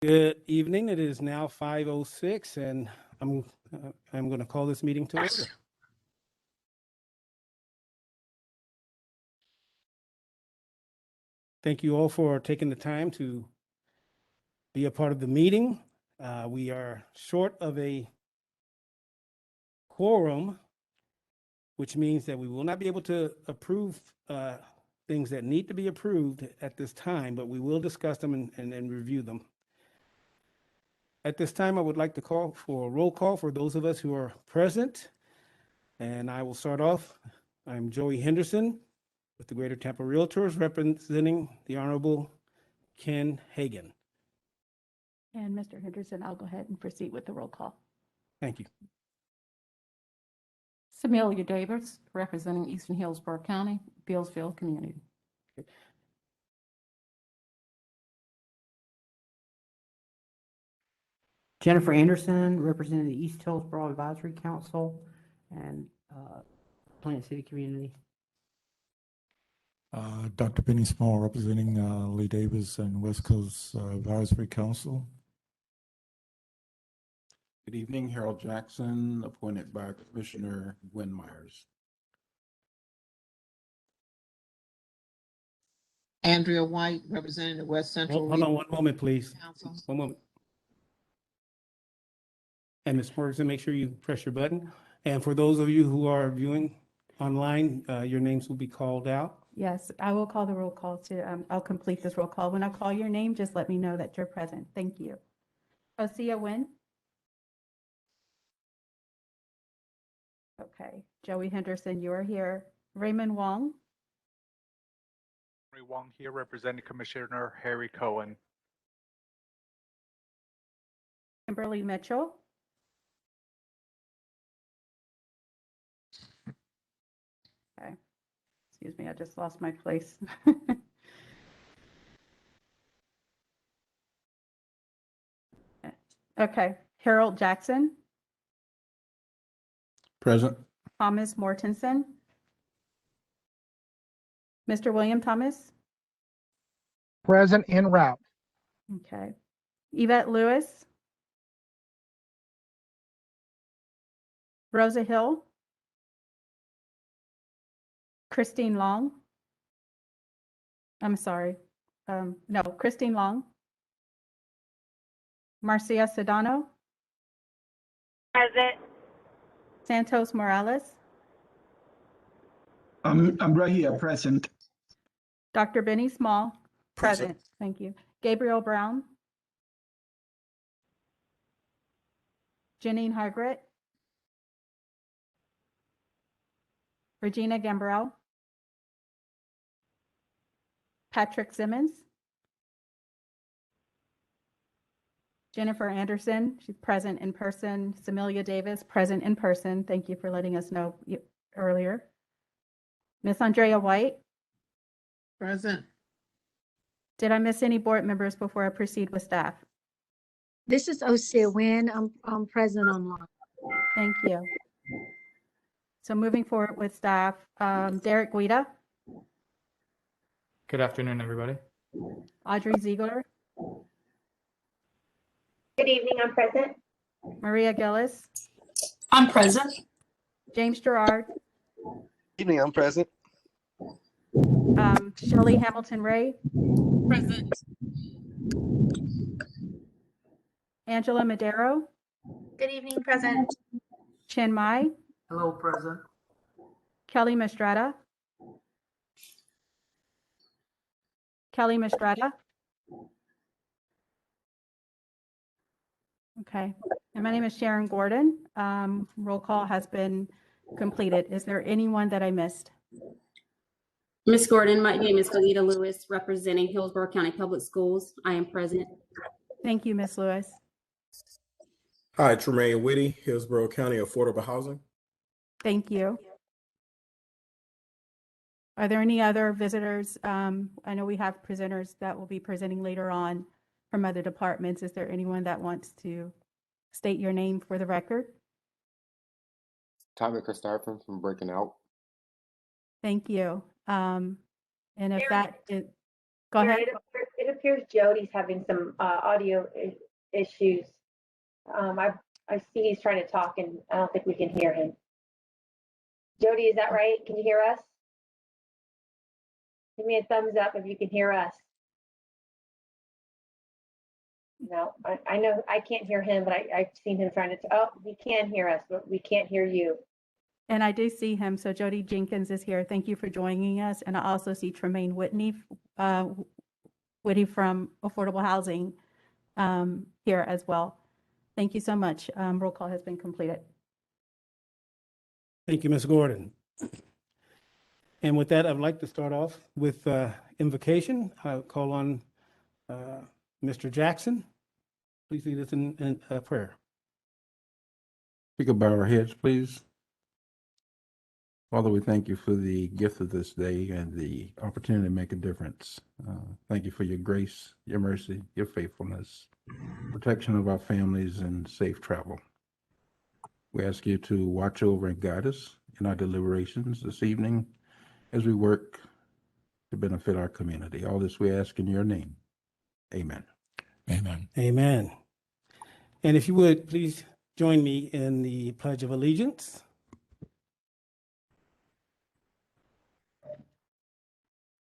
Good evening. It is now 5:06, and I'm going to call this meeting to order. Thank you all for taking the time to be a part of the meeting. We are short of a quorum, which means that we will not be able to approve things that need to be approved at this time, but we will discuss them and review them. At this time, I would like to call for a roll call for those of us who are present. And I will start off. I'm Joey Henderson with the Greater Tampa Realtors, representing the Honorable Ken Hagan. And Mr. Henderson, I'll go ahead and proceed with the roll call. Thank you. Samelia Davis, representing Eastern Hillsborough County, Billsville Community. Jennifer Anderson, representing the East Hillsborough Advisory Council and Plant City Community. Dr. Benny Small, representing Lee Davis and West Coast Advisory Council. Good evening, Harold Jackson, appointed by Commissioner Gwen Myers. Andrea White, representing the West Central. Hold on one moment, please. Council. One moment. And Ms. Morrison, make sure you press your button. And for those of you who are viewing online, your names will be called out. Yes, I will call the roll call to, I'll complete this roll call. When I call your name, just let me know that you're present. Thank you. Osea Wynn. Okay, Joey Henderson, you are here. Raymond Wang. Wang here, representing Commissioner Harry Cohen. Kimberly Mitchell. Okay, excuse me, I just lost my place. Okay, Harold Jackson. Present. Thomas Mortensen. Mr. William Thomas. Present en route. Okay. Yvette Lewis. Rosa Hill. Christine Long. I'm sorry. No, Christine Long. Marcia Sedano. Present. Santos Morales. I'm right here, present. Dr. Benny Small. Present. Thank you. Gabriel Brown. Janine Hargret. Regina Gambrell. Patrick Simmons. Jennifer Anderson, she's present in person. Samelia Davis, present in person. Thank you for letting us know earlier. Miss Andrea White. Present. Did I miss any board members before I proceed with staff? This is Osea Wynn. I'm present online. Thank you. So moving forward with staff, Derek Guida. Good afternoon, everybody. Audrey Ziegler. Good evening. I'm present. Maria Gillis. I'm present. James Gerard. Evening, I'm present. Shelley Hamilton Ray. Present. Angela Madero. Good evening. Present. Chin Mai. Hello, present. Kelly Mistretta. Kelly Mistretta. Okay, and my name is Sharon Gordon. Roll call has been completed. Is there anyone that I missed? Ms. Gordon, my name is Galita Lewis, representing Hillsborough County Public Schools. I am present. Thank you, Ms. Lewis. Hi, Tremaine Whitty, Hillsborough County Affordable Housing. Thank you. Are there any other visitors? I know we have presenters that will be presenting later on from other departments. Is there anyone that wants to state your name for the record? Carstarphen from Brakin out. Thank you. And if that is, go ahead. It appears Jody's having some audio issues. I see he's trying to talk and I don't think we can hear him. Jody, is that right? Can you hear us? Give me a thumbs up if you can hear us. No, I know I can't hear him, but I've seen him trying to, oh, he can hear us, but we can't hear you. And I do see him. So Jody Jenkins is here. Thank you for joining us. And I also see Tremaine Whitney from Affordable Housing here as well. Thank you so much. Roll call has been completed. Thank you, Ms. Gordon. And with that, I'd like to start off with invocation. I'll call on Mr. Jackson. Please lead us in prayer. We could bow our heads, please. Father, we thank you for the gift of this day and the opportunity to make a difference. Thank you for your grace, your mercy, your faithfulness, protection of our families, and safe travel. We ask you to watch over and guide us in our deliberations this evening as we work to benefit our community. All this we ask in your name. Amen. Amen. Amen. And if you would, please join me in the Pledge of Allegiance.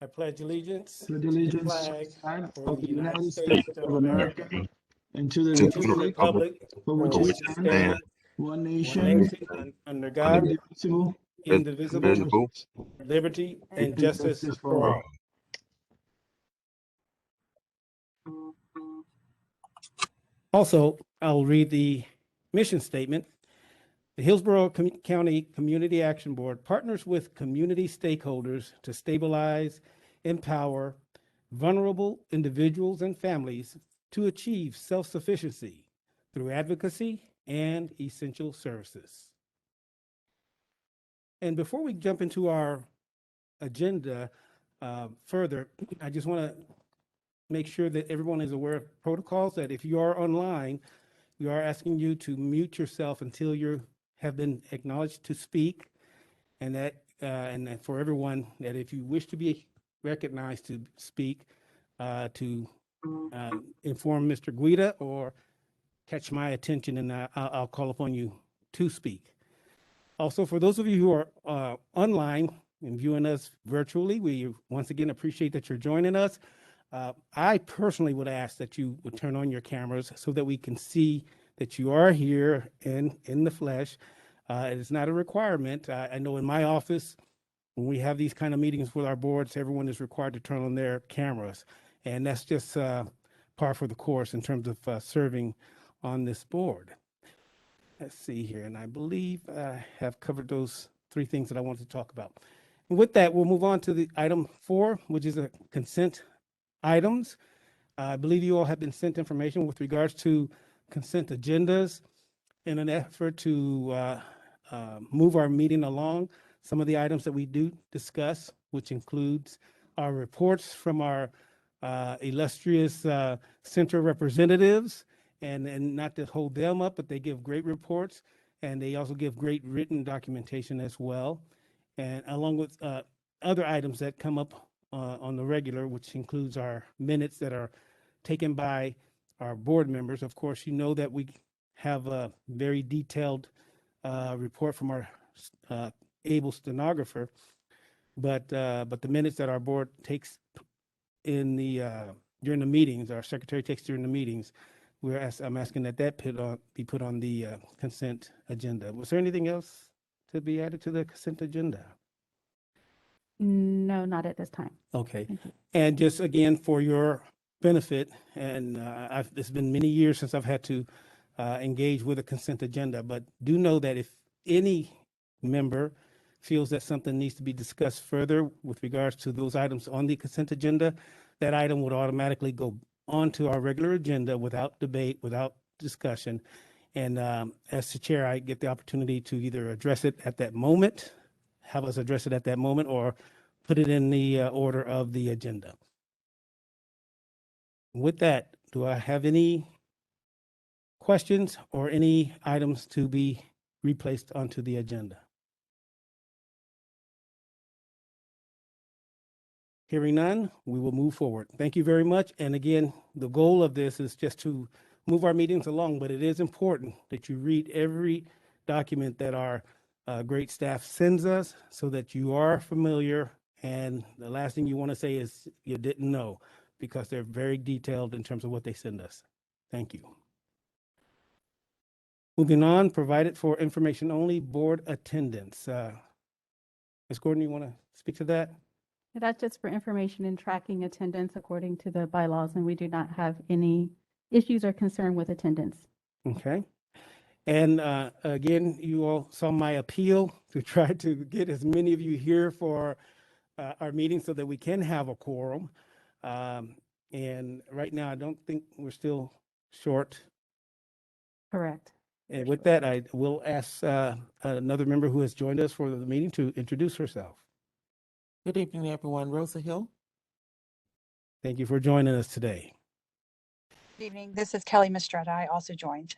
I pledge allegiance Pledge to the allegiance flag of the United States of America and to the to the republic for which it stands, one nation, under God, indivisible, indivisible, liberty and justice for all. Also, I'll read the mission statement. The Hillsborough County Community Action Board partners with community stakeholders to stabilize, empower vulnerable individuals and families to achieve self-sufficiency through advocacy and essential services. And before we jump into our agenda further, I just want to make sure that everyone is aware of protocols, that if you are online, we are asking you to mute yourself until you have been acknowledged to speak, and that for everyone, that if you wish to be recognized to speak, to inform Mr. Guida or catch my attention, and I'll call upon you to speak. Also, for those of you who are online and viewing us virtually, we once again appreciate that you're joining us. I personally would ask that you would turn on your cameras so that we can see that you are here in the flesh. It's not a requirement. I know in my office, when we have these kind of meetings with our boards, everyone is required to turn on their cameras. And that's just par for the course in terms of serving on this board. Let's see here. And I believe I have covered those three things that I wanted to talk about. And with that, we'll move on to the item 4, which is a consent items. I believe you all have been sent information with regards to consent agendas in an effort to move our meeting along. Some of the items that we do discuss, which includes our reports from our illustrious center representatives, and not to hold them up, but they give great reports, and they also give great written documentation as well, and along with other items that come up on the regular, which includes our minutes that are taken by our board members. Of course, you know that we have a very detailed report from our able stenographer, but the minutes that our board takes in the during the meetings, our secretary takes during the meetings, I'm asking that be put on the consent agenda. Was there anything else to be added to the consent agenda? No, not at this time. Okay. And just again, for your benefit, and it's been many years since I've had to engage with a consent agenda, but do know that if any member feels that something needs to be discussed further with regards to those items on the consent agenda, that item would automatically go onto our regular agenda without debate, without discussion. And as the chair, I get the opportunity to either address it at that moment, have us address it at that moment, or put it in the order of the agenda. With that, do I have any questions or any items to be replaced onto the agenda? Hearing none, we will move forward. Thank you very much. And again, the goal of this is just to move our meetings along, but it is important that you read every document that our great staff sends us so that you are familiar. And the last thing you want to say is you didn't know, because they're very detailed in terms of what they send us. Thank you. Moving on, provided for information only, board attendance. Ms. Gordon, you want to speak to that? That's just for information and tracking attendance according to the bylaws, and we do not have any issues or concern with attendance. Okay. And again, you all saw my appeal to try to get as many of you here for our meeting so that we can have a quorum. And right now, I don't think we're still short. Correct. And with that, I will ask another member who has joined us for the meeting to introduce herself. Good evening, everyone. Rosa Hill. Thank you for joining us today. Good evening. This is Kelly Mistretta. I also joined.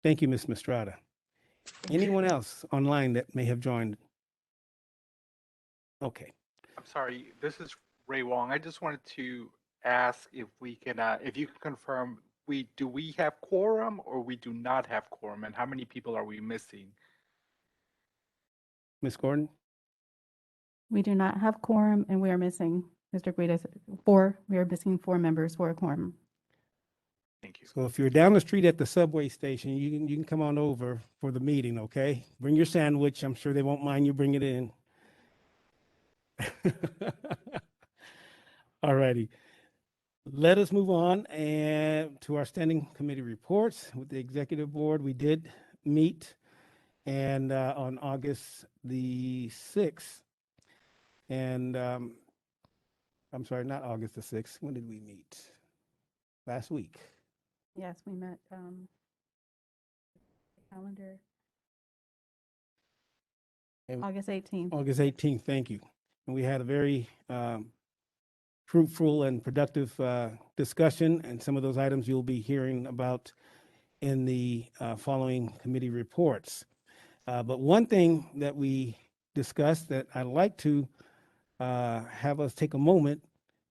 Thank you, Ms. Mistrada. Anyone else online that may have joined? Okay. I'm sorry, this is Ray Wang. I just wanted to ask if we can, if you can confirm, do we have quorum or we do not have quorum, and how many people are we missing? Ms. Gordon? We do not have quorum, and we are missing, Mr. Guidas, we are missing 4 members for a quorum. Thank you. So if you're down the street at the subway station, you can come on over for the meeting, okay? Bring your sandwich. I'm sure they won't mind you bring it in. All righty. Let us move on and to our standing committee reports. With the executive board, we did meet and on August the 6th. And I'm sorry, not August the 6th. When did we meet? Last week. Yes, we met calendar August 18th. August 18th, thank you. And we had a very fruitful and productive discussion, and some of those items you'll be hearing about in the following committee reports. But one thing that we discussed that I'd like to have us take a moment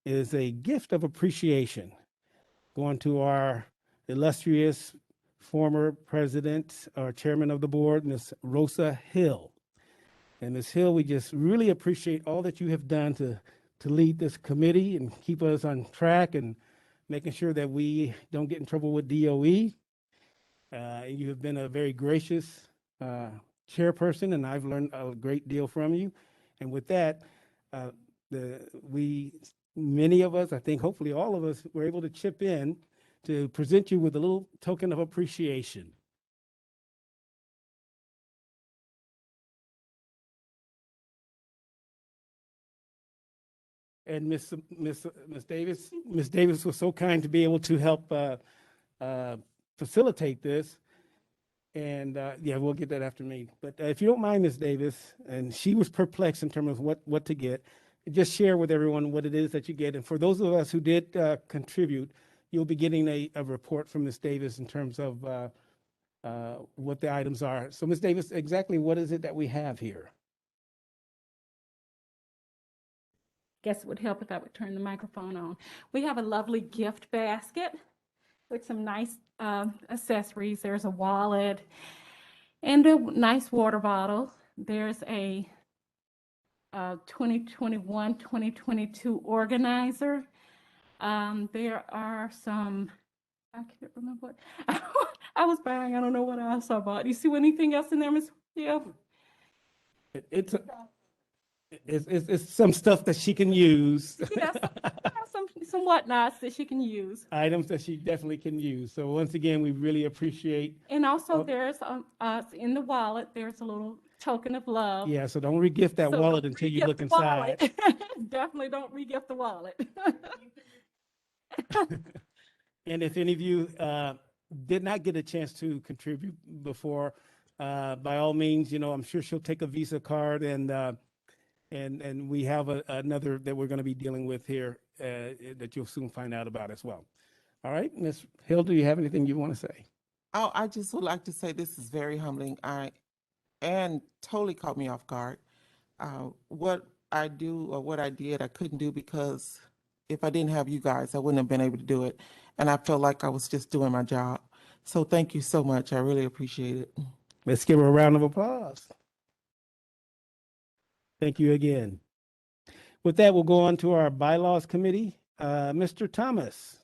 is a gift of appreciation going to our illustrious former president or chairman of the board, Ms. Rosa Hill. And Ms. Hill, we just really appreciate all that you have done to lead this committee and keep us on track and making sure that we don't get in trouble with DOE. You have been a very gracious chairperson, and I've learned a great deal from you. And with that, many of us, I think hopefully all of us, were able to chip in to present you with a little token of appreciation. And Miss Davis was so kind to be able to help facilitate this. And yeah, we'll get that after me. But if you don't mind, Ms. Davis, and she was perplexed in terms of what to get, just share with everyone what it is that you get. And for those of us who did contribute, you'll be getting a report from Ms. Davis in terms of what the items are. So Ms. Davis, exactly what is it that we have here? Guess it would help if I would turn the microphone on. We have a lovely gift basket with some nice accessories. There's a wallet and a nice water bottle. There's a 2021-2022 organizer. There are some, I can't remember what I was buying. I don't know what else I bought. Do you see anything else in there, Ms. Hill? It's some stuff that she can use. Yes, some whatnots that she can use. Items that she definitely can use. So once again, we really appreciate. And also there's in the wallet, there's a little token of love. Yeah, so don't re-gift that wallet until you look inside. Definitely don't re-gift the wallet. And if any of you did not get a chance to contribute before, by all means, I'm sure she'll take a Visa card, and we have another that we're going to be dealing with here that you'll soon find out about as well. All right, Ms. Hill, do you have anything you want to say? Oh, I just would like to say this is very humbling. And totally caught me off guard. What I do or what I did, I couldn't do because if I didn't have you guys, I wouldn't have been able to do it. And I felt like I was just doing my job. So thank you so much. I really appreciate it. Let's give her a round of applause. Thank you again. With that, we'll go on to our bylaws committee. Mr. Thomas.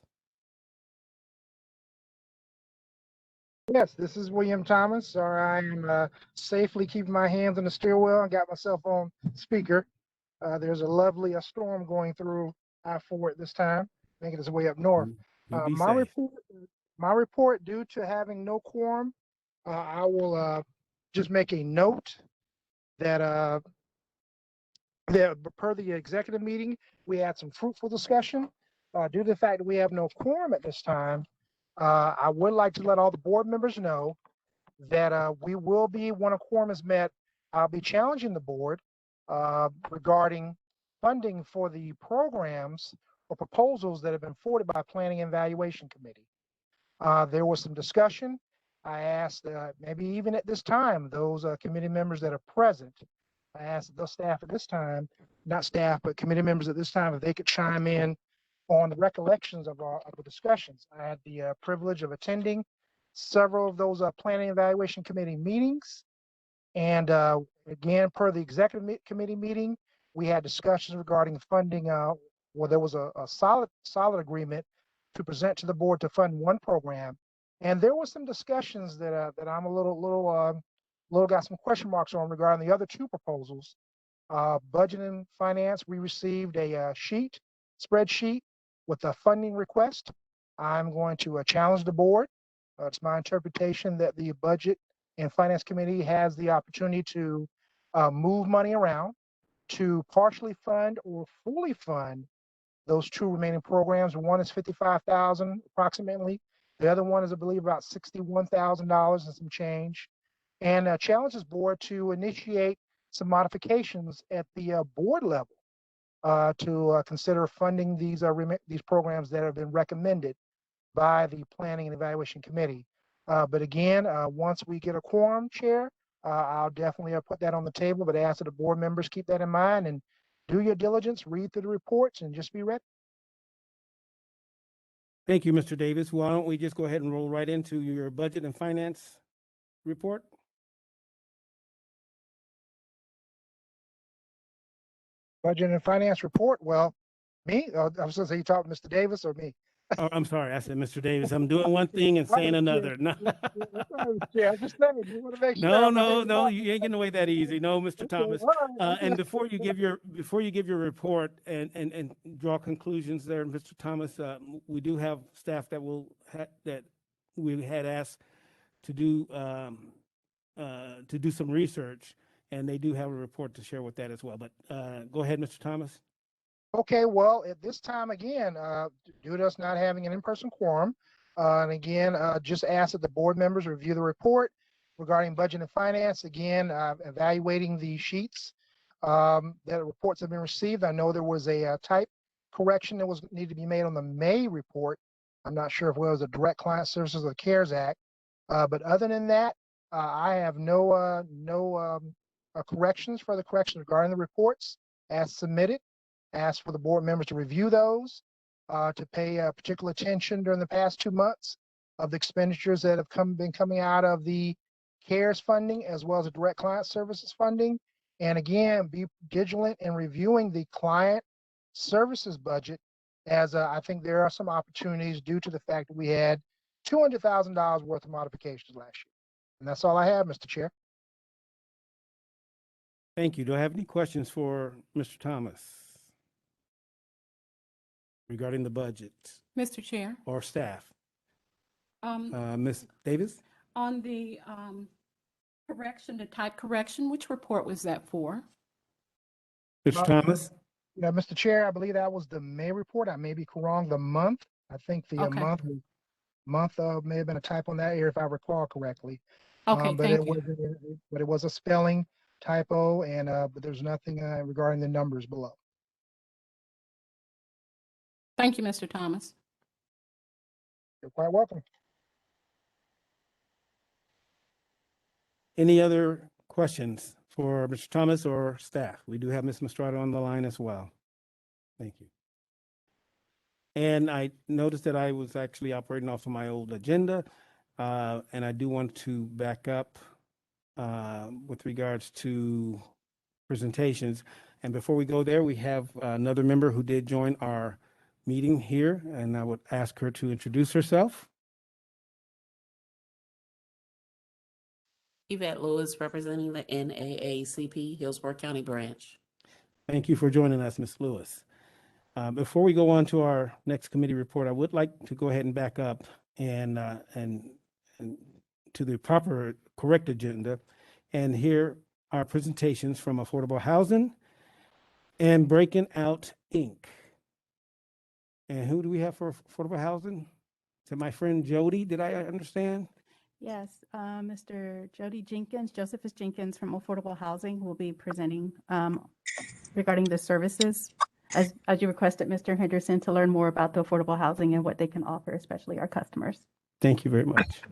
Yes, this is William Thomas. I am safely keeping my hands on the steering wheel and got myself on speaker. There's a lovely storm going through I-4 at this time, making its way up north. You be My safe. report, due to having no quorum, I will just make a note that that per the executive meeting, we had some fruitful discussion. Due to the fact that we have no quorum at this time, I would like to let all the board members know that we will be, when a quorum is met, I'll be challenging the board regarding funding for the programs or proposals that have been forwarded by Planning and Evaluation Committee. There was some discussion. I asked, maybe even at this time, those committee members that are present, I asked the staff at this time, not staff, but committee members at this time, if they could chime in on the recollections of the discussions. I had the privilege of attending several of those Planning and Evaluation Committee meetings. And again, per the executive committee meeting, we had discussions regarding funding where there was a solid agreement to present to the board to fund one program. And there was some discussions that I'm a little got some question marks on regarding the other two proposals. Budget and finance, we received a spreadsheet with a funding request. I'm going to challenge the board. It's my interpretation that the budget and finance committee has the opportunity to move money around to partially fund or fully fund those two remaining programs. One is $55,000 approximately. The other one is, I believe, about $61,000 and some change. And challenges board to initiate some modifications at the board level to consider funding these programs that have been recommended by the Planning and Evaluation Committee. But again, once we get a quorum, Chair, I'll definitely put that on the table, but I ask that the board members keep that in mind and do your diligence, read through the reports, and just be ready. Thank you, Mr. Davis. Why don't we just go ahead and roll right into your budget and finance report? Budget and finance report. Well, me? I was going to say you talk to Mr. Davis or me. Oh, I'm sorry. I said Mr. Davis. I'm doing one thing and saying another. No, Yeah, I'm just saying. You want to make sure no, you ain't getting away that easy. No, Mr. Thomas. And before you give your report and draw conclusions there, Mr. Thomas, we do have staff that that we had asked to do some research, and they do have a report to share with that as well. But go ahead, Mr. Thomas. Okay, well, at this time, again, due to us not having an in-person quorum, and again, just ask that the board members review the report regarding budget and finance. Again, evaluating the sheets that reports have been received. I know there was a type correction that needed to be made on the May report. I'm not sure if it was a direct client services or the CARES Act, but other than that, I have no further corrections regarding the reports as submitted. Ask for the board members to review those, to pay particular attention during the past 2 months of the expenditures that have been coming out of the CARES funding as well as the direct client services funding. And again, be vigilant in reviewing the client services budget, as I think there are some opportunities due to the fact that we had $200,000 worth of modifications last year. And that's all I have, Mr. Chair. Thank you. Do I have any questions for Mr. Thomas regarding the budget Mr. Chair, or staff? on Ms. Davis? the correction, the type correction, which report was that for? Mr. Thomas? Yeah, Mr. Chair, I believe that was the May report. I may be wrong. The month, I think the Okay. month may have been a typo on that here if I recall correctly. Okay, But thank you. it was a spelling typo, and but there's nothing regarding the numbers below. Thank you, Mr. Thomas. You're quite welcome. Any other questions for Mr. Thomas or staff? We do have Ms. Mastrada on the line as well. Thank you. And I noticed that I was actually operating off of my old agenda, and I do want to back up with regards to presentations. And before we go there, we have another member who did join our meeting here, and I would ask her to introduce herself. Yvette Lewis, representing the NAACP Hillsborough County Branch. Thank you for joining us, Ms. Lewis. Before we go on to our next committee report, I would like to go ahead and back up and to the proper, correct agenda and hear our presentations from Affordable Housing and Brakin Out, Inc. And who do we have for Affordable Housing? Is it my friend Jody, did I understand? Yes, Mr. Josephus Jenkins from Affordable Housing will be presenting regarding the services. As you requested, Mr. Henderson, to learn more about the affordable housing and what they can offer, especially our customers. Thank you very much.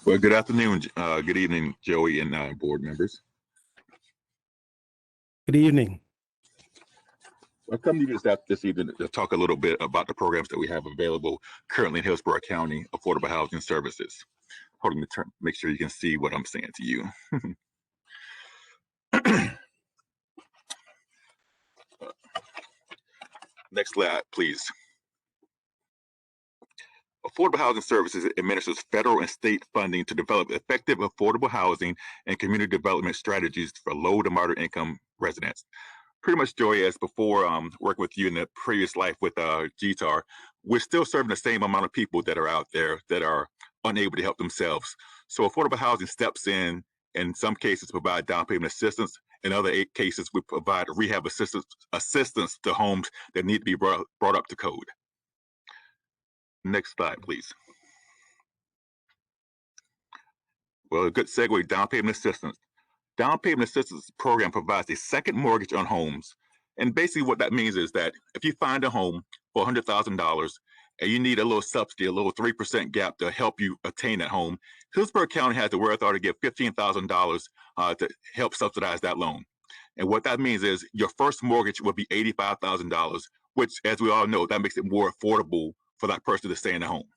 Well, good afternoon, good evening, Joey and board members. Good evening. I've come to you this evening to talk a little bit about the programs that we have available currently in Hillsborough County Affordable Housing Services. Hold on, make sure you can see what I'm saying to you. Next slide, please. Affordable Housing Services administers federal and state funding to develop effective affordable housing and community development strategies for low to moderate income residents. Pretty much, Joey, as before, working with you in the previous life with GTAR, we're still serving the same amount of people that are out there that are unable to help themselves. So affordable housing steps in some cases, provide down payment assistance. In other cases, we provide rehab assistance to homes that need to be brought up to code. Next slide, please. Well, a good segue, down payment assistance. Down payment assistance program provides a second mortgage on homes. And basically what that means is that if you find a home for $100,000 and you need a little subsidy, a little 3% gap to help you attain that home, Hillsborough County has the wherewithal to give $15,000 to help subsidize that loan. And what that means is your first mortgage will be $85,000, which, as we all know, that makes it more affordable for that person to stay in the home.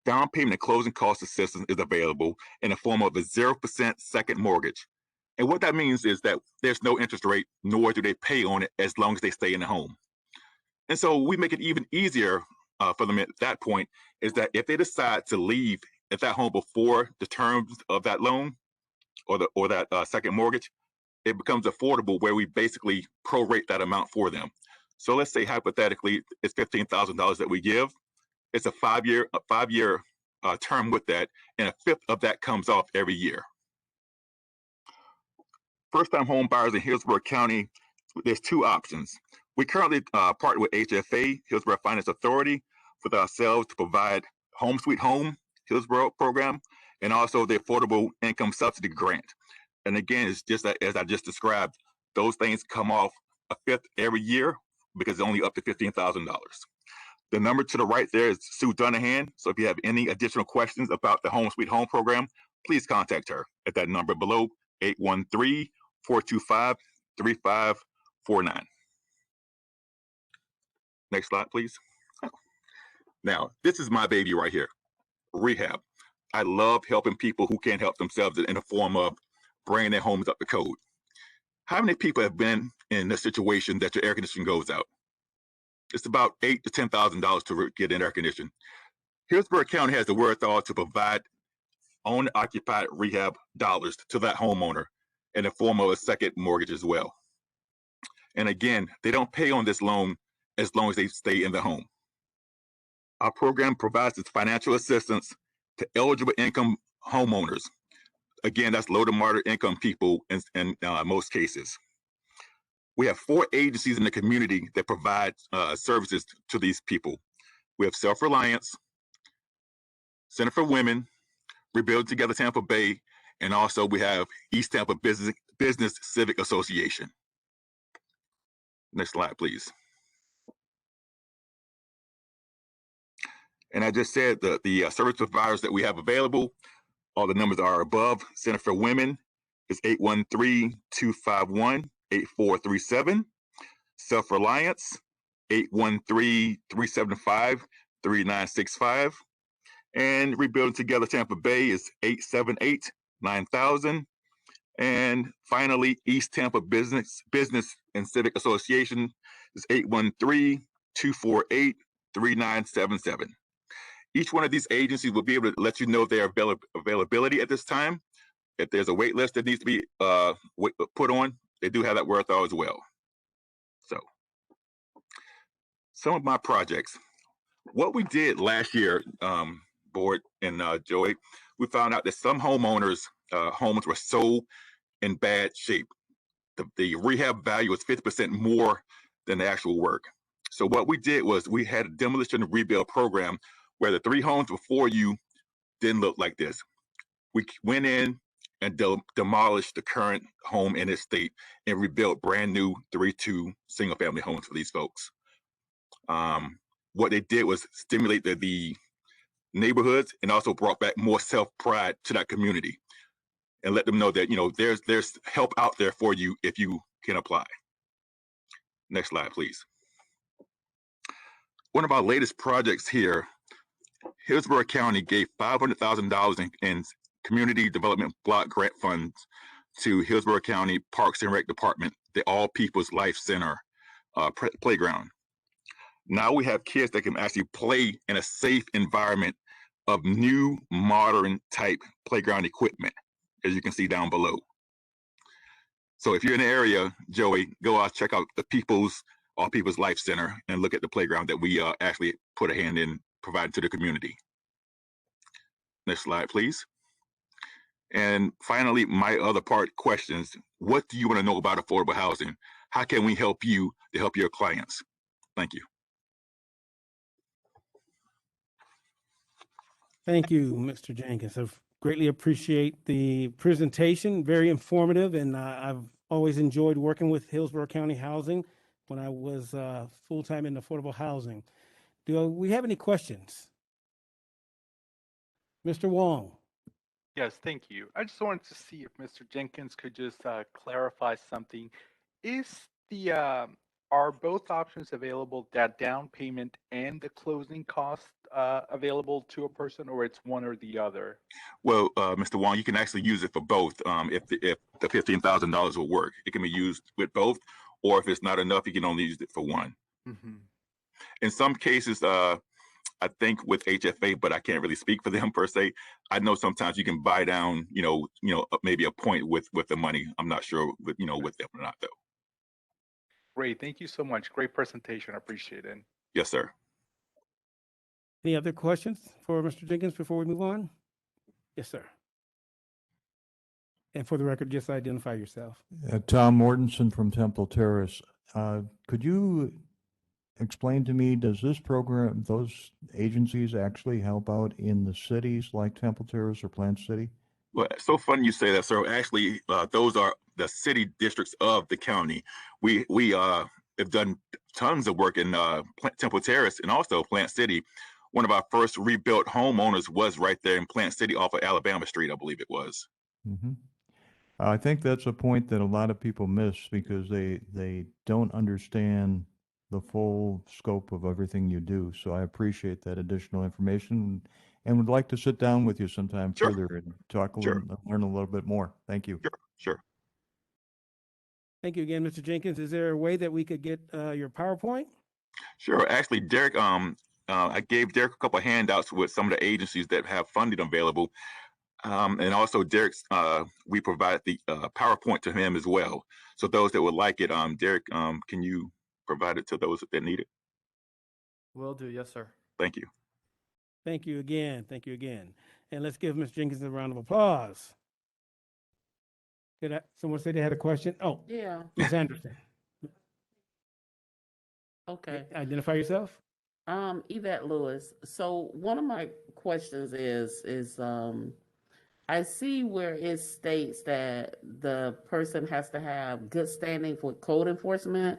Down payment and closing cost assistance is available in the form of a 0% second mortgage. And what that means is that there's no interest rate, nor do they pay on it as long as they stay in the home. And so we make it even easier for them at that point, is that if they decide to leave at that home before the terms of that loan or that second mortgage, it becomes affordable where we basically prorate that amount for them. So let's say hypothetically it's $15,000 that we give. It's a five-year term with that, and a fifth of that comes off every year. First-time home buyers in Hillsborough County, there's two options. We currently partner with HFA, Hillsborough Finance Authority, with ourselves to provide Home Sweet Home Hillsborough program, and also the Affordable Income Subsidy Grant. And again, it's just as I just described, those things come off a fifth every year because it's only up to $15,000. The number to the right there is Sue Dunahan. So if you have any additional questions about the Home Sweet Home program, please contact her at that number below, 813-425-3549. Next slide, please. Now, this is my baby right here, Rehab. I love helping people who can't help themselves in the form of bringing their homes up to code. How many people have been in a situation that your air conditioning goes out? It's about $8,000 to $10,000 to get an air conditioning. Hillsborough County has the wherewithal to provide owner-occupied rehab dollars to that homeowner in the form of a second mortgage as well. And again, they don't pay on this loan as long as they stay in the home. Our program provides this financial assistance to eligible income homeowners. Again, that's low to moderate income people in most cases. We have 4 agencies in the community that provide services to these people. We have Self-Reliance, Center for Women, Rebuild Together Tampa Bay, and also we have East Tampa Business Civic Association. Next slide, please. And I just said the service providers that we have available, all the numbers are above. Center for Women is 813-251-8437. Self-Reliance, 813-375-3965. And Rebuilding Together Tampa Bay is 878-9000. And finally, East Tampa Business and Civic Association is 813-248-3977. Each one of these agencies will be able to let you know their availability at this time. If there's a wait list that needs to be put on, they do have that wherewithal as well. So, some of my projects. What we did last year, Board and Joey, we found out that some homeowners' homes were so in bad shape. The rehab value was 50% more than the actual work. So what we did was we had a demolition rebuild program where the 3 homes before you didn't look like this. We went in and demolished the current home in its state and rebuilt brand new 3-2 single family homes for these folks. What they did was stimulate the neighborhoods and also brought back more self-pride to that community and let them know that, you know, there's help out there for you if you can apply. Next slide, please. One of our latest projects here, Hillsborough County gave $500,000 in community development block grant funds to Hillsborough County Parks and Rec Department, the All People's Life Center playground. Now we have kids that can actually play in a safe environment of new modern type playground equipment, as you can see down below. So if you're in the area, Joey, go out, check out the All People's Life Center and look at the playground that we actually put a hand in providing to the community. Next slide, please. And finally, my other part questions. What do you want to know about affordable housing? How can we help you to help your clients? Thank you. Thank you, Mr. Jenkins. I greatly appreciate the presentation, very informative, and I've always enjoyed working with Hillsborough County Housing when I was full-time in affordable housing. Do we have any questions? Mr. Wang. Yes, thank you. I just wanted to see if Mr. Jenkins could just clarify something. Are both options available, that down payment and the closing cost available to a person, or it's one or the other? Well, Mr. Wang, you can actually use it for both. If the $15,000 will work, it can be used with both, or if it's not enough, you can only use it for one. Mm-hmm. In some cases, I think with HFA, but I can't really speak for them per se. I know sometimes you can buy down, maybe a point with the money. I'm not sure, with them or not though. Great, thank you so much. Great presentation. I appreciate it. Yes, sir. Any other questions for Mr. Jenkins before we move on? Yes, sir. And for the record, just identify yourself. Tom Mortensen from Temple Terrace. Could you explain to me, does this program, those agencies actually help out in the cities like Temple Terrace or Plant City? Well, it's so funny you say that, sir. Actually, those are the city districts of the county. We have done tons of work in Temple Terrace and also Plant City. One of our first rebuilt homeowners was right there in Plant City off of Alabama Street, I believe it was. Mm-hmm. I think that's a point that a lot of people miss because they don't understand the full scope of everything you do. So I appreciate that additional information and would like to sit down with you sometime further and talk learn a little bit more. Thank you. Sure. Thank you again, Mr. Jenkins. Is there a way that we could get your PowerPoint? Sure. Actually, Derek, I gave Derek a couple of handouts with some of the agencies that have funding available. And also Derek's, we provide the PowerPoint to him as well. So those that would like it, Derek, can you provide it to those that need it? Will do, yes, sir. Thank you. Thank you again. Thank you again. And let's give Ms. Jenkins a round of applause. Did someone say they had a question? Oh, yeah. Ms. Henderson. Okay. Identify yourself. Yvette Lewis. So one of my questions is I see where it states that the person has to have good standing for code enforcement.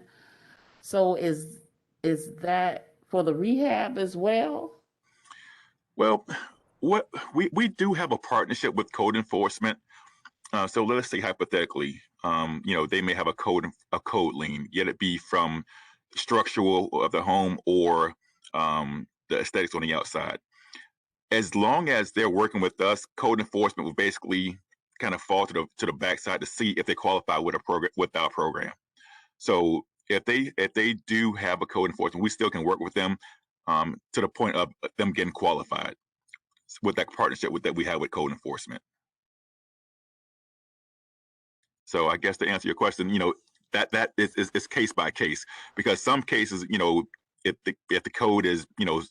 So is that for the rehab as well? Well, what we do have a partnership with code enforcement. So let's say hypothetically, they may have a code lien, yet it be from structural of the home or the aesthetics on the outside. As long as they're working with us, code enforcement will basically kind of fall to the backside to see if they qualify with our program. So if they do have a code enforcement, we still can work with them to the point of them getting qualified with that partnership that we have with code enforcement. So I guess to answer your question, that is case by case, because some cases, if the code is,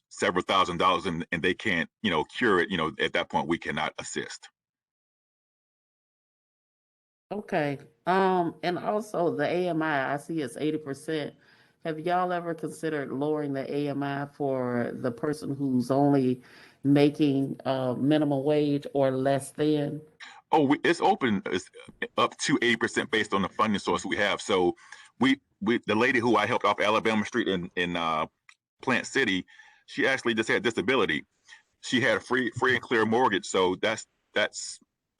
several $1,000s and they can't, cure it, at that point we cannot assist. Okay. And also the AMI, I see it's 80%. Have y'all ever considered lowering the AMI for the person who's only making minimum wage or less than? Oh, it's open. It's up to 80% based on the funding source we have. So we the lady who I helped off Alabama Street in Plant City, she actually just had disability. She had a free and clear mortgage, so that's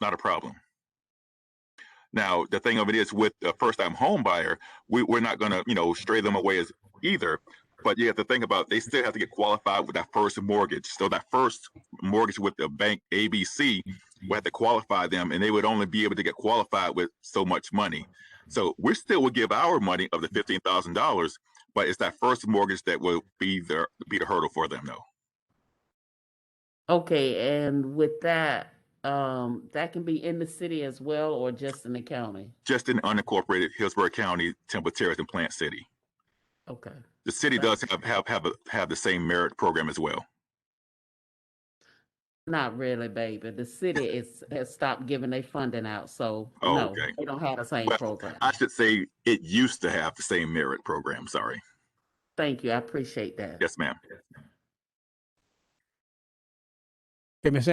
not a problem. Now, the thing of it is, with a first-time home buyer, we're not going to, stray them away as either. But you have to think about, they still have to get qualified with that first mortgage. So that first mortgage with the bank ABC, we have to qualify them, and they would only be able to get qualified with so much money. So we still would give our money of the $15,000, but it's that first mortgage that will be the hurdle for them, though. Okay, and with that, that can be in the city as well, or just in the county? Just in unincorporated Hillsborough County, Temple Terrace, and Plant City. Okay. The city does have the same merit program as well. Not really, baby. The city has stopped giving their funding out, so Oh, no, okay. they don't have the same Well, program. I should say it used to have the same merit program. Sorry. Thank you. I appreciate that. Yes, ma'am. Okay, Ms.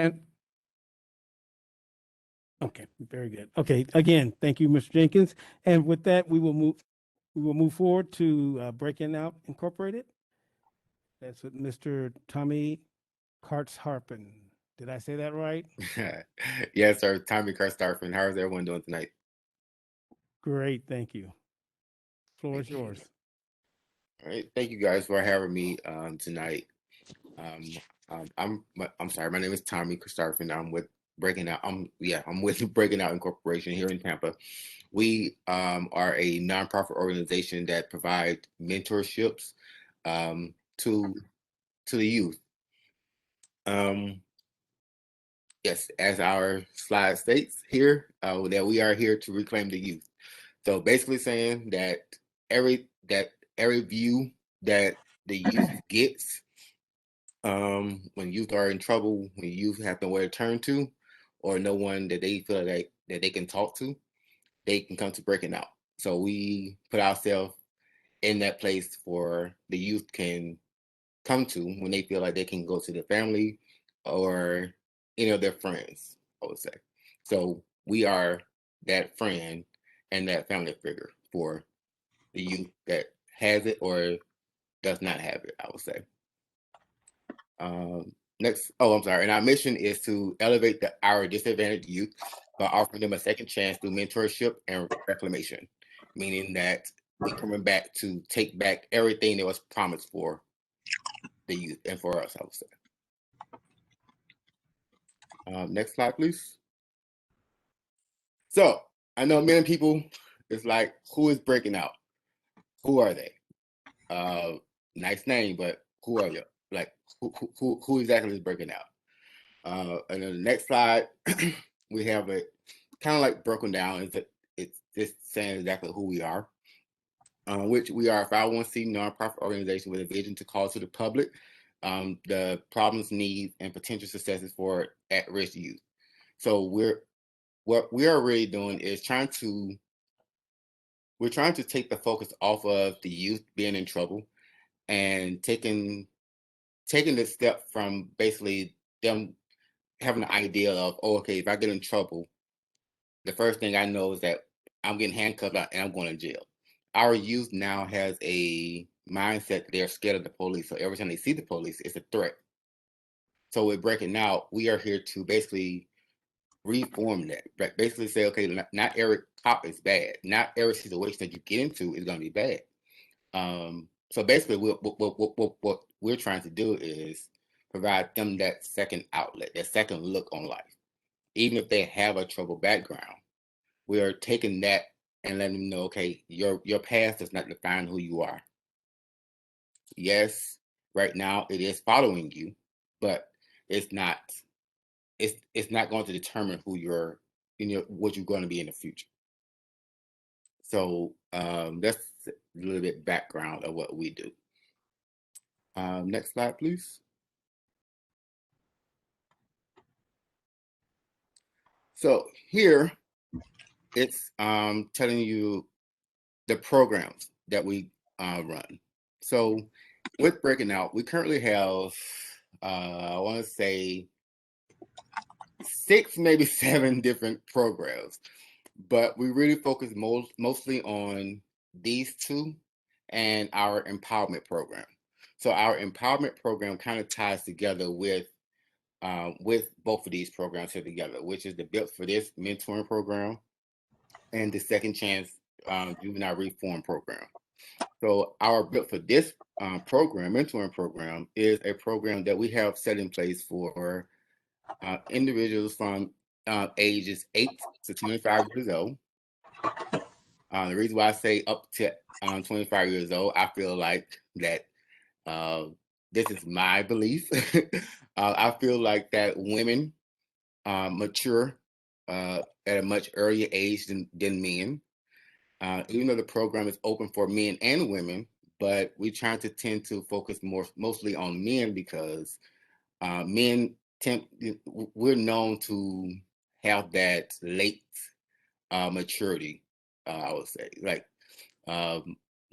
Okay, very good. Okay, again, thank you, Mr. Jenkins. And with that, we will move forward to Brakin Out Incorporated. That's with Mr. Tommy Carstarphen. Did I say that right? Yes, sir. Tommy Carstarphen. How is everyone doing tonight? Great, thank you. Floor is yours. All right. Thank you guys for having me tonight. I'm sorry. My name is Tommy Carstarphen. I'm with Brakin Out. I'm with Brakin Out Incorporation here in Tampa. We are a nonprofit organization that provides mentorships to the youth. Yes, as our slide states here, that we are here to reclaim the youth. So basically saying that every view that the youth gets when youth are in trouble, when youth have nowhere to turn to, or no one that they feel that they can talk to, they can come to Brakin Out. So we put ourselves in that place for the youth can come to when they feel like they can go to their family or any of their friends, I would say. So we are that friend and that family figure for the youth that has it or does not have it, I would say. Next, I'm sorry. And our mission is to elevate our disadvantaged youth by offering them a second chance through mentorship and reclamation, meaning that we're coming back to take back everything that was promised for the youth and for us, I would say. Next slide, please. So I know many people, it's like, who is Brakin Out? Who are they? Nice name, but who are you? Like, who exactly is Brakin Out? And then the next slide, we have it kind of like broken down. It's just saying exactly who we are, which we are a 501c nonprofit organization with a vision to call to the public the problems, needs, and potential successes for at-risk youth. So what we are really doing is trying to take the focus off of the youth being in trouble and taking the step from basically them having the idea of, oh, okay, if I get in trouble, the first thing I know is that I'm getting handcuffed and I'm going to jail. Our youth now has a mindset that they're scared of the police. So every time they see the police, it's a threat. So with Breaking Out, we are here to basically reform that. Basically say, okay, not every cop is bad. Not every situation that you get into is going to be bad. So basically, what we're trying to do is provide them that second outlet, that second look on life. Even if they have a troubled background, we are taking that and letting them know, okay, your past does not define who you are. Yes, right now it is following you, but it's not going to determine who you're, what you're going to be in the future. So that's a little bit background of what we do. Next slide, please. So here it's telling you the programs that we run. So with Breaking Out, we currently have, I want to say 6, maybe 7 different programs, but we really focus mostly on these 2 and our empowerment program. So our empowerment program kind of ties together with both of these programs here together, which is the Built for This mentoring program and the Second Chance Juvenile Reform program. So our Built for This program, mentoring program, is a program that we have set in place for individuals from ages 8 to 25 years old. The reason why I say up to 25 years old, I feel like that this is my belief. I feel like that women mature at a much earlier age than men. Even though the program is open for men and women, but we try to tend to focus mostly on men because men we're known to have that late maturity. I would say, like what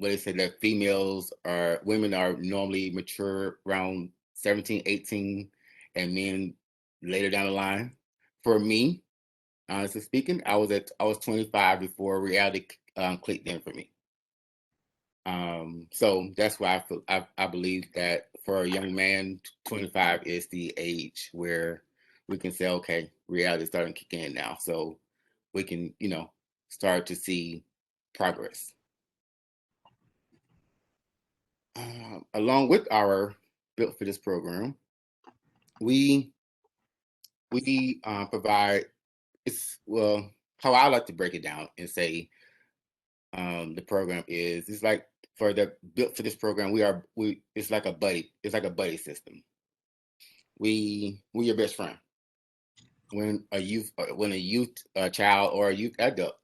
they say that women are normally mature around 17, 18, and men later down the line. For me, honestly speaking, I was 25 before reality clicked in for me. So that's why I believe that for a young man, 25 is the age where we can say, okay, reality is starting to kick in now. So we can, start to see progress. Along with our Built for This program, we provide, how I like to break it down and say the program is, it's like for the Built for This program, it's like a buddy system. We're your best friend. When a youth child or a youth adult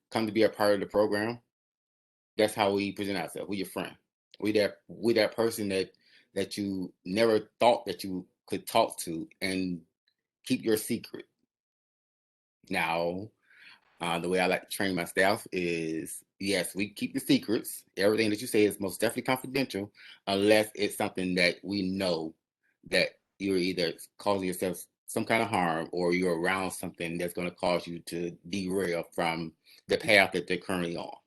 come to be a part of the program, that's how we present ourselves. We're your friend. We that person that you never thought that you could talk to and keep your secret. Now, the way I like to train my staff is, yes, we keep the secrets. Everything that you say is most definitely confidential, unless it's something that we know that you're either causing yourself some kind of harm or you're around something that's going to cause you to derail from the path that they're currently on.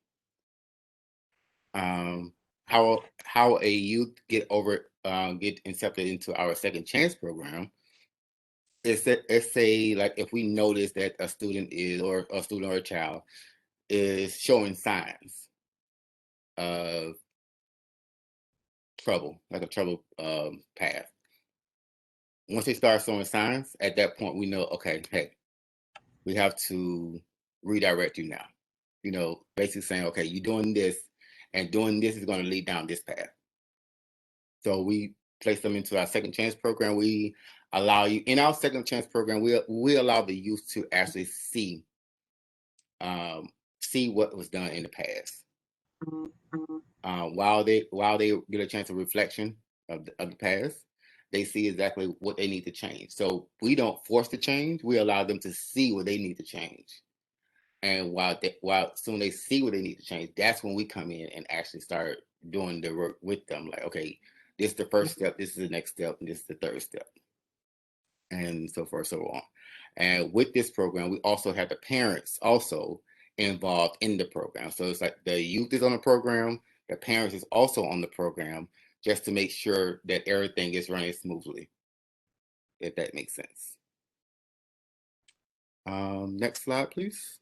How a youth get accepted into our Second Chance program is that, let's say, like if we notice that a student or a child is showing signs of trouble, like a trouble path. Once they start showing signs, at that point we know, okay, hey, we have to redirect you now. Basically saying, okay, you're doing this, and doing this is going to lead down this path. So we place them into our Second Chance program. We allow you, in our Second Chance program, we allow the youth to actually see what was done in the past. While they get a chance of reflection of the past, they see exactly what they need to change. So we don't force the change. We allow them to see what they need to change. And while soon they see what they need to change, that's when we come in and actually start doing the work with them. Like, okay, this is the first step, this is the next step, and this is the third step, and so forth, so on. And with this program, we also have the parents also involved in the program. So it's like the youth is on the program, the parents is also on the program, just to make sure that everything is running smoothly. if that makes sense. Next slide, please.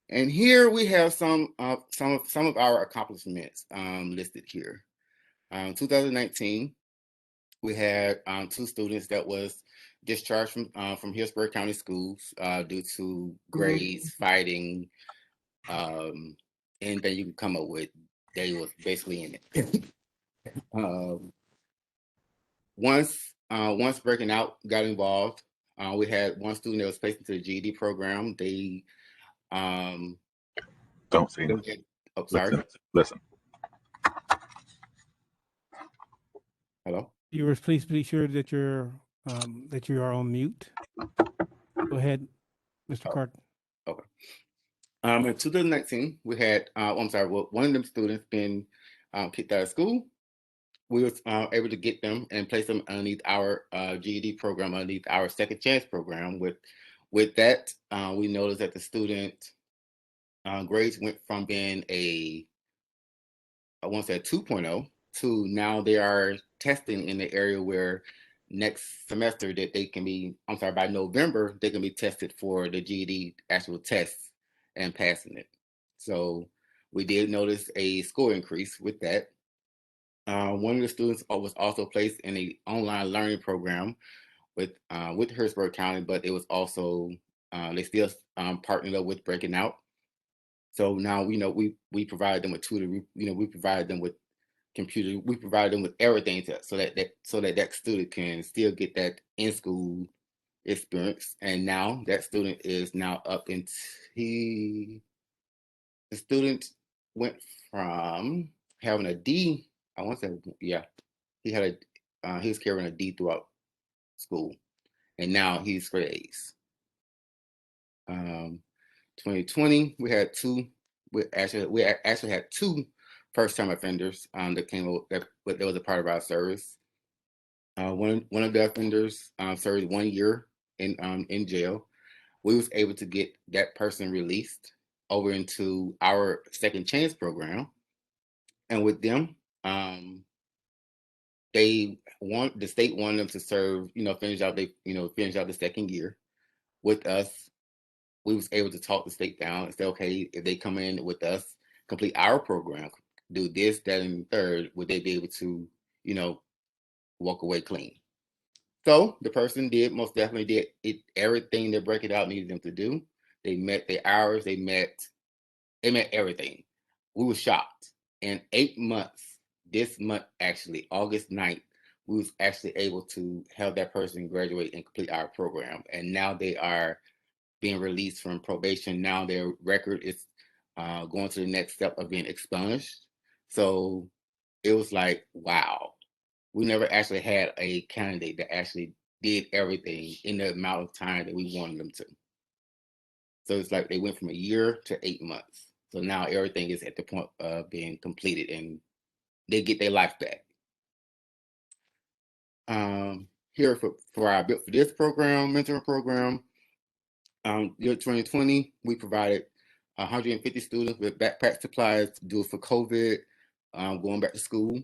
And here we have some of our accomplishments listed here. 2019, we had 2 students that was discharged from Hillsborough County Schools due to grades, fighting, anything you can come up with. They was basically in it. Once Breaking Out got involved, we had 1 student that was placed into the GED program. They Don't say nothing. Oh, sorry. Listen. Hello. Viewers, please be sure that you are on mute. Go ahead, Mr. Carter. Okay. In 2019, we had one of them students been kicked out of school. We was able to get them and place them underneath our GED program, underneath our Second Chance program. With that, we noticed that the student grades went from being I want to say 2.0 to now they are testing in the area where next semester that they can be, by November, they can be tested for the GED actual tests and passing it. So we did notice a score increase with that. One of the students was also placed in an online learning program with Hillsborough County, but it was also, they still partnered up with Breaking Out. So now we provide them with tutoring, we provide them with computer, we provide them with everything so that student can still get that in-school experience. And now that student is now up into, the student went from having a D, I want to say, yeah, he was carrying a D throughout school, and now he's for A's. 2020, we actually had 2 first-time offenders that came that was a part of our service. One of the offenders served 1 year in jail. We was able to get that person released over into our Second Chance program, and with them, the state wanted them to serve, finish out the 2nd year. With us, we was able to talk the state down and say, okay, if they come in with us, complete our program, do this, that, and the third, would they be able to, walk away clean? So the person most definitely did everything that Break It Out needed them to do. They met their hours, they met everything. We were shocked. In 8 months, this month, actually, August 9th, we was actually able to have that person graduate and complete our program. And now they are being released from probation. Now their record is going to the next step of being expunged. So it was like, wow, we never actually had a candidate that actually did everything in the amount of time that we wanted them to. So it's like they went from 1 year to 8 months. So now everything is at the point of being completed and they get their life back. Here for this program, mentoring program, year 2020, we provided 150 students with backpack supplies to do it for COVID, going back to school.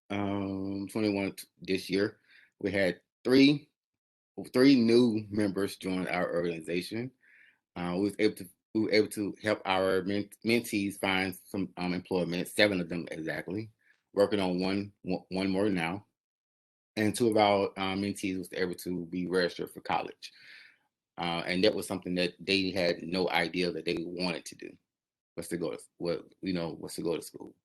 21 this year, we had three new members join our organization. We were able to help our mentees find some employment, 7 of them exactly, working on one more now. And 2 of our mentees was able to be registered for college. And that was something that they had no idea that they wanted to do, was to go to school.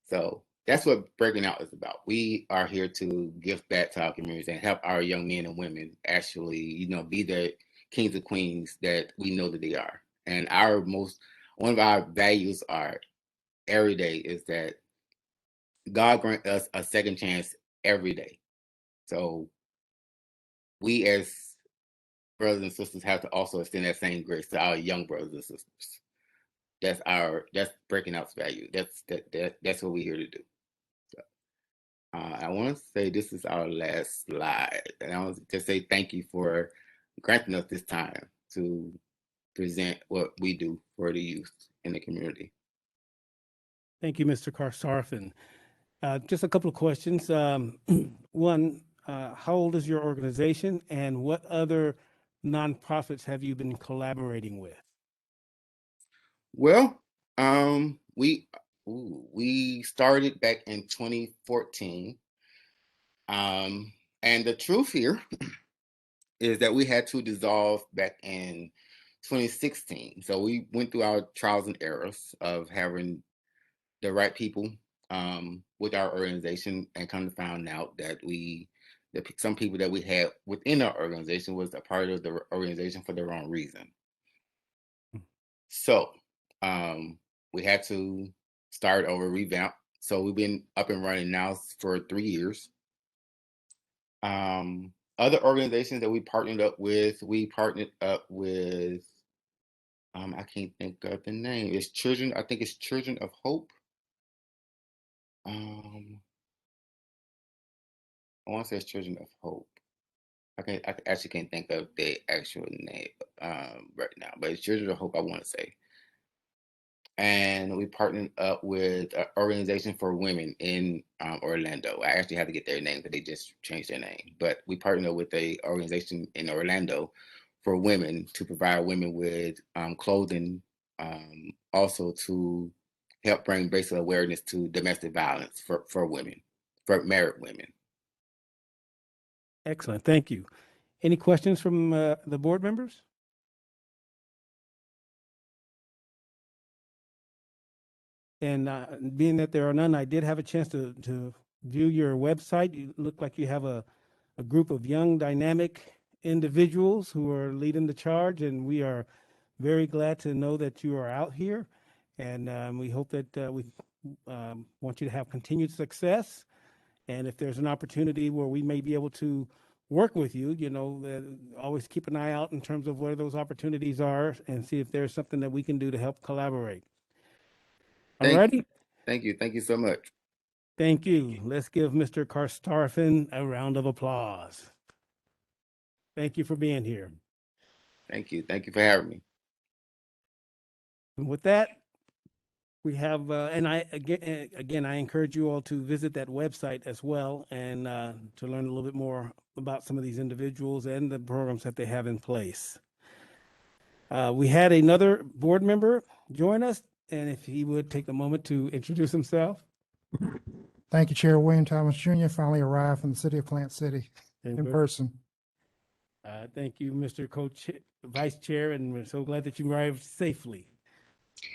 So that's what Breaking Out is about. We are here to give back to our communities and help our young men and women actually, be the kings and queens that we know that they are. And one of our values are every day is that God grant us a second chance every day. So we as brothers and sisters have to also extend that same grace to our young brothers and sisters. That's Breaking Out's value. That's what we're here to do. So, I want to say this is our last slide, and I want to say thank you for granting us this time to present what we do for the youth in the community. Thank you, Mr. Carstarphen. Just a couple of questions. One, how old is your organization, and what other nonprofits have you been collaborating with? Well, we started back in 2014. And the truth here is that we had to dissolve back in 2016. So we went through our trials and errors of having the right people with our organization, and come to find out that some people that we had within our organization was a part of the organization for the wrong reason. So we had to start over, revamp. So we've been up and running now for 3 years. Other organizations that we partnered up with, I can't think of the name. It's Children, I think it's Children of Hope. I want to say it's Children of Hope. I actually can't think of the actual name right now, but it's Children of Hope, I want to say. And we partnered up with an organization for women in Orlando. I actually had to get their name because they just changed their name. But we partnered up with an organization in Orlando for women to provide women with clothing, also to help bring basic awareness to domestic violence for women, for married women. Excellent, thank you. Any questions from the board members? And being that there are none, I did have a chance to view your website. You look like you have a group of young, dynamic individuals who are leading the charge, and we are very glad to know that you are out here. And we hope that we want you to have continued success. And if there's an opportunity where we may be able to work with you, always keep an eye out in terms of where those opportunities are, and see if there's something that we can do to help collaborate. Alrighty. Thank you. Thank you so much. Thank you. Let's give Mr. Carstarphen a round of applause. Thank you for being here. Thank you. Thank you for having me. And with that, we have, and I again, I encourage you all to visit that website as well, and to learn a little bit more about some of these individuals and the programs that they have in place. We had another board member join us, and if he would take a moment to introduce himself. Thank you, Chair. William Thomas Jr. finally arrived from the city of Plant City in person. Thank you, Mr. Vice Chair, and we're so glad that you arrived safely.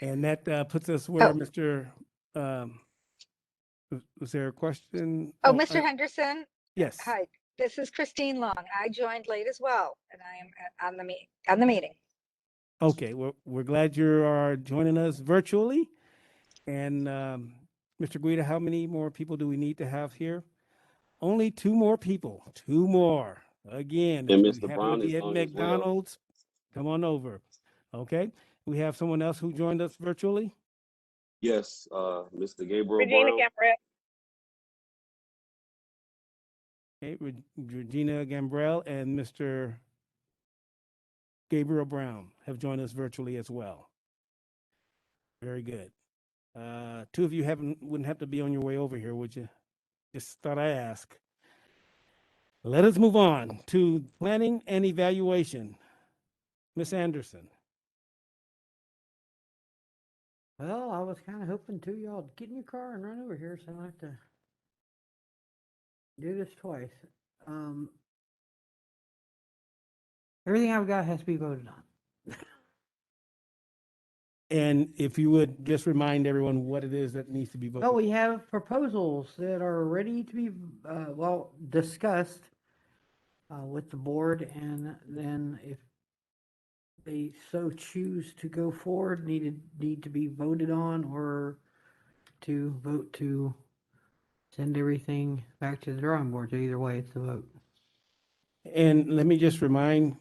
And that puts us where Mr. Was there a question? Mr. Henderson? Yes. Hi, this is Christine Long. I joined late as well, and I am on the meeting. Okay, we're glad you are joining us virtually. And Mr. Guida, how many more people do we need to have here? Only 2 more people. 2 more. Again, And if Mr. you happen Brown to be is at on as well. McDonald's, come on over. Okay. We have someone else who joined us virtually. Yes, Mr. Gabriel Regina Brown. Gambrell. Okay, Regina Gambrell and Mr. Gabriel Brown have joined us virtually as well. Very good. 2 of you wouldn't have to be on your way over here, would you? Just thought I'd ask. Let us move on to planning and evaluation. Ms. Anderson. Well, I was kind of hoping to y'all get in your car and run over here, so I don't have to do this twice. Everything I've got has to be voted on. And if you would just remind everyone what it is that needs to be voted. Well, we have proposals that are ready to be, discussed with the board, and then if they so choose to go forward, need to be voted on, or to vote to send everything back to the drawing board. So either way, it's a vote. And let me just remind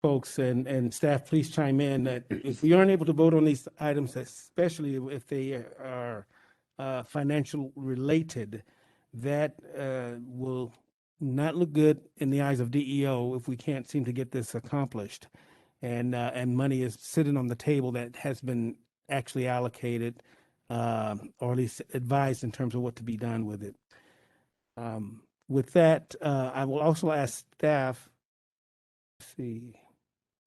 folks and staff, please chime in, that if we aren't able to vote on these items, especially if they are financial related, that will not look good in the eyes of DEO if we can't seem to get this accomplished. And money is sitting on the table that has been actually allocated or at least advised in terms of what to be done with it. With that, I will also ask staff,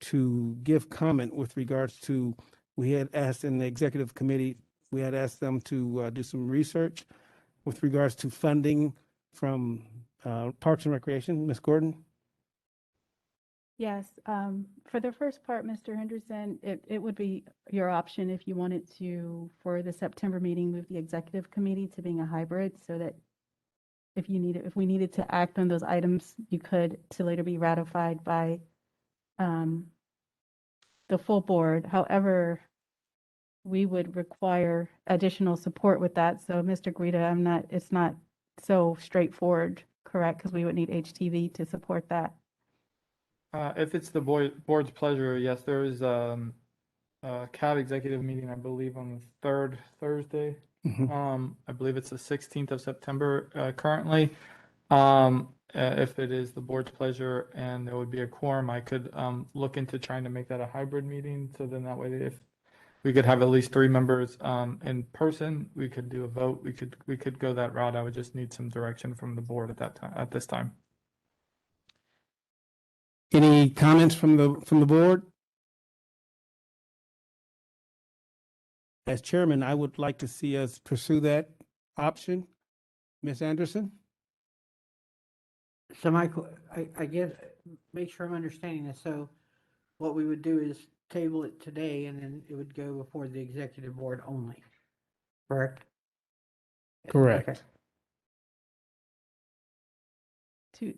to give comment with regards to, we had asked in the executive committee, we had asked them to do some research with regards to funding from Parks and Recreation. Ms. Gordon? Yes, for the first part, Mr. Henderson, it would be your option if you wanted to, for the September meeting, move the executive committee to being a hybrid so that if we needed to act on those items, you could to later be ratified by the full board. However, we would require additional support with that. So Mr. Guida, it's not so straightforward, correct? Because we would need HTV to support that. If it's the board's pleasure, yes, there is a CAB executive meeting, I believe, on the third Thursday. I believe it's the 16th of September currently. If it is the board's pleasure and there would be a quorum, I could look into trying to make that a hybrid meeting. So then that way, if we could have at least 3 members in person, we could do a vote. We could go that route. I would just need some direction from the board at this time. Any comments from the board? As chairman, I would like to see us pursue that option. Ms. Anderson? So Michael, I guess, make sure I'm understanding this. So what we would do is table it today and then it would go before the executive board only, correct? Correct. Okay.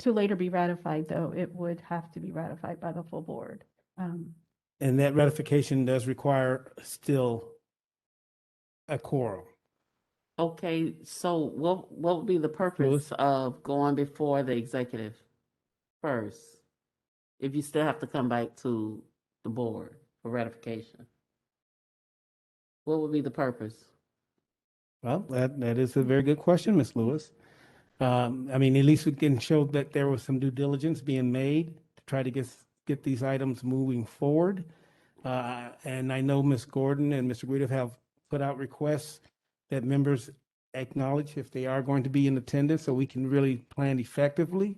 To later be ratified, though, it would have to be ratified by the full board. And that ratification does require still a quorum. Okay, so what would be the purpose of going before the executive first? If you still have to come back to the board for ratification? What would be the purpose? Well, that is a very good question, Ms. Lewis. I mean, at least we can show that there was some due diligence being made to try to get these items moving forward. And I know Ms. Gordon and Mr. Guida have put out requests that members acknowledge if they are going to be in attendance, so we can really plan effectively.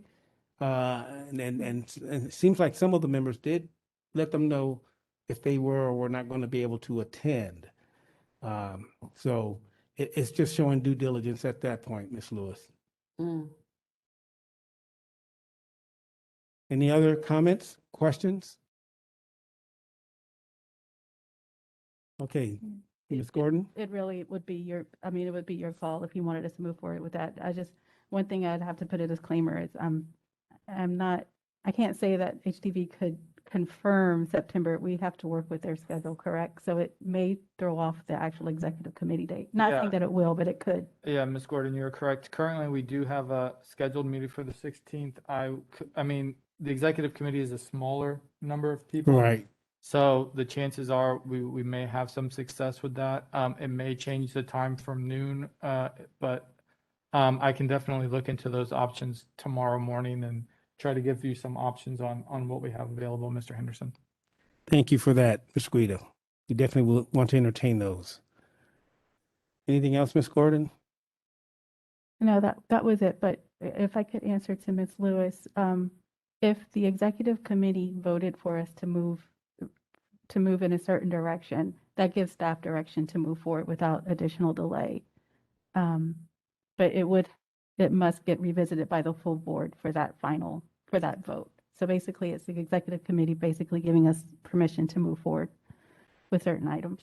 And it seems like some of the members did let them know if they were or were not going to be able to attend. So it's just showing due diligence at that point, Ms. Lewis. Any other comments, questions? Okay, Ms. Gordon? It really would be it would be your call if you wanted us to move forward with that. One thing I'd have to put a disclaimer is I can't say that HTV could confirm September. We have to work with their schedule, correct? So it may throw off the actual executive committee date. Not saying that it will, but it could. Yeah, Ms. Gordon, you're correct. Currently, we do have a scheduled meeting for the 16th. I mean, the executive committee is a smaller number of people. Right. So the chances are we may have some success with that. It may change the time from noon, but I can definitely look into those options tomorrow morning and try to give you some options on what we have available, Mr. Henderson. Thank you for that, Ms. Guida. We definitely will want to entertain those. Anything else, Ms. Gordon? No, that was it. But if I could answer to Ms. Lewis, if the executive committee voted for us to move in a certain direction, that gives staff direction to move forward without additional delay. But it must get revisited by the full board for that vote. So basically, it's the executive committee basically giving us permission to move forward with certain items.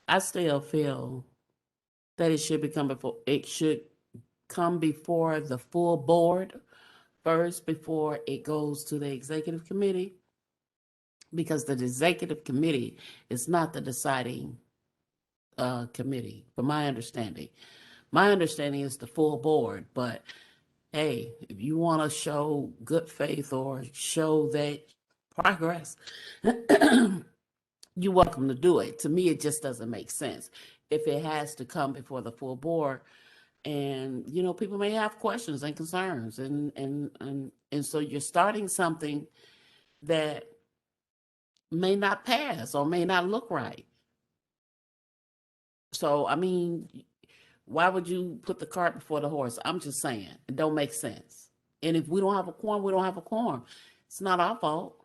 I still feel that it should come before the full board first before it goes to the executive committee, because the executive committee is not the deciding committee, from my understanding. My understanding is the full board, but hey, if you want to show good faith or show that progress, you're welcome to do it. To me, it just doesn't make sense if it has to come before the full board. And people may have questions and concerns, and so you're starting something that may not pass or may not look right. So, I mean, why would you put the cart before the horse? I'm just saying, it don't make sense. And if we don't have a quorum, we don't have a quorum. It's not our fault.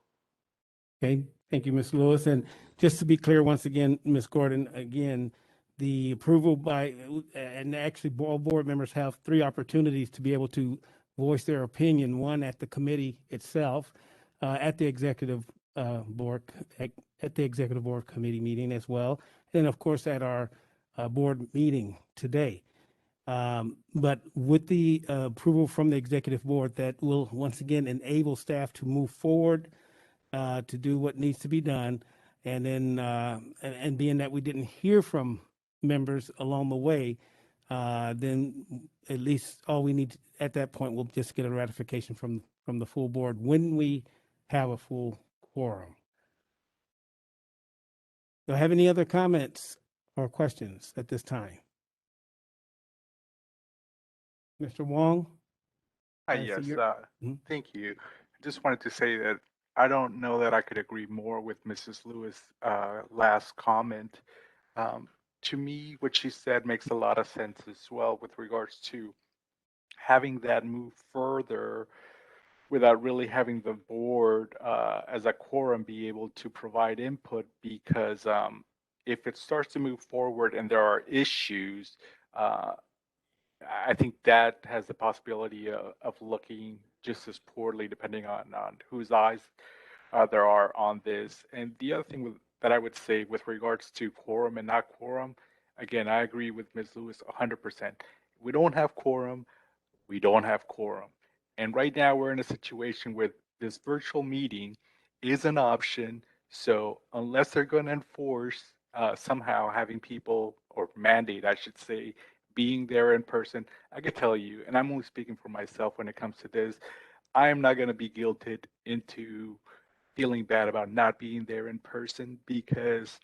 Okay, thank you, Ms. Lewis. And just to be clear, once again, Ms. Gordon, again, the approval by, and actually all board members have 3 opportunities to be able to voice their opinion. One at the committee itself, at the executive board, at the executive board committee meeting as well. And of course, at our board meeting today. But with the approval from the executive board, that will once again enable staff to move forward to do what needs to be done. And then, and being that we didn't hear from members along the way, then at least all we need at that point, we'll just get a ratification from the full board when we have a full quorum. Do I have any other comments or questions at this time? Mr. Wang? Hi, I see yes, you're- thank you. I just wanted to say that I don't know that I could agree more with Mrs. Lewis' last comment. To me, what she said makes a lot of sense as well with regards to having that move further without really having the board as a quorum be able to provide input, because if it starts to move forward and there are issues, I think that has the possibility of looking just as poorly depending on whose eyes there are on this. And the other thing that I would say with regards to quorum and not quorum, again, I agree with Ms. Lewis 100%. We don't have quorum, we don't have quorum. And right now we're in a situation where this virtual meeting is an option. So unless they're going to enforce somehow having people, or mandate, I should say, being there in person, I can tell you, and I'm only speaking for myself when it comes to this, I am not going to be guilted into feeling bad about not being there in person, because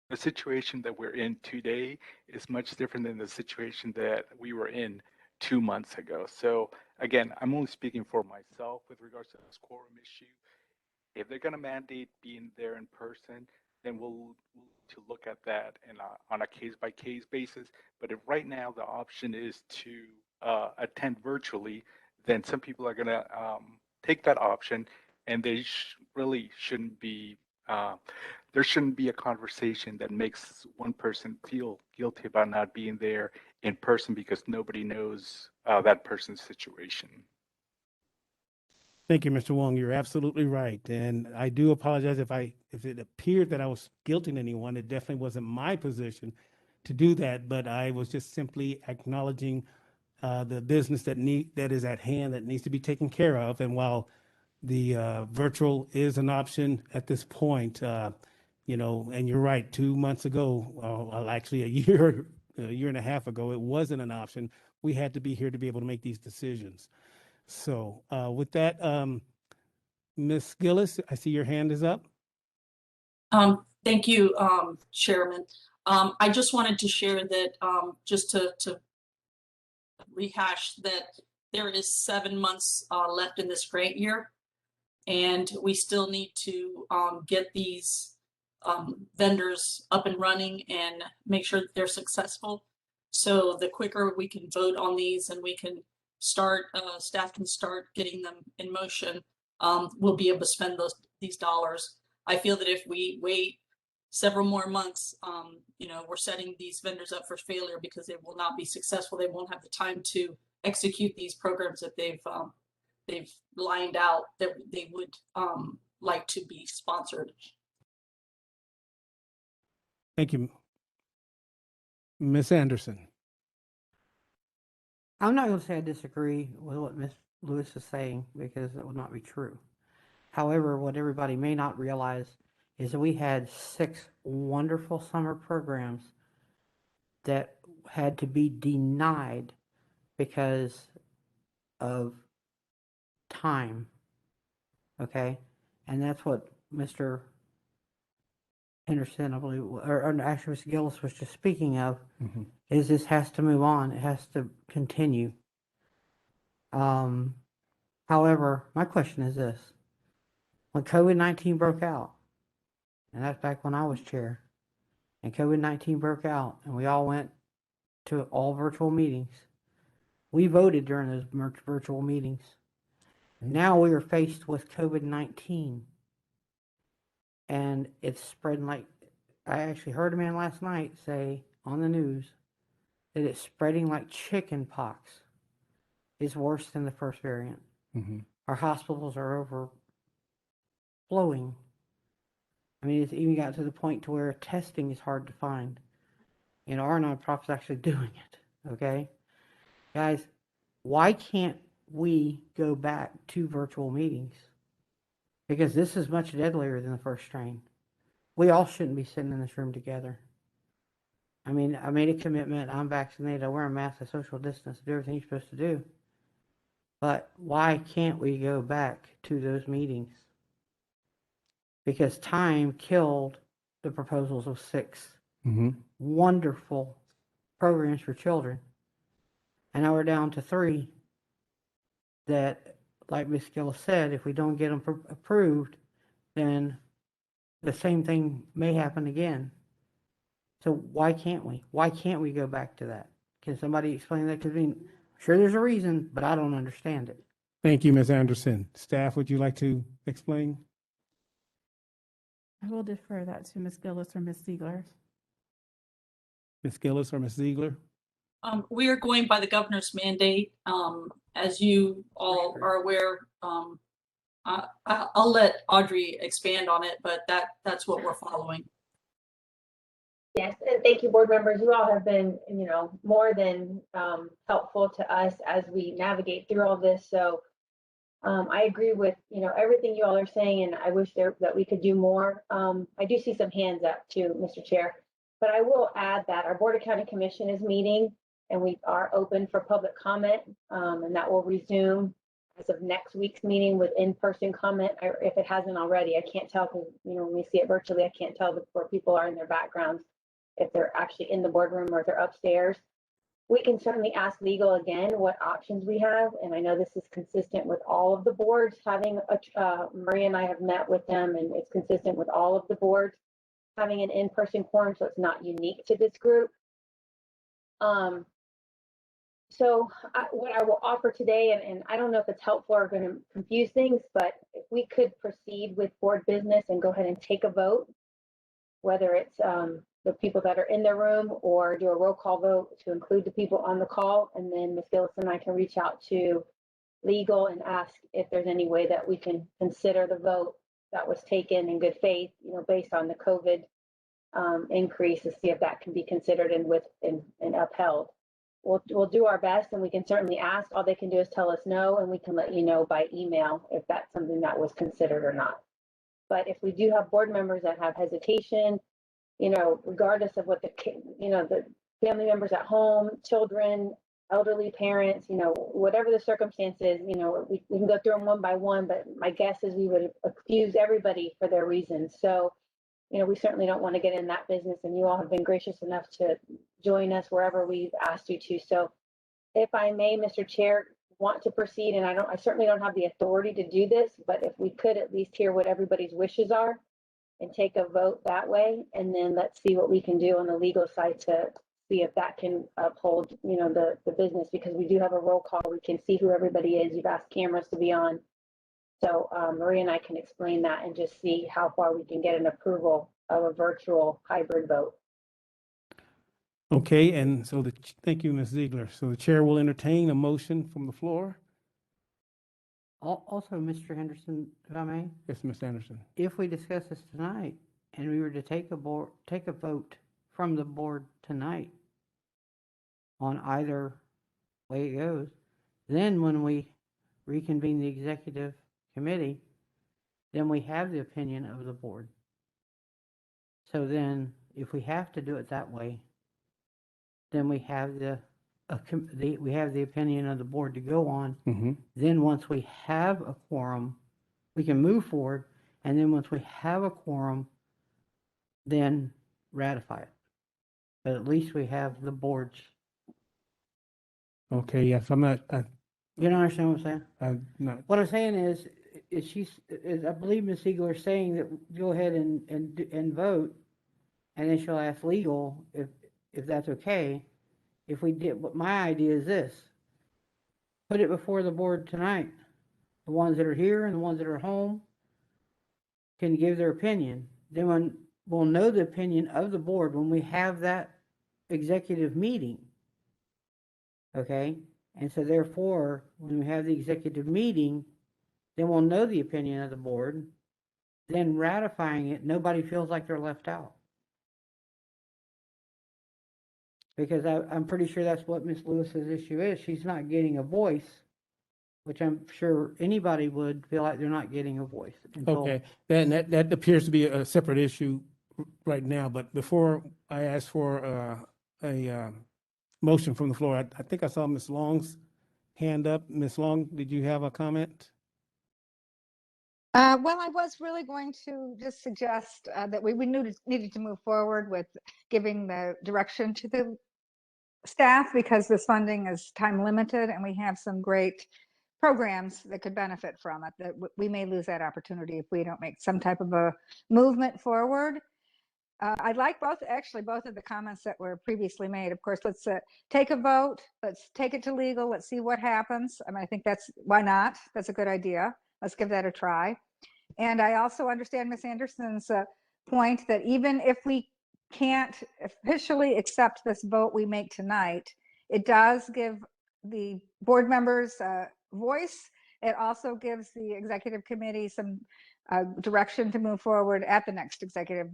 the situation that we're in today is much different than the situation that we were in 2 months ago. So again, I'm only speaking for myself with regards to this quorum issue. If they're going to mandate being there in person, then we'll to look at that and on a case by case basis. But if right now the option is to attend virtually, then some people are going to take that option, and they really shouldn't be. There shouldn't be a conversation that makes one person feel guilty about not being there in person because nobody knows that person's situation. Thank you, Mr. Wong. You're absolutely right. And I do apologize if it appeared that I was guilting anyone. It definitely wasn't my position to do that, but I was just simply acknowledging the business that is at hand that needs to be taken care of. And while the virtual is an option at this point, you know, and you're right, 2 months ago, well, actually a year and a half ago, it wasn't an option. We had to be here to be able to make these decisions. So with that, Ms. Gillis, I see your hand is up. Thank you, Chairman. I just wanted to share that, just to rehash that there is 7 months left in this grant year, and we still need to get these vendors up and running and make sure that they're successful. So the quicker we can vote on these and we can start, staff can start getting them in motion, we'll be able to spend these dollars. I feel that if we wait several more months, you know, we're setting these vendors up for failure because they will not be successful. They won't have the time to execute these programs that they've lined out that they would like to be sponsored. Thank you. Ms. Anderson. I'm not going to say I disagree with what Ms. Lewis is saying, because that would not be true. However, what everybody may not realize is that we had 6 wonderful summer programs that had to be denied because of time. Okay? And that's what Mr. Henderson, I believe, or actually Ms. Gillis was just speaking of, is this has to move on. It has to continue. However, my question is this. When COVID-19 broke out, and that's back when I was chair, and COVID-19 broke out, and we all went to all virtual meetings. We voted during those virtual meetings. Now we are faced with COVID-19, and it's spreading like, I actually heard a man last night say on the news that it's spreading like chicken pox. It's worse than the first variant. Our hospitals are overflowing. I mean, it's even got to the point to where testing is hard to find. And our nonprofit's actually doing it, okay? Guys, why can't we go back to virtual meetings? Because this is much deadlier than the first strain. We all shouldn't be sitting in this room together. I mean, I made a commitment. I'm vaccinated. I wear a mask. I social distance. I do everything you're supposed to do. But why can't we go back to those meetings? Because time killed the proposals of 6 wonderful programs for children. And now we're down to 3 that, like Ms. Gillis said, if we don't get them approved, then the same thing may happen again. So why can't we? Why can't we go back to that? Can somebody explain that? Because I mean, sure there's a reason, but I don't understand it. Thank you, Ms. Anderson. Staff, would you like to explain? I will defer that to Ms. Gillis or Ms. Ziegler. Ms. Gillis or Ms. Ziegler? We are going by the governor's mandate. As you all are aware, I'll let Audrey expand on it, but that's what we're following. Yes, and thank you, board members. You all have been, more than helpful to us as we navigate through all this. So I agree with, everything you all are saying, and I wish that we could do more. I do see some hands up too, Mr. Chair, but I will add that our Board of County Commission is meeting, and we are open for public comment, and that will resume as of next week's meeting with in-person comment, if it hasn't already. I can't tell because, when we see it virtually, I can't tell where people are in their backgrounds, if they're actually in the boardroom or if they're upstairs. We can certainly ask legal again what options we have, and I know this is consistent with all of the boards having Maria and I have met with them, and it's consistent with all of the boards having an in-person quorum, so it's not unique to this group. So what I will offer today, and I don't know if it's helpful or going to confuse things, but if we could proceed with board business and go ahead and take a vote, whether it's the people that are in the room or do a roll call vote to include the people on the call, and then Ms. Gillis and I can reach out to legal and ask if there's any way that we can consider the vote that was taken in good faith, based on the COVID increase, to see if that can be considered and upheld. We'll do our best, and we can certainly ask. All they can do is tell us no, and we can let you know by email if that's something that was considered or not. But if we do have board members that have hesitation, regardless of what the family members at home, children, elderly parents, whatever the circumstances, we can go through them one by one, but my guess is we would accuse everybody for their reasons. So, we certainly don't want to get in that business, and you all have been gracious enough to join us wherever we've asked you to. So if I may, Mr. Chair, want to proceed, and I certainly don't have the authority to do this, but if we could at least hear what everybody's wishes are and take a vote that way, and then let's see what we can do on the legal side to see if that can uphold, the business, because we do have a roll call. We can see who everybody is. You've asked cameras to be on. So Maria and I can explain that and just see how far we can get an approval of a virtual hybrid vote. Okay, and so thank you, Ms. Ziegler. So the chair will entertain a motion from the floor. Also, Mr. Henderson, if I may? Yes, Ms. Anderson. If we discuss this tonight and we were to take a vote from the board tonight on either way it goes, then when we reconvene the executive committee, then we have the opinion of the board. So then if we have to do it that way, then we have the opinion of the board to go on. Then once we have a quorum, we can move forward. And then once we have a quorum, then ratify it. But at least we have the boards. Okay, yes, I'm not. You don't understand what I'm saying? I'm not. What I'm saying is, I believe Ms. Ziegler saying that go ahead and vote, and then she'll ask legal if that's okay. If we did, but my idea is this: put it before the board tonight. The ones that are here and the ones that are home can give their opinion. Then when we'll know the opinion of the board when we have that executive meeting. Okay? And so therefore, when we have the executive meeting, then we'll know the opinion of the board. Then ratifying it, nobody feels like they're left out. Because I'm pretty sure that's what Ms. Lewis's issue is. She's not getting a voice, which I'm sure anybody would feel like they're not getting a voice. Okay, that appears to be a separate issue right now, but before I ask for a motion from the floor, I think I saw Ms. Long's hand up. Ms. Long, did you have a comment? Well, I was really going to just suggest that we needed to move forward with giving the direction to the staff because this funding is time limited and we have some great programs that could benefit from it, that we may lose that opportunity if we don't make some type of a movement forward. I like both of the comments that were previously made. Of course, let's take a vote. Let's take it to legal. Let's see what happens. I mean, I think why not? That's a good idea. Let's give that a try. And I also understand Ms. Anderson's point that even if we can't officially accept this vote we make tonight, it does give the board members a voice. It also gives the executive committee some direction to move forward at the next executive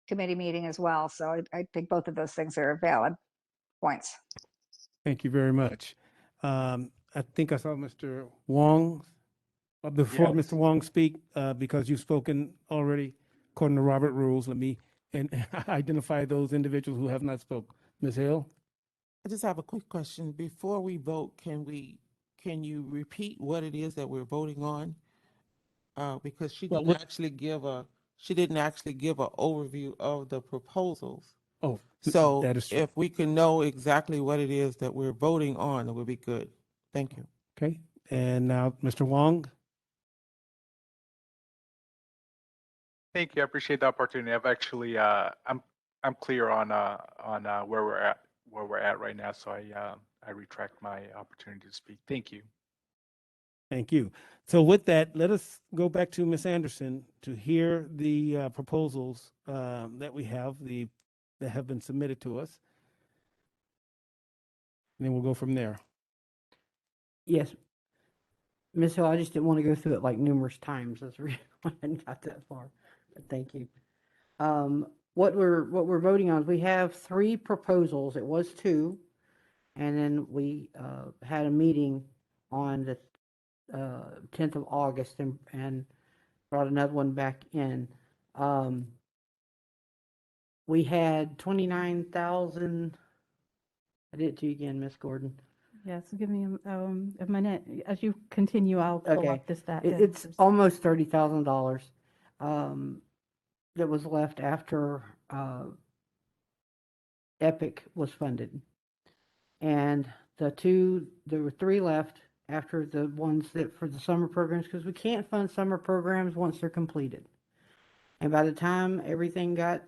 committee meeting as well. So I think both of those things are valid points. Thank you very much. I think I saw Mr. Wang. Before Yes. Mr. Wang speak, because you've spoken already according to Robert rules, let me identify those individuals who have not spoke. Ms. Hill? I just have a quick question. Before we vote, can you repeat what it is that we're voting on? Because she didn't actually give an overview of the proposals. Oh, So that is true. if we can know exactly what it is that we're voting on, it would be good. Thank you. Okay, and now Mr. Wang? Thank you. I appreciate the opportunity. I've actually, I'm clear on where we're at right now. So I retract my opportunity to speak. Thank you. Thank you. So with that, let us go back to Ms. Anderson to hear the proposals that we have, that have been submitted to us. And then we'll go from there. Yes. Ms. Hill, I just didn't want to go through it like numerous times. That's the reason why I hadn't got that far. But thank you. What we're voting on is we have 3 proposals. It was 2. And then we had a meeting on the 10th of August and brought another one back in. We had 29,000. I did it to you again, Miss Gordon. Yes, give me a minute. As you continue, I'll pull up the stat. It's almost $30,000 that was left after Epic was funded. And there were 3 left after the ones that for the summer programs, because we can't fund summer programs once they're completed. And by the time everything got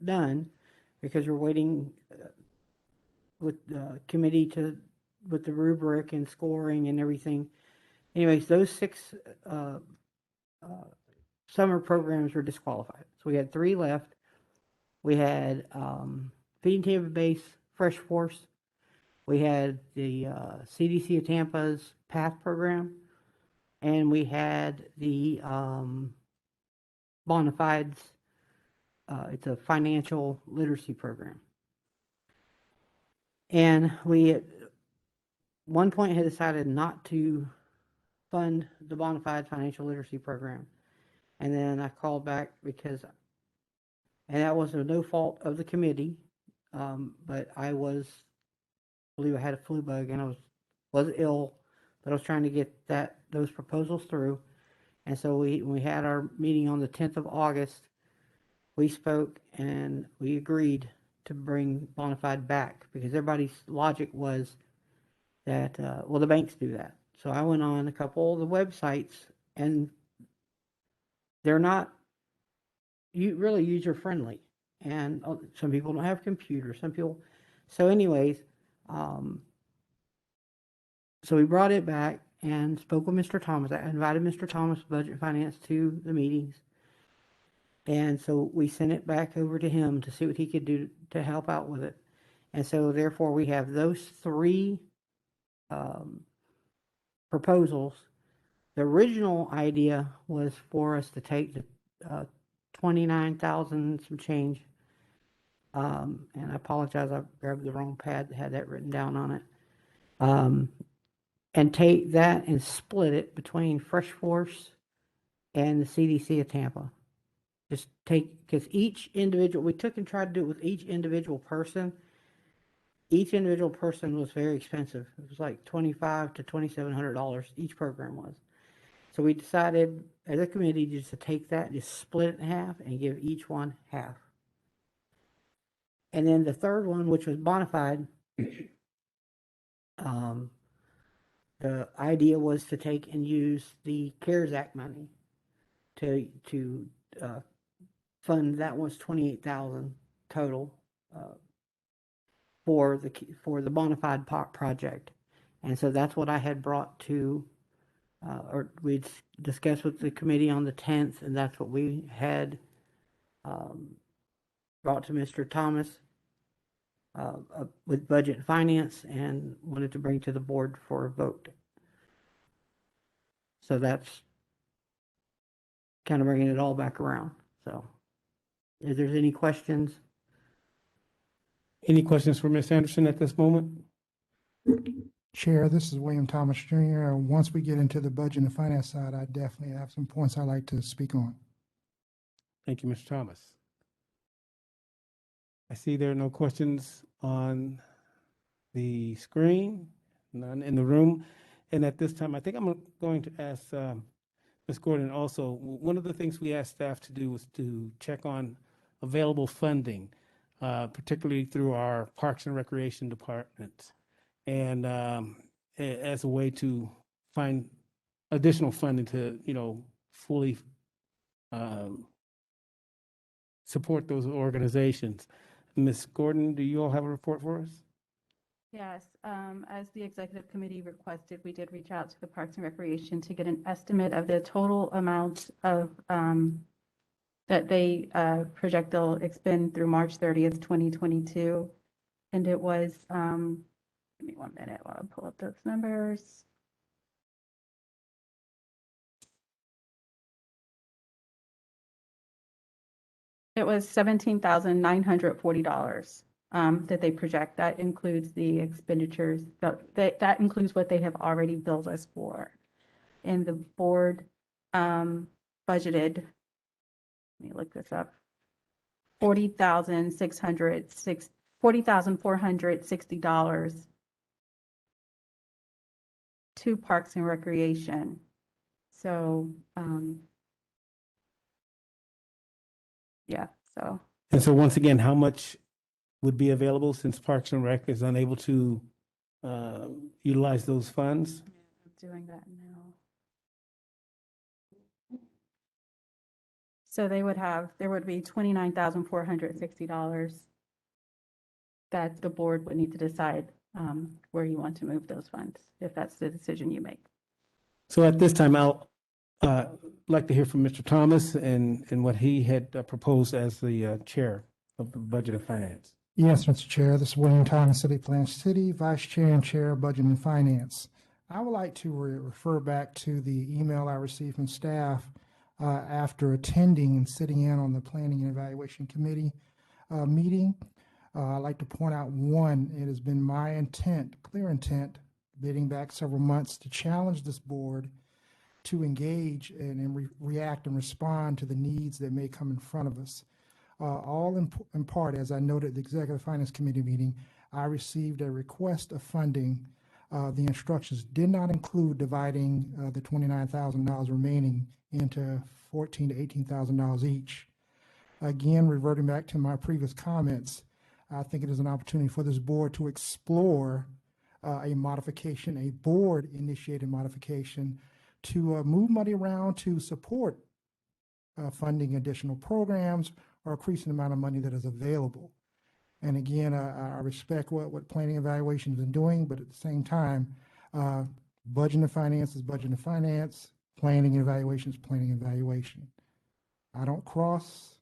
done, because we're waiting with the committee with the rubric and scoring and everything. Anyways, those 6 summer programs were disqualified. So we had 3 left. We had Feeding Tampa Base Fresh Force. We had the CDC of Tampa's PATH program. And we had the Bonafides. It's a financial literacy program. And we at one point had decided not to fund the Bonafide financial literacy program. And then I called back and that was no fault of the committee, but I believe I had a flu bug and I was ill, but I was trying to get those proposals through. And so when we had our meeting on the 10th of August, we spoke and we agreed to bring Bonafide back because everybody's logic was that, the banks do that. So I went on a couple of the websites and they're not really user friendly. And some people don't have computers, some people. So anyways, so we brought it back and spoke with Mr. Thomas. I invited Mr. Thomas, Budget and Finance, to the meetings. And so we sent it back over to him to see what he could do to help out with it. And so therefore we have those three proposals. The original idea was for us to take the 29,000 some change. And I apologize, I grabbed the wrong pad that had that written down on it. And take that and split it between Fresh Force and the CDC of Tampa. Just take, because each individual, we took and tried to do it with each individual person. Each individual person was very expensive. It was like $2,500 to $2,700 each program was. So we decided as a committee just to take that and just split it in half and give each one half. And then the third one, which was bonafide, the idea was to take and use the CARES Act money to fund. That was 28,000 total for the bonafide project. And so that's what I had brought to, or we'd discussed with the committee on the 10th, and that's what we had brought to Mr. Thomas with Budget and Finance, and wanted to bring to the board for a vote. So that's kind of bringing it all back around. So if there's any questions. Any questions for Ms. Henderson at this moment? Chair, this is William Thomas Jr. Once we get into the budget and finance side, I definitely have some points I'd like to speak on. Thank you, Mr. Thomas. I see there are no questions on the screen, none in the room. And at this time, I think I'm going to ask Ms. Gordon also, one of the things we asked staff to do was to check on available funding, particularly through our Parks and Recreation Department, and as a way to find additional funding to, fully support those organizations. Ms. Gordon, do you all have a report for us? Yes, as the executive committee requested, we did reach out to the Parks and Recreation to get an estimate of the total amount of that they project they'll expend through March 30th, 2022. And it was, give me 1 minute while I pull up those numbers. It was $17,940 that they project. That includes the expenditures, that includes what they have already billed us for. And the board budgeted, let me look this up, $40,460 to Parks and Recreation. So, yeah, so. And so once again, how much would be available since Parks and Rec is unable to utilize those funds? I'm doing that now. So there would be $29,460 that the board would need to decide where you want to move those funds, if that's the decision you make. So at this time, I'll like to hear from Mr. Thomas and what he had proposed as the chair of the Budget and Finance. Yes, Mr. Chair, this is William Thomas, City Plant City, Vice Chair and Chair of Budget and Finance. I would like to refer back to the email I received from staff after attending and sitting in on the Planning and Evaluation Committee meeting. I'd like to point out, one, it has been my intent, clear intent, dating back several months, to challenge this board to engage and react and respond to the needs that may come in front of us. All in part, as I noted at the Executive Finance Committee meeting, I received a request of funding. The instructions did not include dividing the $29,000 remaining into $14,000 to $18,000 each. Again, reverting back to my previous comments, I think it is an opportunity for this board to explore a modification, a board-initiated modification, to move money around to support funding additional programs or increasing the amount of money that is available. And again, I respect what planning evaluation has been doing, but at the same time, budget and finance is budget and finance, planning and evaluation is planning and evaluation. I don't cross.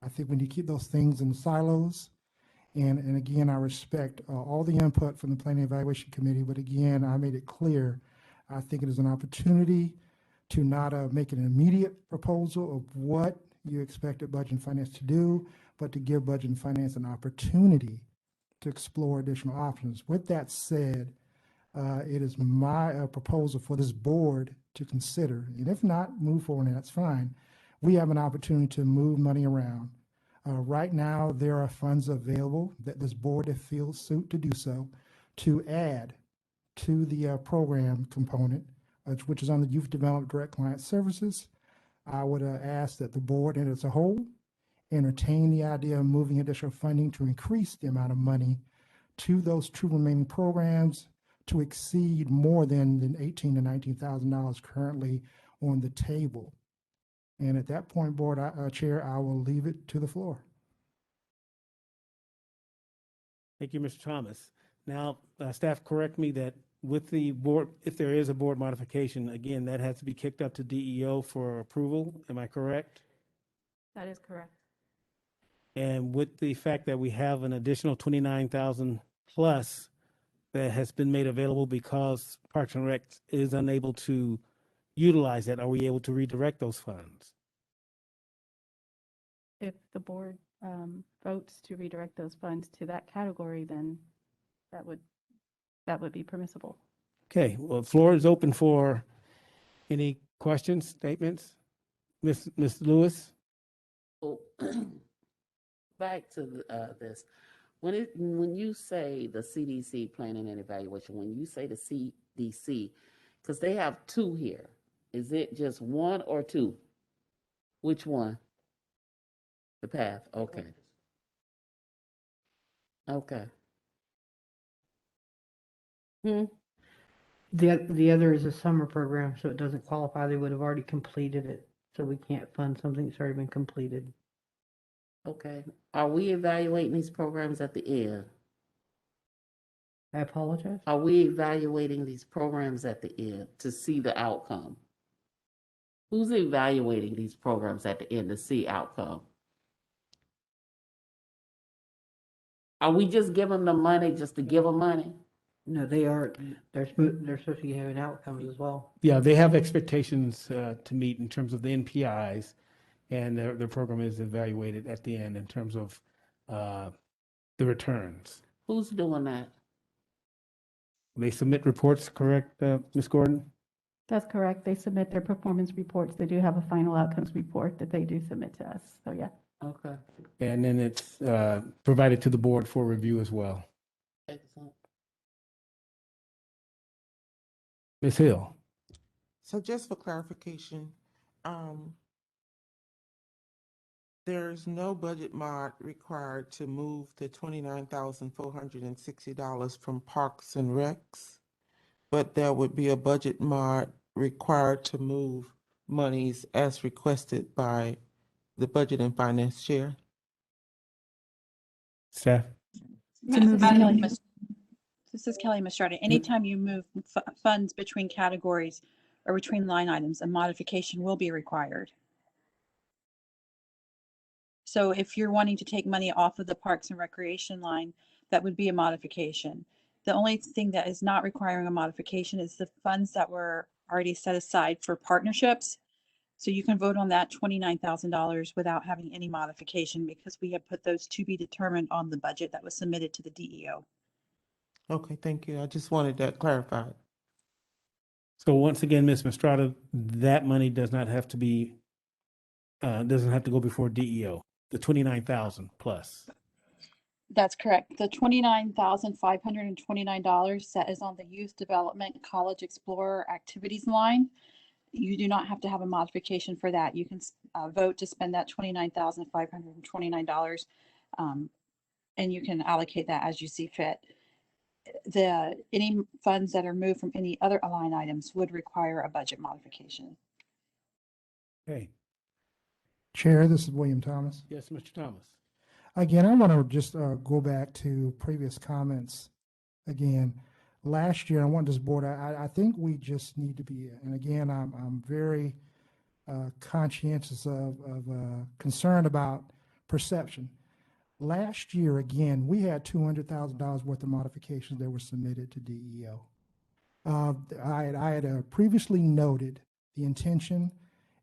I think we need to keep those things in silos. And again, I respect all the input from the Planning and Evaluation Committee, but again, I made it clear, I think it is an opportunity to not make an immediate proposal of what you expected Budget and Finance to do, but to give Budget and Finance an opportunity to explore additional options. With that said, it is my proposal for this board to consider, and if not, move forward, and that's fine. We have an opportunity to move money around. Right now, there are funds available that this board, if feels suit to do so, to add to the program component, which is on the Youth Development Direct Client Services. I would ask that the board and as a whole entertain the idea of moving additional funding to increase the amount of money to those two remaining programs to exceed more than $18,000 to $19,000 currently on the table. And at that point, Board Chair, I will leave it to the floor. Thank you, Mr. Thomas. Now, staff, correct me that with the board, if there is a board modification, again, that has to be kicked up to DEO for approval. Am I correct? That is correct. And with the fact that we have an additional 29,000 plus that has been made available because Parks and Rec is unable to utilize that, are we able to redirect those funds? If the board votes to redirect those funds to that category, then that would be permissible. Okay, well, the floor is open for any questions, statements? Ms. Lewis? Oh, back to this. When you say the CDC planning and evaluation, when you say the CDC, because they have two here, is it just one or two? Which one? The path. Okay. Okay. The other is a summer program, so it doesn't qualify. They would have already completed it, so we can't fund something that's already been completed. Okay. Are we evaluating these programs at the end? I apologize. Are we evaluating these programs at the end to see the outcome? Who's evaluating these programs at the end to see outcome? Are we just giving them money just to give them money? No, they're supposed to be having outcomes as well. Yeah, they have expectations to meet in terms of the NPIs, and their program is evaluated at the end in terms of the returns. Who's doing that? They submit reports, correct, Ms. Gordon? That's correct. They submit their performance reports. They do have a final outcomes report that they do submit to us. So yeah. Okay. And then it's provided to the board for review as well. Excellent. Ms. Hill? So just for clarification, there's no budget mod required to move the $29,460 from Parks and Recs, but there would be a budget mod required to move monies as requested by the Budget and Finance Chair. Staff? This is Kelly Mastrada. Anytime you move funds between categories or between line items, a modification will be required. So if you're wanting to take money off of the Parks and Recreation line, that would be a modification. The only thing that is not requiring a modification is the funds that were already set aside for partnerships. So you can vote on that $29,000 without having any modification because we have put those to be determined on the budget that was submitted to the DEO. Okay, thank you. I just wanted that clarified. So once again, Ms. Mastrada, that money does not have to be, doesn't have to go before DEO, the 29,000 plus. That's correct. The $29,529 that is on the Youth Development College Explorer Activities line, you do not have to have a modification for that. You can vote to spend that $29,529, and you can allocate that as you see fit. Any funds that are moved from any other line items would require a budget modification. Okay. Chair, this is William Thomas. Yes, Mr. Thomas. Again, I want to just go back to previous comments. Again, last year, I want this board, I think we just need to be, and again, I'm very conscientious of concern about perception. Last year, again, we had $200,000 worth of modifications that were submitted to DEO. I had previously noted the intention.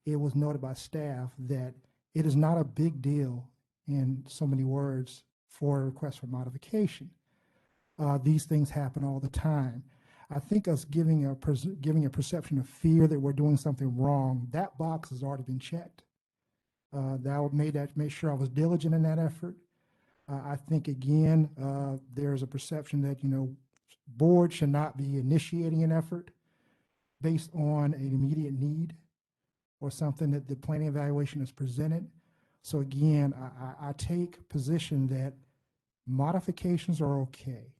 It was noted by staff that it is not a big deal, in so many words, for a request for modification. These things happen all the time. I think us giving a perception of fear that we're doing something wrong, that box has already been checked. That made sure I was diligent in that effort. I think again, there's a perception that, board should not be initiating an effort based on an immediate need or something that the planning evaluation has presented. So again, I take position that modifications are okay.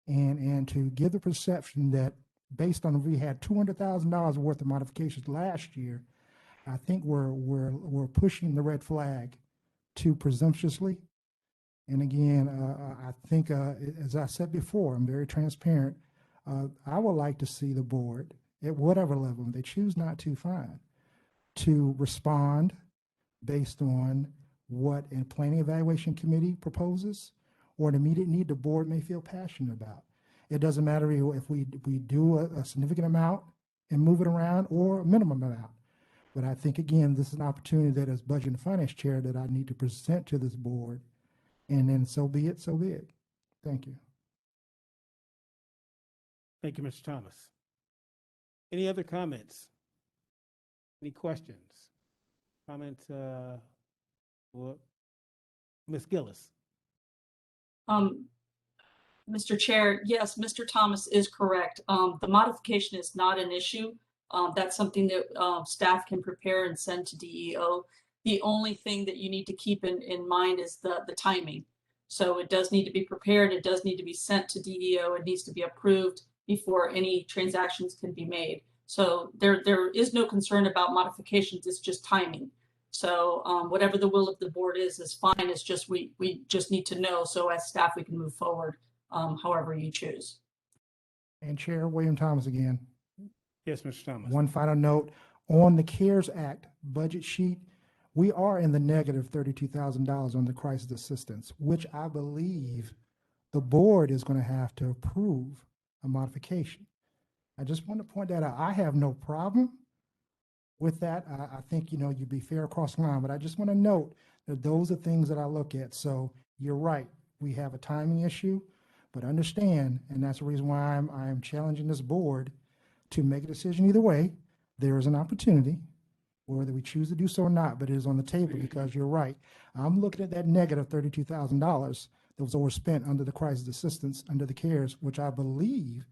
And to give the perception that based on, we had $200,000 worth of modifications last year, I think we're pushing the red flag too presumptuously. And again, I think, as I said before, I'm very transparent. I would like to see the board, at whatever level they choose not to, fine, to respond based on what a planning evaluation committee proposes or an immediate need the board may feel passionate about. It doesn't matter if we do a significant amount and move it around or a minimum amount. But I think, again, this is an opportunity that as Budget and Finance Chair that I need to present to this board. And then so be it, so be it. Thank you. Thank you, Mr. Thomas. Any other comments? Any questions? Comments? Ms. Gillis. Mr. Chair, yes, Mr. Thomas is correct. The modification is not an issue. That's something that staff can prepare and send to DEO. The only thing that you need to keep in mind is the timing. So it does need to be prepared. It does need to be sent to DEO. It needs to be approved before any transactions can be made. So there is no concern about modifications. It's just timing. So whatever the will of the board is fine. It's just we just need to know, so as staff we can move forward however you choose. And Chair William Thomas again. Yes, Mr. Thomas. One final note on the CARES Act budget sheet. We are in the negative $32,000 on the crisis assistance, which I believe the board is going to have to approve a modification. I just want to point that out. I have no problem with that. I think, you'd be fair across the line, but I just want to note that those are things that I look at. So you're right. We have a timing issue, but understand, and that's the reason why I'm challenging this board to make a decision either way. There is an opportunity, whether we choose to do so or not, but it is on the table because you're right. I'm looking at that negative $32,000 that was overspent under the crisis assistance, under the CARES, which I believe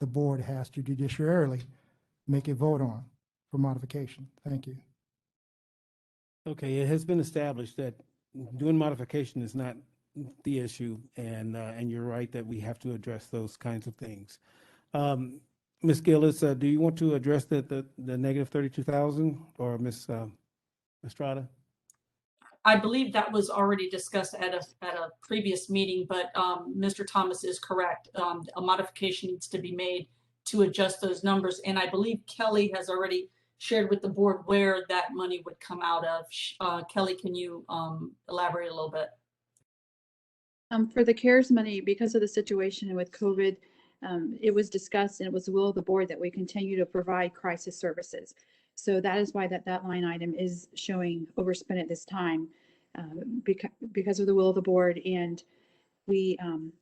the board has to judiciarily make a vote on for modification. Thank you. Okay, it has been established that doing modification is not the issue, and you're right that we have to address those kinds of things. Ms. Gillis, do you want to address the negative 32,000, or Ms. Estrada? I believe that was already discussed at a previous meeting, but Mr. Thomas is correct. A modification needs to be made to adjust those numbers, and I believe Kelly has already shared with the board where that money would come out of. Kelly, can you elaborate a little bit? For the CARES money, because of the situation with COVID, it was discussed and it was the will of the board that we continue to provide crisis services. So that is why that line item is showing overspent at this time, because of the will of the board, and we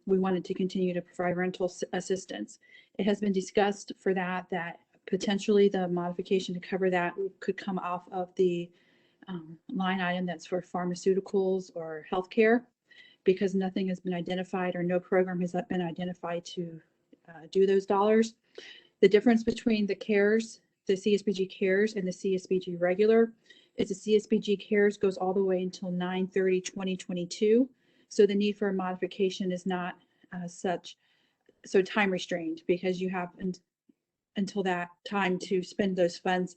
wanted to continue to provide rental assistance. It has been discussed for that potentially the modification to cover that could come off of the line item that's for pharmaceuticals or healthcare, because nothing has been identified or no program has been identified to do those dollars. The difference between the CARES, the CSBG CARES and the CSBG regular is the CSBG CARES goes all the way until 9/30/2022. So the need for a modification is not so time restrained, because you have until that time to spend those funds.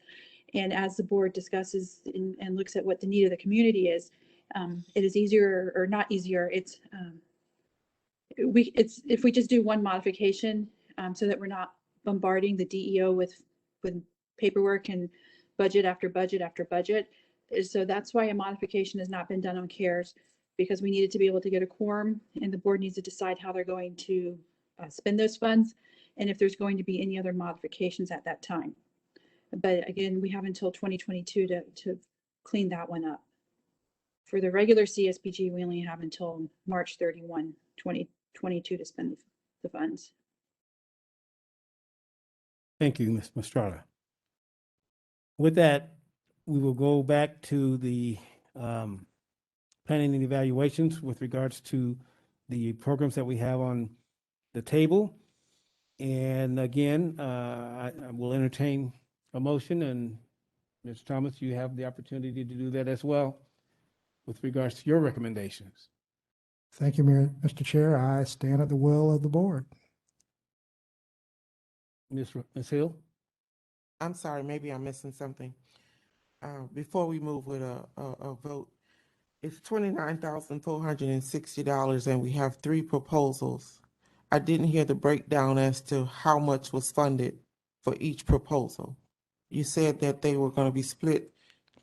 And as the board discusses and looks at what the need of the community is, it is easier or not easier. It's if we just do one modification, so that we're not bombarding the DEO with paperwork and budget after budget after budget. So that's why a modification has not been done on CARES, because we needed to be able to get a quorum, and the board needs to decide how they're going to spend those funds, and if there's going to be any other modifications at that time. But again, we have until 2022 to clean that one up. For the regular CSPG, we only have until March 31, 2022 to spend the funds. Thank you, Ms. Mastrada. With that, we will go back to the planning and evaluations with regards to the programs that we have on the table. And again, I will entertain a motion, and Ms. Thomas, you have the opportunity to do that as well with regards to your recommendations. Thank you, Mr. Chair. I stand at the will of the board. Ms. Hill? I'm sorry, maybe I'm missing something. Before we move with a vote, it's $29,460 and we have 3 proposals. I didn't hear the breakdown as to how much was funded for each proposal. You said that they were going to be split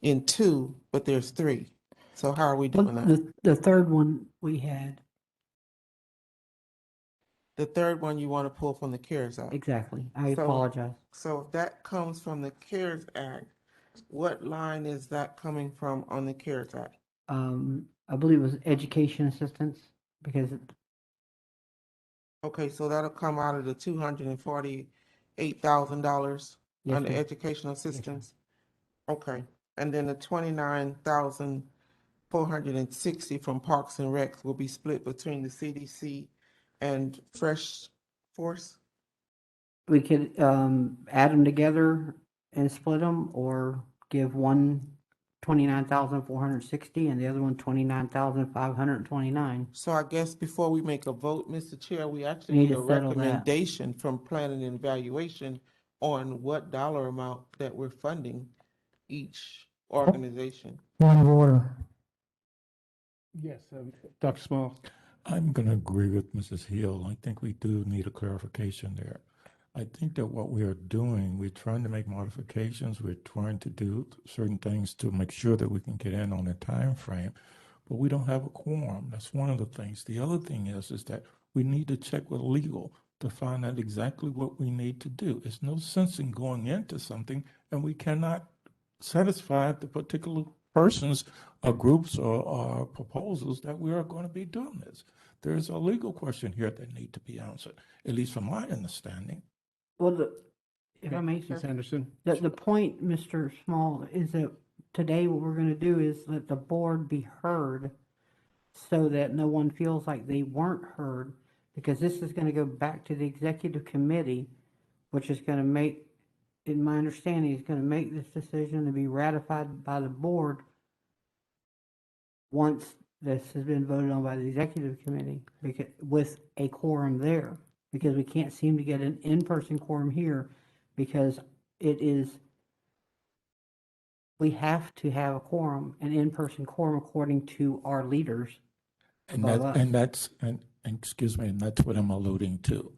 in 2, but there's 3. So how are we doing that? The third one we had. The third one you want to pull from the CARES Act. Exactly. I So- apologize. So if that comes from the CARES Act, what line is that coming from on the CARES Act? I believe it was education assistance, because Okay, so that'll come out of the $248,000 Yes, under ma'am. educational assistance? Okay, and then the $29,460 from Parks and Recs will be split between the CDC and Fresh Force? we could add them together and split them, or give one 29,460 and the other one 29,529. So I guess before we make a vote, Mr. Chair, we actually Need need to a settle that. recommendation from planning and evaluation on what dollar amount that we're funding each organization. Point of order. Yes, Dr. Small. I'm going to agree with Mrs. Hill. I think we do need a clarification there. I think that what we are doing, we're trying to make modifications. We're trying to do certain things to make sure that we can get in on a time frame, but we don't have a quorum. That's one of the things. The other thing is that we need to check with legal to find out exactly what we need to do. It's no sense in going into something and we cannot satisfy the particular persons or groups or proposals that we are going to be doing this. There's a legal question here that need to be answered, at least from my understanding. Well, if I may, sir. Ms. Henderson? The point, Mr. Small, is that today what we're going to do is let the board be heard so that no one feels like they weren't heard, because this is going to go back to the executive committee, which is going to make, in my understanding, is going to make this decision to be ratified by the board once this has been voted on by the executive committee, because, with a quorum there, because we can't seem to get an in-person quorum here, because it is, we have to have a quorum, an in-person quorum according to our leaders above us. And excuse me, and that's what I'm alluding to.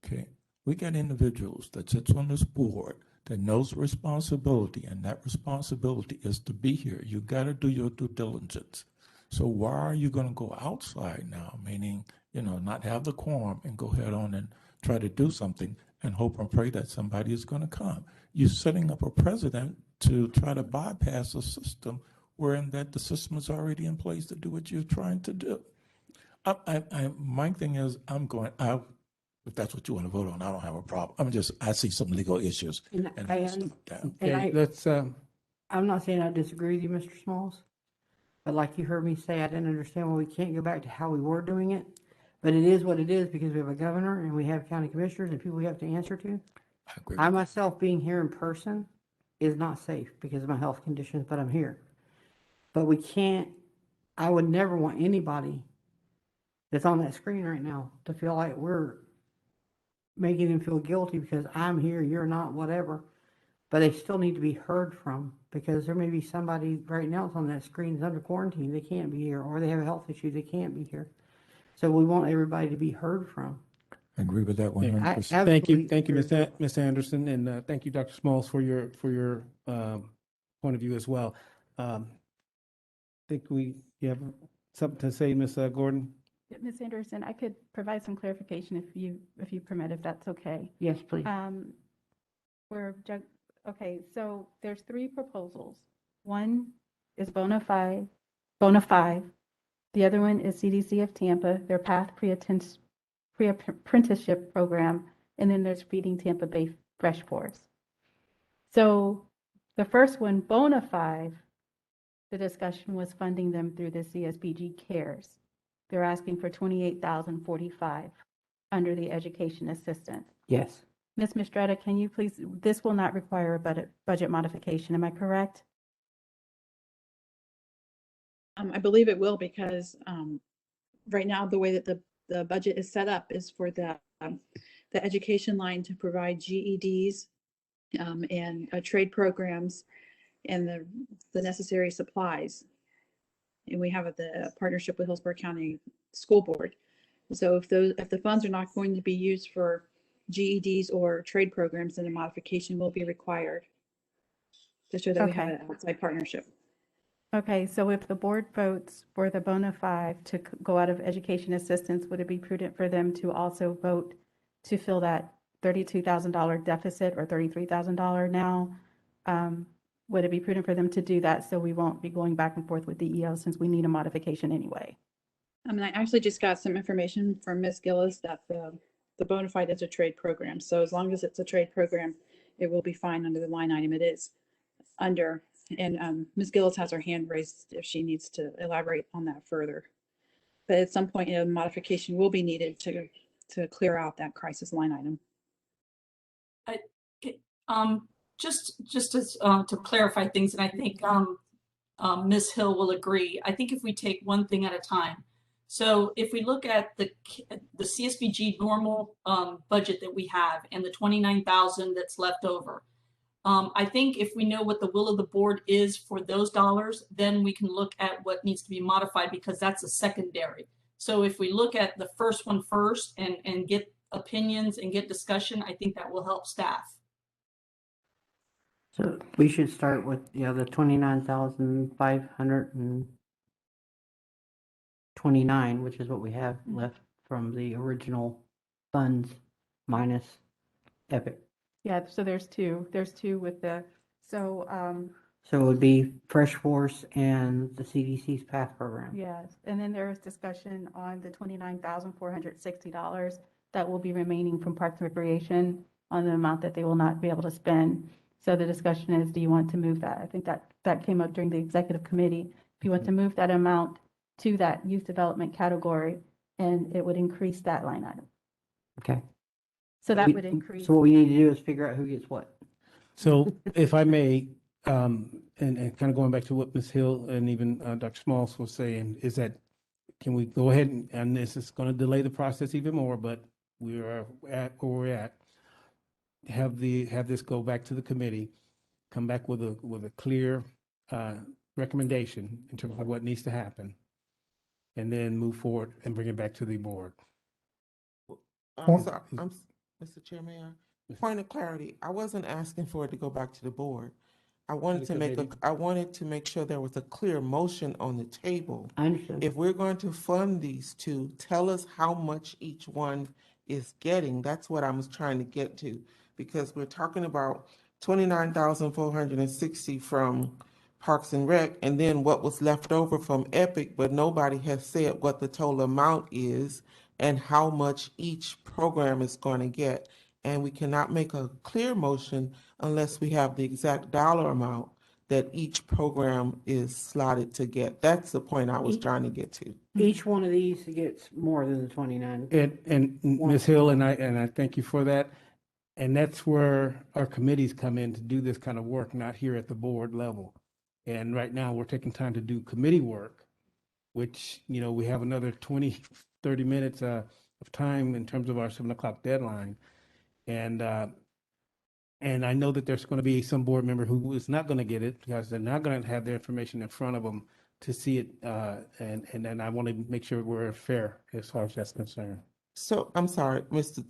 Okay, we got individuals that sits on this board that knows responsibility, and that responsibility is to be here. You got to do your due diligence. So why are you going to go outside now, meaning, not have the quorum and go head on and try to do something and hope and pray that somebody is going to come? You're setting up a precedent to try to bypass a system wherein that the system is already in place to do what you're trying to do. My thing is, if that's what you want to vote on, I don't have a problem. I see some legal issues. I'm not saying I disagree with you, Mr. Smalls, but like you heard me say, I didn't understand why we can't go back to how we were doing it. But it is what it is, because we have a governor and we have county commissioners and people we have to answer to. I myself being here in person is not safe because of my health conditions, but I'm here. But we can't, I would never want anybody that's on that screen right now to feel like we're making them feel guilty because I'm here, you're not, whatever. But they still need to be heard from, because there may be somebody right now that's on that screen that's under quarantine, they can't be here, or they have a health issue, they can't be here. So we want everybody to be heard from. I agree with that 100%. Thank you, absolutely Ms. Anderson, and thank you, Dr. Smalls, for your point of view as well. Think you have something to say, Ms. Gordon? Ms. Anderson, I could provide some clarification if you permit, if that's okay. Yes, please. Okay, so there's 3 proposals. One is bona fide. The other one is CDC of Tampa, their PATH pre-apprenticeship program, and then there's Feeding Tampa Bay Fresh Force. So the first one, bona fide, the discussion was funding them through the CSBG CARES. They're asking for $28,045 under the education assistance. Yes. Ms. Mistretta, can you please, this will not require a budget modification, am I correct? I believe it will, because right now, the way that the budget is set up is for the education line to provide GEDs and trade programs and the necessary supplies. And we have the partnership with Hillsborough County School Board. So if the funds are not going to be used for GEDs or trade programs, then a modification will be required to show that we have an outside partnership. Okay, so if the board votes for the bona fide to go out of education assistance, would it be prudent for them to also vote to fill that $32,000 deficit, or $33,000 now? Would it be prudent for them to do that, so we won't be going back and forth with DEO, since we need a modification anyway? I actually just got some information from Ms. Gillis that the bona fide is a trade program. So as long as it's a trade program, it will be fine under the line item it is under. And Ms. Gillis has her hand raised if she needs to elaborate on that further. But at some point, a modification will be needed to clear out that crisis line item. Just as to clarify things, and I think Ms. Hill will agree. I think if we take one thing at a time. So if we look at the CSBG normal budget that we have and the 29,000 that's left over, I think if we know what the will of the board is for those dollars, then we can look at what needs to be modified, because that's a secondary. So if we look at the first one first and get opinions and get discussion, I think that will help staff. So we should start with, the 29,529, which is what we have left from the original funds minus Epic. Yeah, so there's two with the, So it would be Fresh Force and the CDC's PATH program. yes, and then there is discussion on the $29,460 that will be remaining from Parks and Recreation on the amount that they will not be able to spend. So the discussion is, do you want to move that? I think that came up during the executive committee. If you want to move that amount to that youth development category, and it would increase that line item. Okay. So that would increase. So what we need to do is figure out who gets what. So if I may, and kind of going back to what Ms. Hill and even Dr. Smalls was saying, is that can we go ahead and this is going to delay the process even more, but we are at where we're at. Have this go back to the committee, come back with a clear recommendation in terms of what needs to happen, and then move forward and bring it back to the board. I'm sorry, Mr. Chairman, point of clarity. I wasn't asking for it to go back to the board. I wanted to make sure there was a clear motion on the table. I understand. If we're going to fund these two, tell us how much each one is getting. That's what I was trying to get to, because we're talking about 29,460 from Parks and Rec, and then what was left over from Epic, but nobody has said what the total amount is and how much each program is going to get. And we cannot make a clear motion unless we have the exact dollar amount that each program is slotted to get. That's the point I was trying to get to. Each one of these gets more than the 29. And Ms. Hill, and I thank you for that. And that's where our committees come in to do this kind of work, not here at the board level. And right now we're taking time to do committee work, which, we have another 20, 30 minutes of time in terms of our 7 o'clock deadline. And And I know that there's going to be some board member who is not going to get it because they're not going to have their information in front of them to see it. And then I want to make sure we're fair as far as that's concerned. So, I'm sorry, Mr.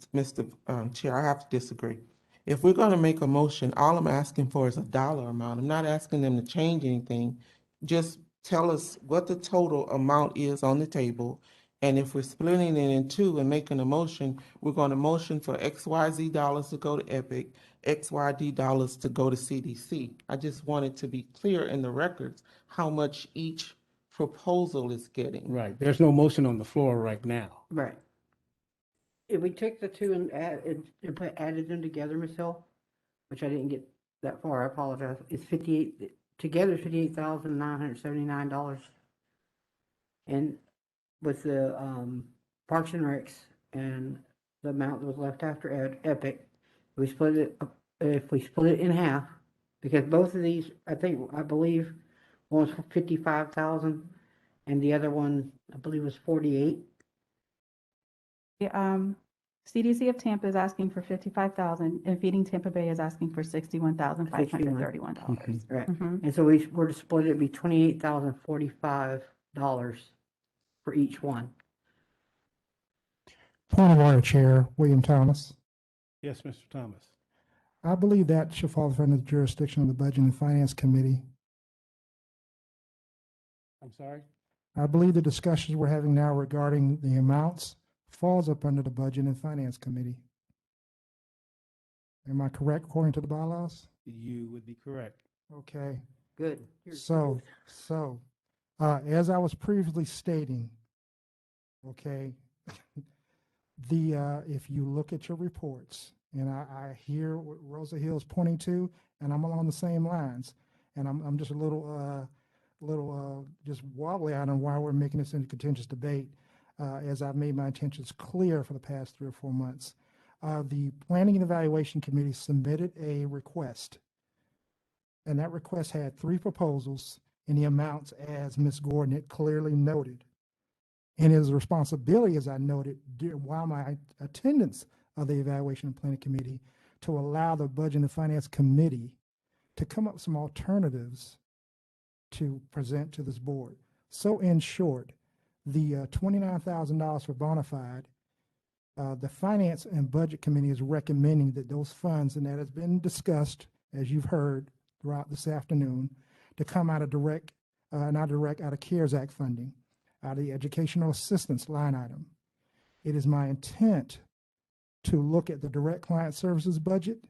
Chair, I have to disagree. If we're gonna make a motion, all I'm asking for is a dollar amount. I'm not asking them to change anything. Just tell us what the total amount is on the table. And if we're splitting it in two and making a motion, we're gonna motion for XYZ dollars to go to Epic, XYD dollars to go to CDC. I just wanted to be clear in the records how much each proposal is getting. Right. There's no motion on the floor right now. Right. If we took the two and added them together, Ms. Hill, which I didn't get that far, I apologize. It's 58, together $58,979. And with the Parks and Recs and the amount that was left after Epic, we split it, if we split it in half, because both of these, I believe, one was 55,000 and the other one, I believe, was 48. CDC of Tampa is asking for 55,000 and Feeding Tampa Bay is asking for $61,531. Right. And so we're to split it be $28,045 for each one. Point of order, Chair, William Thomas. Yes, Mr. Thomas. I believe that should fall under the jurisdiction of the Budget and Finance Committee. I'm sorry? I believe the discussions we're having now regarding the amounts falls up under the Budget and Finance Committee. Am I correct according to the bylaws? You would be correct. Okay. Good. So, as I was previously stating, okay, if you look at your reports, and I hear what Rosa Hill is pointing to, and I'm along the same lines, and I'm just a little just wobbly on why we're making this into contentious debate, as I've made my intentions clear for the past 3 or 4 months. The Planning and Evaluation Committee submitted a request, and that request had 3 proposals in the amounts as Ms. Gordon had clearly noted. And it is a responsibility, as I noted, while my attendance of the Evaluation and Planning Committee, to allow the Budget and Finance Committee to come up with some alternatives to present to this board. So in short, the $29,000 for bona fide, the Finance and Budget Committee is recommending that those funds, and that has been discussed, as you've heard throughout this afternoon, to come out of out of CARES Act funding, out of the educational assistance line item. It is my intent to look at the direct client services budget,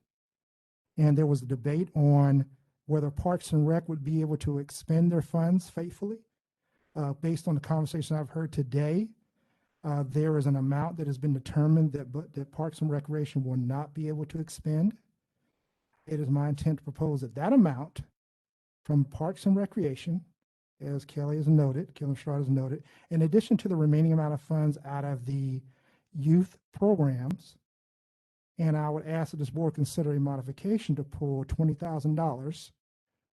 and there was a debate on whether Parks and Rec would be able to expend their funds faithfully. Based on the conversation I've heard today, there is an amount that has been determined that Parks and Recreation will not be able to expend. It is my intent to propose that amount from Parks and Recreation, as Kelly Strada has noted, in addition to the remaining amount of funds out of the youth programs, and I would ask that this board consider a modification to pull $20,000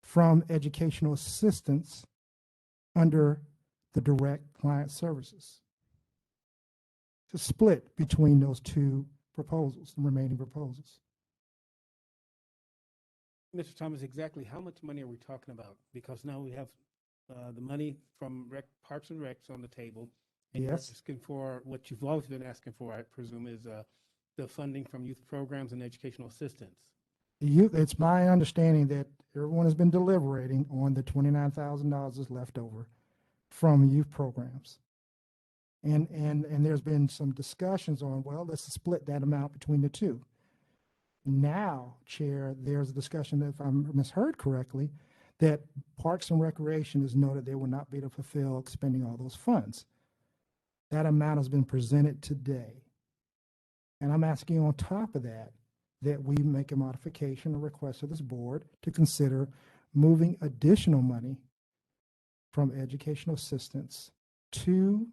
from educational assistance under the direct client services, to split between those 2 proposals, the remaining proposals. Mr. Thomas, exactly how much money are we talking about? Because now we have the money from Parks and Recs on the table. And you're Yes. asking for what you've always been asking for, I presume, is the funding from youth programs and educational assistance. It's my understanding that everyone has been deliberating on the $29,000 that's left over from youth programs. And there's been some discussions on, well, let's split that amount between the 2. Now, Chair, there's a discussion, if I misheard correctly, that Parks and Recreation has noted they will not be able to fulfill expending all those funds. That amount has been presented today. And I'm asking on top of that, that we make a modification or request of this board to consider moving additional money from educational assistance to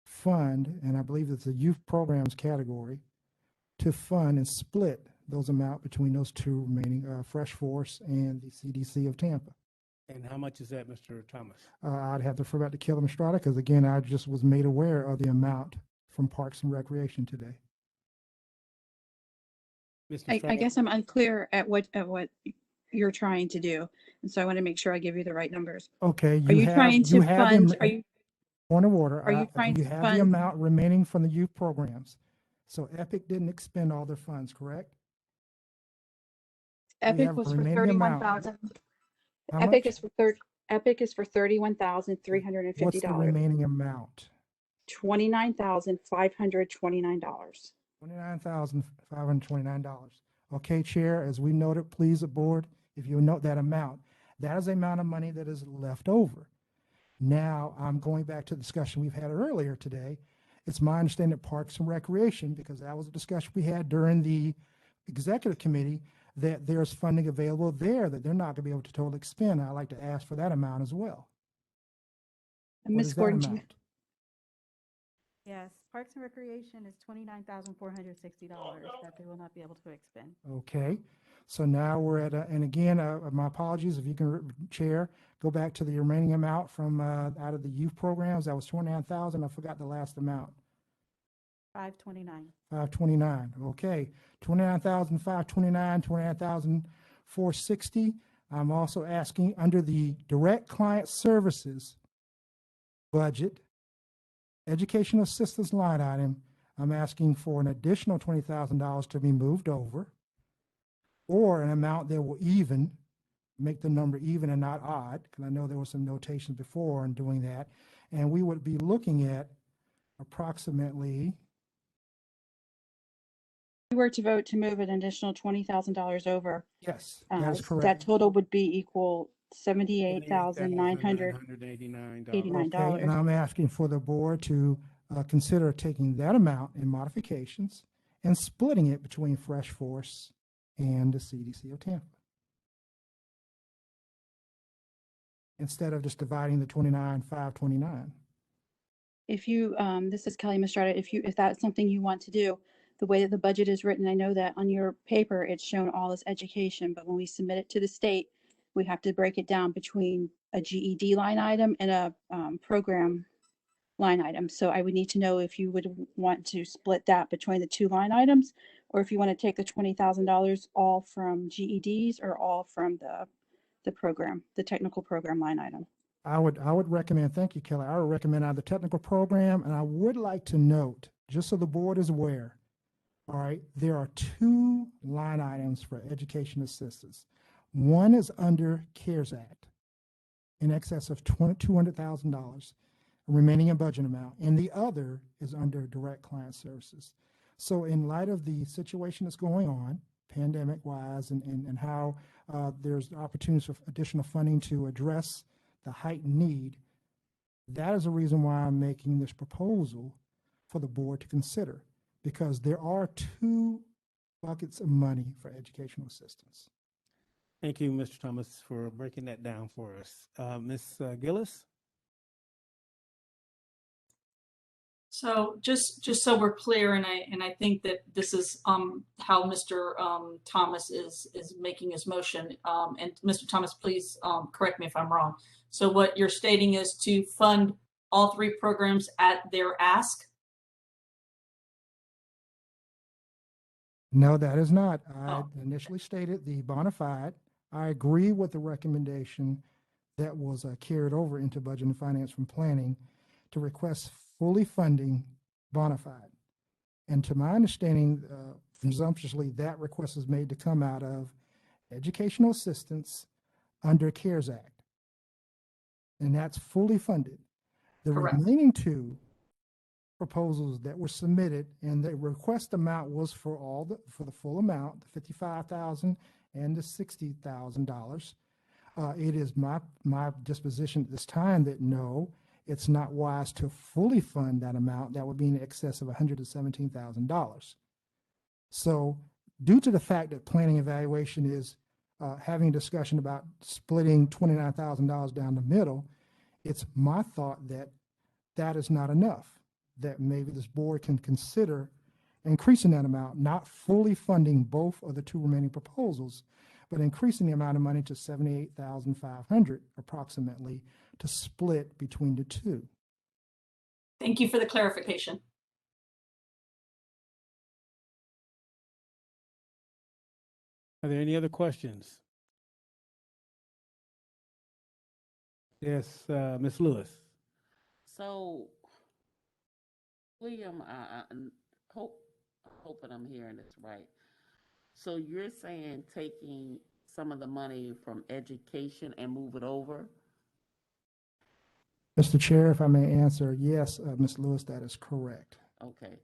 fund, and I believe it's the youth programs category, to fund and split those amount between those 2 remaining, Fresh Force and the CDC of Tampa. And how much is that, Mr. Thomas? I'd have to refer back to Kelly Strada, because again, I just was made aware of the amount from Parks and Recreation today. Mr. I Stroud? guess I'm unclear at what you're trying to do. And so I want to make sure I give you the right numbers. Okay, Are you trying to fund, are you, point of order, are you trying you to have the fund, amount remaining from the youth programs. So Epic didn't expend all their funds, correct? We Epic have was for remaining amount. 31,000. How Epic much? is for Epic is for $31,350. What's the remaining amount? $29,529. $29,529. Okay, Chair, as we noted, please, the board, if you note that amount, that is the amount of money that is left over. Now, I'm going back to the discussion we've had earlier today. It's my understanding that Parks and Recreation, because that was a discussion we had during the executive committee, that there's funding available there that they're not going to be able to totally expend. I'd like to ask for that amount as well. And What Ms. is that Gordon, do you- amount? Yes, Parks and Recreation is $29,460 that they will not be able to expend. Okay, so now we're at, and again, my apologies, if you can, Chair, go back to the remaining amount from out of the youth programs. That was 29,000. I forgot the last amount. 529. 529. Okay, 29,529, 29,460. I'm also asking under the direct client services budget, educational assistance line item, I'm asking for an additional $20,000 to be moved over, or an amount that will make the number even and not odd, because I know there was some notation before in doing that. And we would be looking at approximately, if you were to vote to move an additional $20,000 over, yes, that is that correct. total would be equal $78,989. Okay, and I'm asking for the board to consider taking that amount in modifications and splitting it between Fresh Force and the CDC of Tampa, instead of just dividing the 29,529. If you, this is Kelly Mistrada, if that's something you want to do, the way that the budget is written, I know that on your paper, it's shown all as education, but when we submit it to the state, we have to break it down between a GED line item and a program line item. So I would need to know if you would want to split that between the two line items, or if you want to take the $20,000 all from GEDs or all from the program, the technical program line item. I would recommend, thank you, Kelly. I would recommend either technical program, and I would like to note, just so the board is aware, all right, there are two line items for education assistance. One is under CARES Act in excess of $200,000 remaining in budget amount, and the other is under direct client services. So in light of the situation that's going on, pandemic-wise, and how there's opportunities for additional funding to address the heightened need, that is the reason why I'm making this proposal for the board to consider, because there are two buckets of money for educational assistance. Thank you, Mr. Thomas, for breaking that down for us. Ms. Gillis? So just so we're clear, and I think that this is how Mr. Thomas is making his motion. And Mr. Thomas, please correct me if I'm wrong. So what you're stating is to fund all three programs at their ask? No, that is not. I initially stated the bona fide. I agree with the recommendation that was carried over into Budget and Finance from Planning to request fully funding bona fide. And to my understanding, presumptuously, that request is made to come out of educational assistance under CARES Act. And that's fully funded. The Correct. remaining two proposals that were submitted, and the request amount was for the full amount, the $55,000 and the $60,000. It is my disposition at this time that no, it's not wise to fully fund that amount. That would be in excess of $117,000. So due to the fact that planning evaluation is having a discussion about splitting $29,000 down the middle, it's my thought that that is not enough, that maybe this board can consider increasing that amount, not fully funding both of the two remaining proposals, but increasing the amount of money to $78,500 approximately to split between the two. Thank you for the clarification. Are there any other questions? Yes, Ms. Lewis. So, William, hoping I'm hearing this right. So you're saying taking some of the money from education and move it over? Mr. Chair, if I may answer, yes, Ms. Lewis, that is correct. Okay.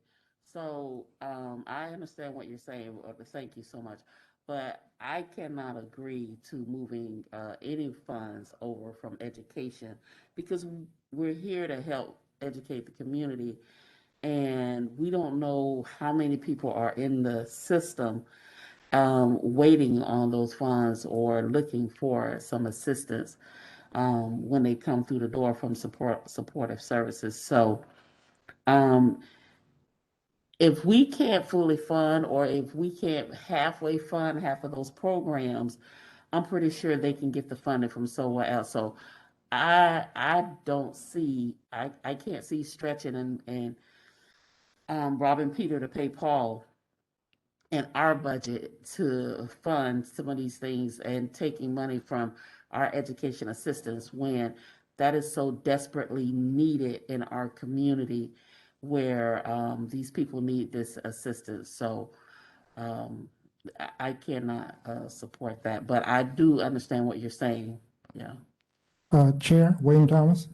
So, I understand what you're saying. Thank you so much. But I cannot agree to moving any funds over from education because we're here to help educate the community, and we don't know how many people are in the system waiting on those funds or looking for some assistance when they come through the door from supportive services. So, if we can't fully fund or if we can't halfway fund half of those programs, I'm pretty sure they can get the funding from somewhere else. So I don't see, I can't see stretching and robbing Peter to pay Paul in our budget to fund some of these things and taking money from our education assistance when that is so desperately needed in our community where these people need this assistance. So I cannot support that, but I do understand what you're saying. Yeah. Chair, William Thomas.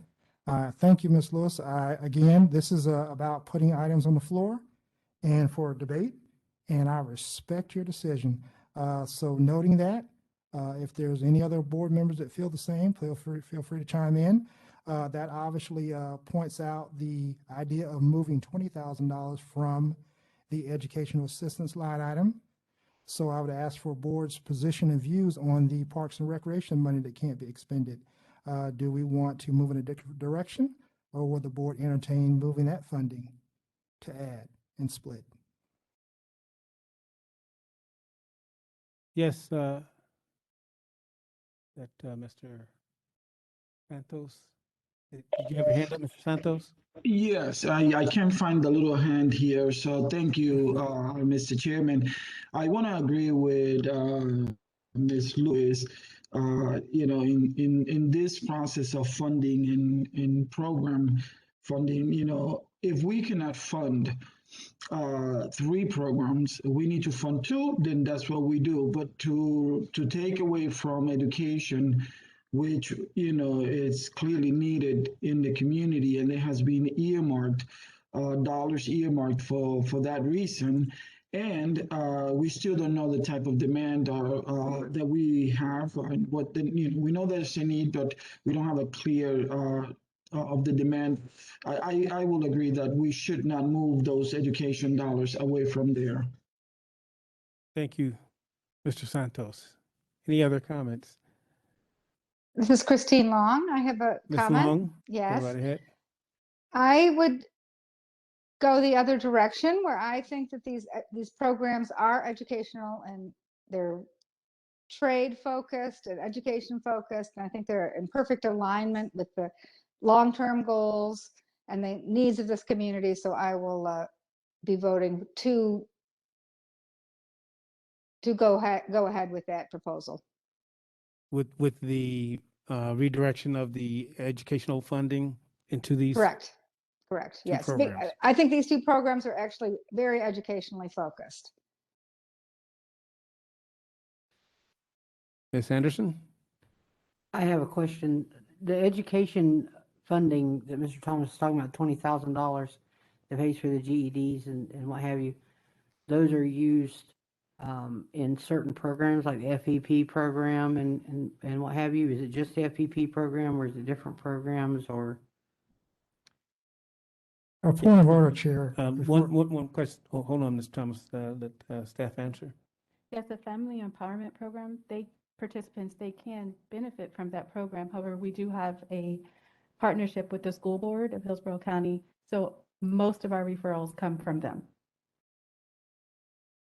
Thank you, Ms. Lewis. Again, this is about putting items on the floor and for debate, and I respect your decision. So noting that, if there's any other board members that feel the same, feel free to chime in. That obviously points out the idea of moving $20,000 from the educational assistance line item. So I would ask for board's position and views on the Parks and Recreation money that can't be expended. Do we want to move in a different direction, or will the board entertain moving that funding to add and split? Yes, Mr. Santos. Did you have your hand up, Mr. Santos? Yes, I can't find the little hand here, so thank you, Mr. Chairman. I want to agree with Ms. Lewis. In this process of funding and program funding, if we cannot fund 3 programs, we need to fund 2, then that's what we do. But to take away from education, which is clearly needed in the community, and it has been earmarked, dollars earmarked for that reason. And we still don't know the type of demand that we have, and what we know there's a need, but we don't have a clear of the demand. I will agree that we should not move those education dollars away from there. Thank you, Mr. Santos. Any other comments? This is Christine Long. I have a Ms. comment. Long, go Yes. right ahead. I would go the other direction where I think that these programs are educational and they're trade focused and education focused. And I think they're in perfect alignment with the long-term goals and the needs of this community. So I will be voting to go ahead with that proposal. With the redirection of the educational funding into these Correct. two Yes. programs. I think these 2 programs are actually very educationally focused. Ms. Henderson? I have a question. The education funding that Mr. Thomas is talking about, $20,000 that pays for the GEDs and what have you, those are used in certain programs like the FEP program and what have you. Is it just the FEP program, or is it different programs, or? A point of order, Chair. One question. Hold on, Ms. Thomas. Let staff answer. Yes, the Family Empowerment Program, participants can benefit from that program. However, we do have a partnership with the school board of Hillsborough County, so most of our referrals come from them.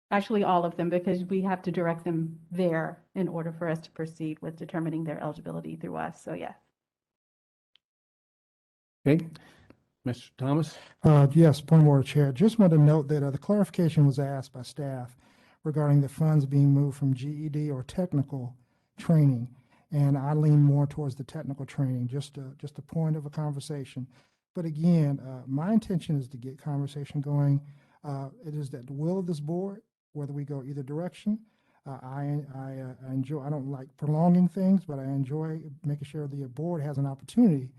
Actually, all of them, because we have to direct them there in order for us to proceed with determining their eligibility through us. So, yeah. Okay. Mr. Thomas? Yes, point of order, Chair. Just want to note that the clarification was asked by staff regarding the funds being moved from GED or technical training. And I lean more towards the technical training, just a point of a conversation. But again, my intention is to get conversation going. It is at the will of this board, whether we go either direction. I enjoy, I don't like prolonging things, but I enjoy making sure the board has an opportunity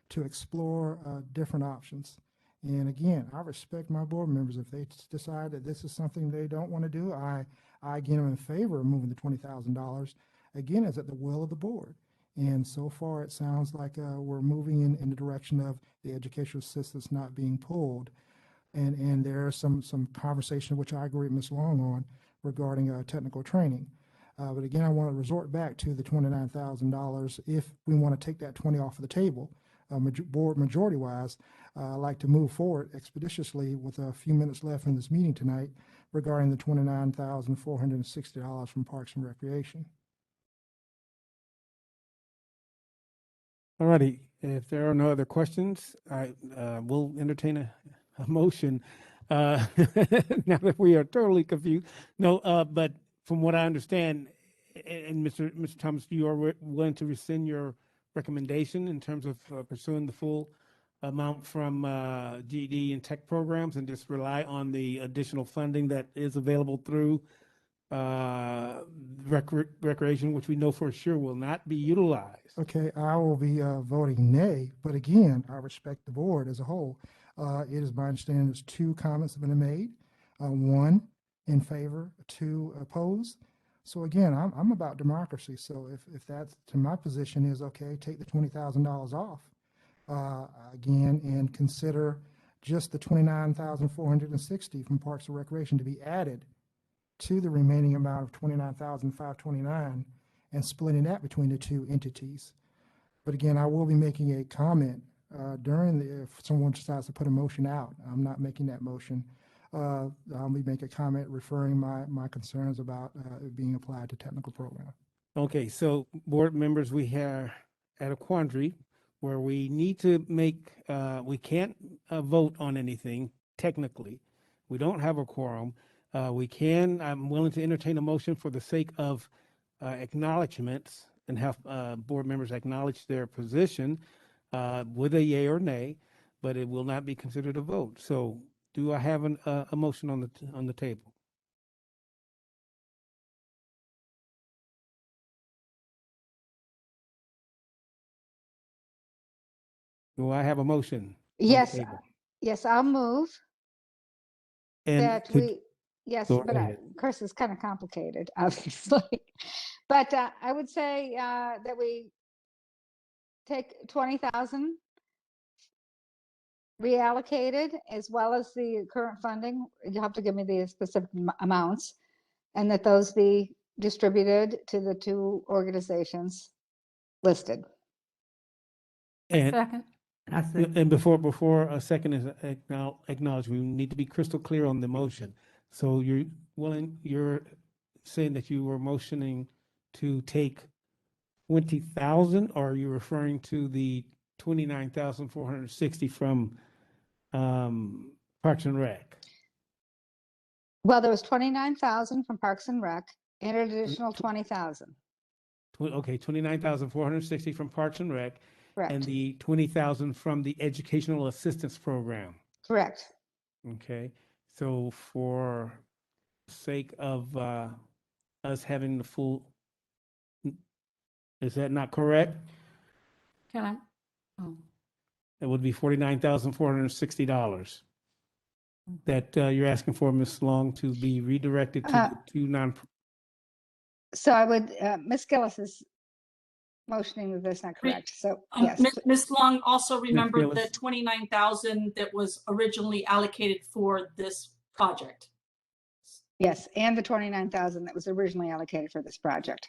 to explore different options. And again, I respect my board members. If they decide that this is something they don't want to do, I again am in favor of moving the $20,000. Again, it's at the will of the board. And so far, it sounds like we're moving in the direction of the educational assistance not being pulled. And there are some conversation, which I agree with Ms. Long on, regarding technical training. But again, I want to resort back to the $29,000. If we want to take that 20 off of the table, board majority-wise, I'd like to move forward expeditiously with a few minutes left in this meeting tonight regarding the $29,460 from Parks and Recreation. All righty, if there are no other questions, I will entertain a motion. Now that we are totally confused. No, but from what I understand, and Mr. Thomas, you are willing to rescind your recommendation in terms of pursuing the full amount from GED and tech programs and just rely on the additional funding that is available through recreation, which we know for sure will not be utilized. Okay, I will be voting nay, but again, I respect the board as a whole. It is my understanding there's two comments have been made, one in favor, two opposed. So again, I'm about democracy. So if that's to my position is okay, take the $20,000 off again and consider just the $29,460 from Parks and Recreation to be added to the remaining amount of $29,529 and splitting that between the two entities. But again, I will be making a comment during if someone decides to put a motion out. I'm not making that motion. I'll be making a comment referring my concerns about it being applied to technical program. Okay, so board members, we are at a quandary where we need to make, we can't vote on anything technically. We don't have a quorum. I'm willing to entertain a motion for the sake of acknowledgements and have board members acknowledge their position with a yay or nay, but it will not be considered a vote. So do I have a motion on the table? Do I have a motion? Yes, yes, I'll move And that we, yes, go but ahead. of course it's kind of complicated, obviously. But I would say that we take 20,000 reallocated as well as the current funding. You have to give me the specific amounts, and that those be distributed to the two organizations listed. And Second. and before a second is acknowledged, we need to be crystal clear on the motion. So you're saying that you were motioning to take 20,000, or are you referring to the 29,460 from Parks and Rec? Well, there was 29,000 from Parks and Rec and an additional 20,000. Okay, 29,460 from Parks and Rec. Correct. And the 20,000 from the Educational Assistance Program. Correct. Okay, so for sake of us having the full, is that not correct? Can I? Oh. It would be $49,460 that you're asking for, Ms. Long, to be redirected to the two So I would, Ms. Gillis is motioning that that's not correct. So yes. Ms. Long, also remember the Gillis. 29,000 that was originally allocated for this project. Yes, and the 29,000 that was originally allocated for this project.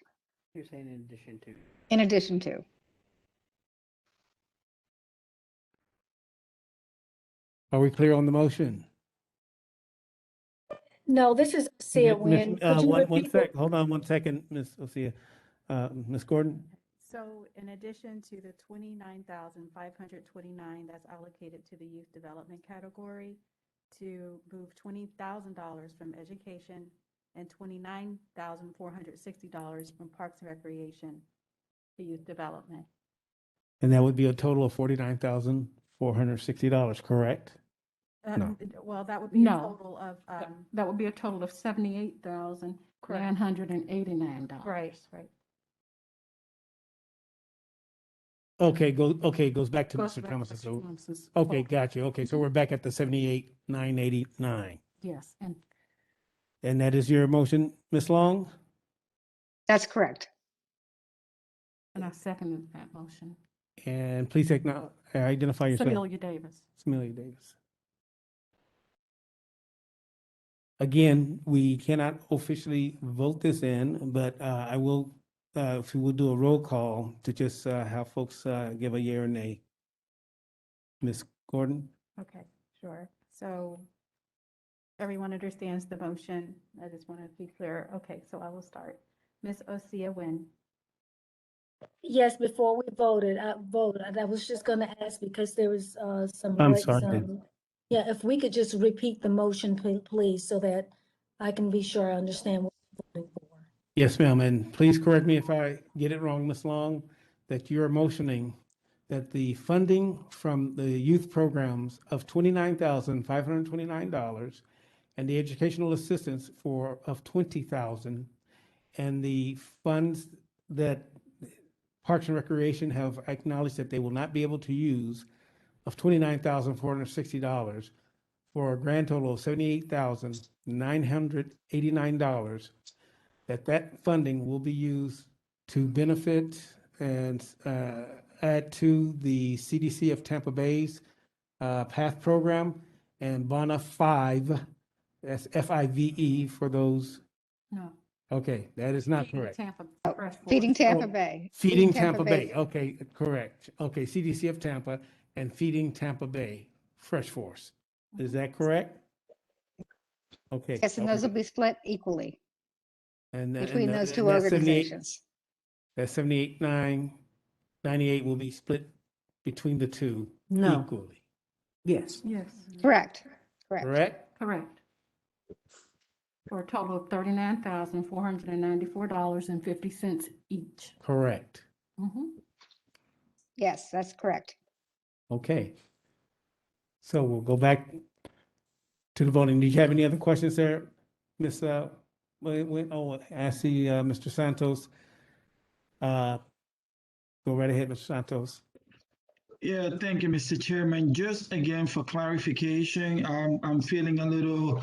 You're saying in addition to. In addition to. Are we clear on the motion? No, this is Sia Wynn. Could you repeat it? Hold on one second, Ms. Osia. Ms. Gordon? So in addition to the $29,529 that's allocated to the youth development category, to move $20,000 from education and $29,460 from Parks and Recreation to Youth Development. And that would be a total of $49,460, correct? No. Well, that would be a No. total of, That would be a total of $78,989. right, right. Okay, goes back to Goes Mr. back to Thomas. Mr. So, Thomas's okay, quote. got you. Okay, so we're back at the 78,989. Yes, And that is your motion, Ms. Long? That's correct. and I seconded that motion. And please identify yourself. Amelia Davis. Amelia Davis. Again, we cannot officially vote this in, but I will, if we will do a roll call to just have folks give a yea or nay. Ms. Gordon? Okay, sure. So everyone understands the motion. I just want to be clear. Okay, so I will start. Ms. Osea Wynn. Yes, before we voted, I was just gonna ask because there was some I'm breaks. sorry. Yeah, if we could just repeat the motion, please, so that I can be sure I understand what we're voting for. Yes, ma'am, and please correct me if I get it wrong, Ms. Long, that you're motioning that the funding from the youth programs of $29,529 and the educational assistance of $20,000 and the funds that Parks and Recreation have acknowledged that they will not be able to use of $29,460 for a grand total of $78,989, that funding will be used to benefit and add to the CDC of Tampa Bay's PATH program and BONA 5, that's FIVE for those. No. Okay, that is not correct. Tampa Fresh Feeding Force. Tampa Bay. Feeding Tampa Bay. Okay, correct. Okay, CDC of Tampa and Feeding Tampa Bay Fresh Force. Is that correct? Okay. Yes, and those will be split equally And between those two that 78 organizations. That 78,998 will be split between the two No. equally. Yes. Yes, Correct, correct. Correct? correct. For a total of $39,494.50 each. Correct. Mhm. Yes, that's correct. Okay. So we'll go back to the voting. Do you have any other questions there, Ms. I see Mr. Santos. Go right ahead, Mr. Santos. Yeah, thank you, Mr. Chairman. Just again for clarification, I'm feeling a little,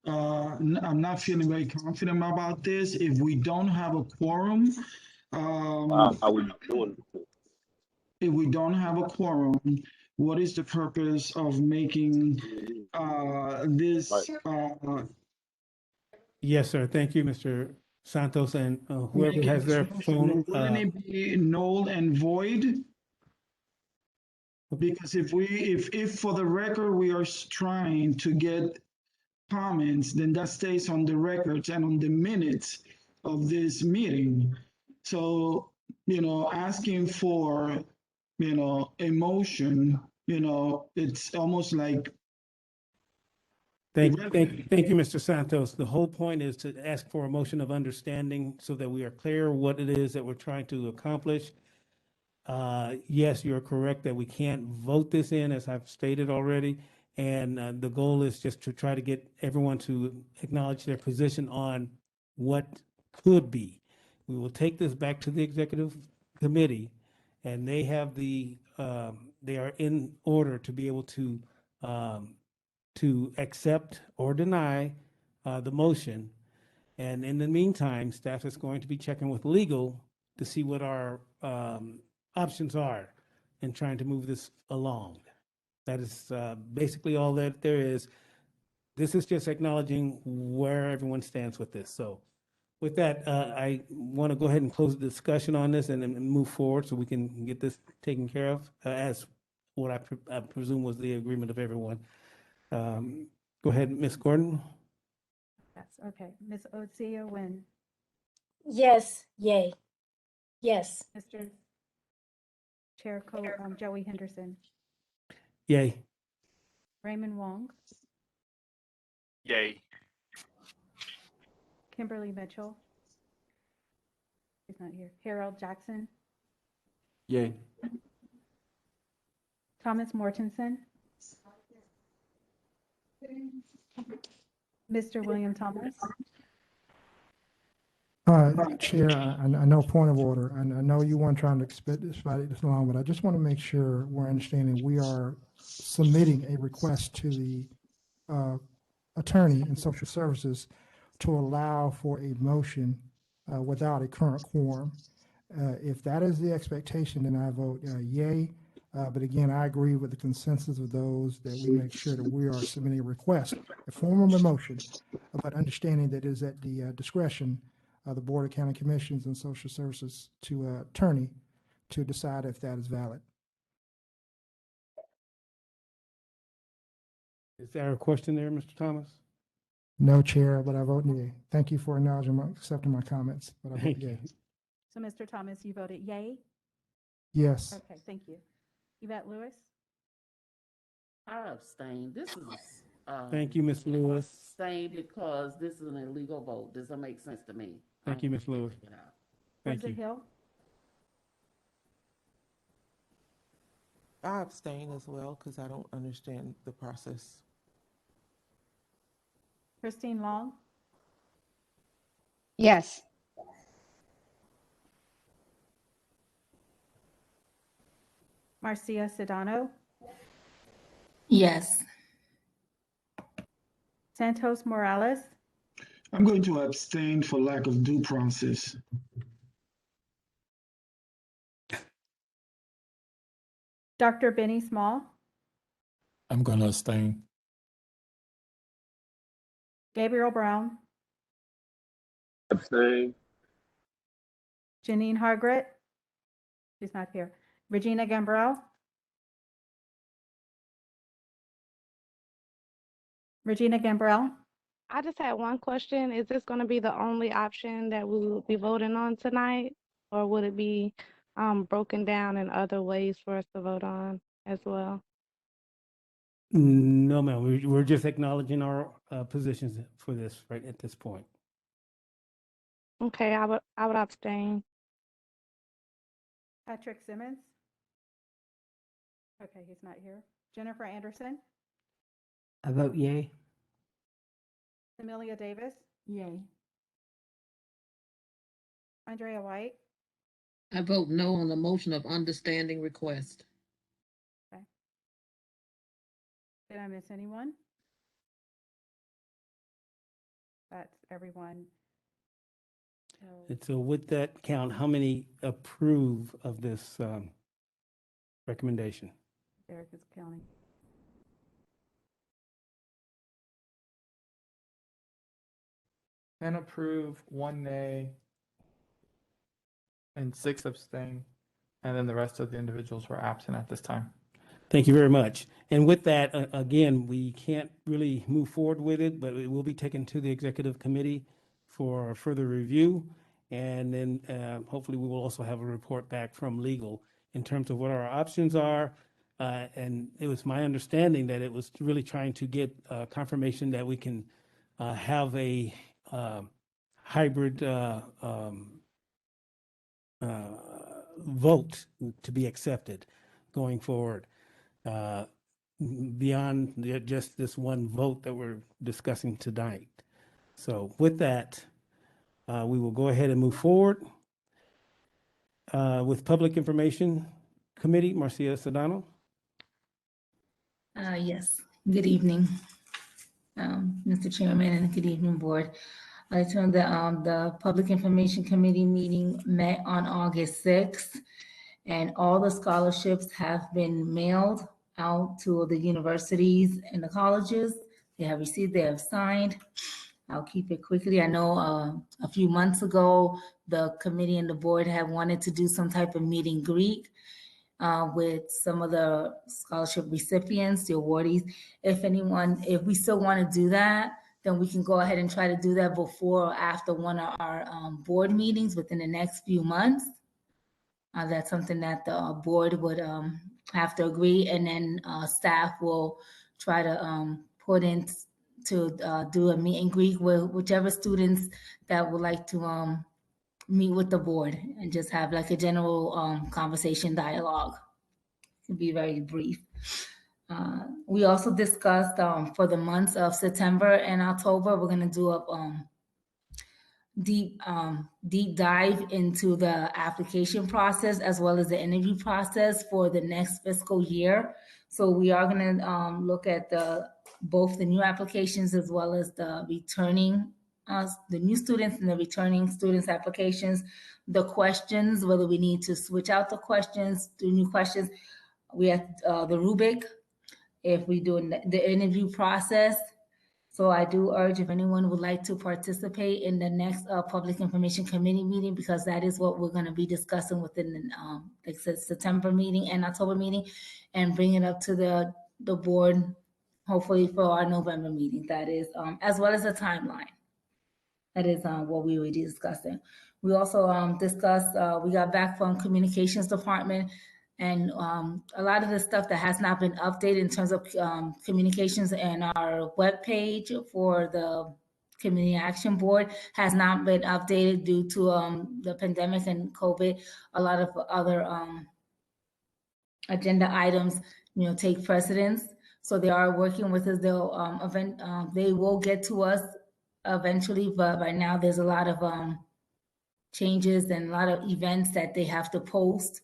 I'm not feeling very confident about this. If we don't have a quorum, How we doing? if we don't have a quorum, what is the purpose of making this? Yes, sir. Thank you, Mr. Santos, and whoever has their phone. Wouldn't it be null and void? Because if for the record we are trying to get comments, then that stays on the records and on the minutes of this meeting. So, asking for, a motion, it's almost like. Thank you, Mr. Santos. The whole point is to ask for a motion of understanding so that we are clear what it is that we're trying to accomplish. Yes, you're correct that we can't vote this in, as I've stated already. And the goal is just to try to get everyone to acknowledge their position on what could be. We will take this back to the executive committee, and they have they are in order to be able to accept or deny the motion. And in the meantime, staff is going to be checking with legal to see what our options are in trying to move this along. That is basically all that there is. This is just acknowledging where everyone stands with this. So with that, I want to go ahead and close the discussion on this and move forward so we can get this taken care of as what I presume was the agreement of everyone. Go ahead, Ms. Gordon. Yes, okay. Ms. Osea Wynn. Yes, yay. Yes. Mr. Chair Joey Henderson. Yay. Raymond Wang. Yay. Kimberly Mitchell. She's not here. Harold Jackson. Yay. Thomas Mortensen. Mr. William Thomas. Chair, I know point of order, and I know you weren't trying to expedite this along, but I just want to make sure we're understanding we are submitting a request to the attorney in social services to allow for a motion without a current quorum. If that is the expectation, then I vote yay. But again, I agree with the consensus of those that we make sure that we are submitting a request, a form of a motion, but understanding that it is at the discretion of the Board of County Commissions and Social Services to attorney to decide if that is valid. Is there a question there, Mr. Thomas? No, Chair, but I vote yay. Thank you for acknowledging accepting my comments, but I vote Thank yay. you. So Mr. Thomas, you voted yay? Yes. Okay, thank you. Yvette Lewis? I abstain. This is, Thank you, Ms. Lewis. abstain because this is an illegal vote. Doesn't make sense to me. Thank you, Ms. Lewis. Thank President you. Hill? I abstain as well because I don't understand the process. Christine Long? Yes. Marcia Sedano? Yes. Santos Morales? I'm going to abstain for lack of due process. Dr. Benny Small? I'm going to abstain. Gabriel Brown? Abstain. Janine Hargret? She's not here. Regina Gambrell? Regina Gambrell? I just had one question. Is this going to be the only option that we will be voting on tonight? Or would it be broken down in other ways for us to vote on as well? No, ma'am. We're just acknowledging our positions for this right at this point. Okay, I would abstain. Patrick Simmons? Okay, he's not here. Jennifer Anderson? I vote yay. Amelia Davis? Yay. Andrea White? I vote no on the motion of understanding request. Okay. Did I miss anyone? That's everyone. So And so with that count, how many approve of this recommendation? Derek is counting. Ten approve, 1 nay, and 6 abstain. And then the rest of the individuals were absent at this time. Thank you very much. And with that, again, we can't really move forward with it, but it will be taken to the executive committee for further review. And then hopefully we will also have a report back from legal in terms of what our options are. And it was my understanding that it was really trying to get confirmation that we can have a hybrid vote to be accepted going forward. Beyond just this one vote that we're discussing tonight. So with that, we will go ahead and move forward with Public Information Committee. Marcia Sedano. Yes, good evening, Mr. Chairman, and good evening, Board. I turned the Public Information Committee meeting met on August 6th, and all the scholarships have been mailed out to the universities and the colleges. They have received, they have signed. I'll keep it quickly. I know a few months ago, the committee and the board have wanted to do some type of meet and greet with some of the scholarship recipients, the awardees. If we still want to do that, then we can go ahead and try to do that before or after one of our board meetings within the next few months. That's something that the board would have to agree, and then staff will try to put in do a meet and greet with whichever students that would like to meet with the board and just have like a general conversation dialogue. To be very brief. We also discussed for the months of September and October, we're going to do a deep dive into the application process as well as the interview process for the next fiscal year. So we are going to look at both the new applications as well as the returning the new students and the returning students applications, the questions, whether we need to switch out the questions, do new questions. We have the rubric if we do the interview process. So I do urge if anyone would like to participate in the next Public Information Committee meeting, because that is what we're going to be discussing within like I said, September meeting and October meeting, and bring it up to the board, hopefully for our November meeting. That is, as well as a timeline. That is what we were discussing. We also discussed, we got back from communications department, and a lot of the stuff that has not been updated in terms of communications and our webpage for the Community Action Board has not been updated due to the pandemic and COVID. A lot of other agenda items, take precedence. So they are working with us. They will get to us eventually, but right now there's a lot of changes and a lot of events that they have to post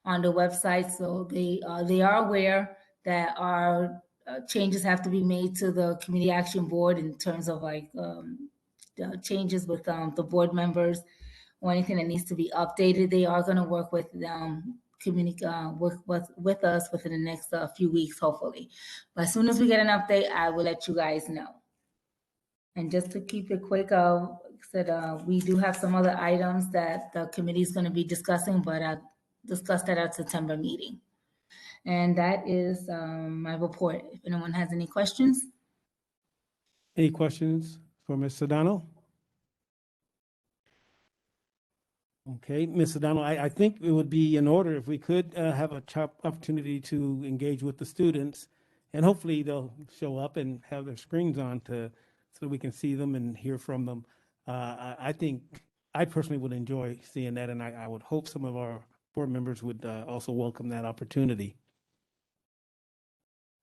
on the website. So they are aware that our changes have to be made to the Community Action Board in terms of like changes with the board members or anything that needs to be updated. They are going to work with with us within the next few weeks, hopefully. But as soon as we get an update, I will let you guys know. And just to keep it quick, we do have some other items that the committee is going to be discussing, but I discussed at our September meeting. And that is my report. If anyone has any questions. Any questions for Ms. Sedano? Okay, Ms. Sedano, I think it would be in order if we could have a opportunity to engage with the students, and hopefully they'll show up and have their screens on so that we can see them and hear from them. I think I personally would enjoy seeing that, and I would hope some of our board members would also welcome that opportunity.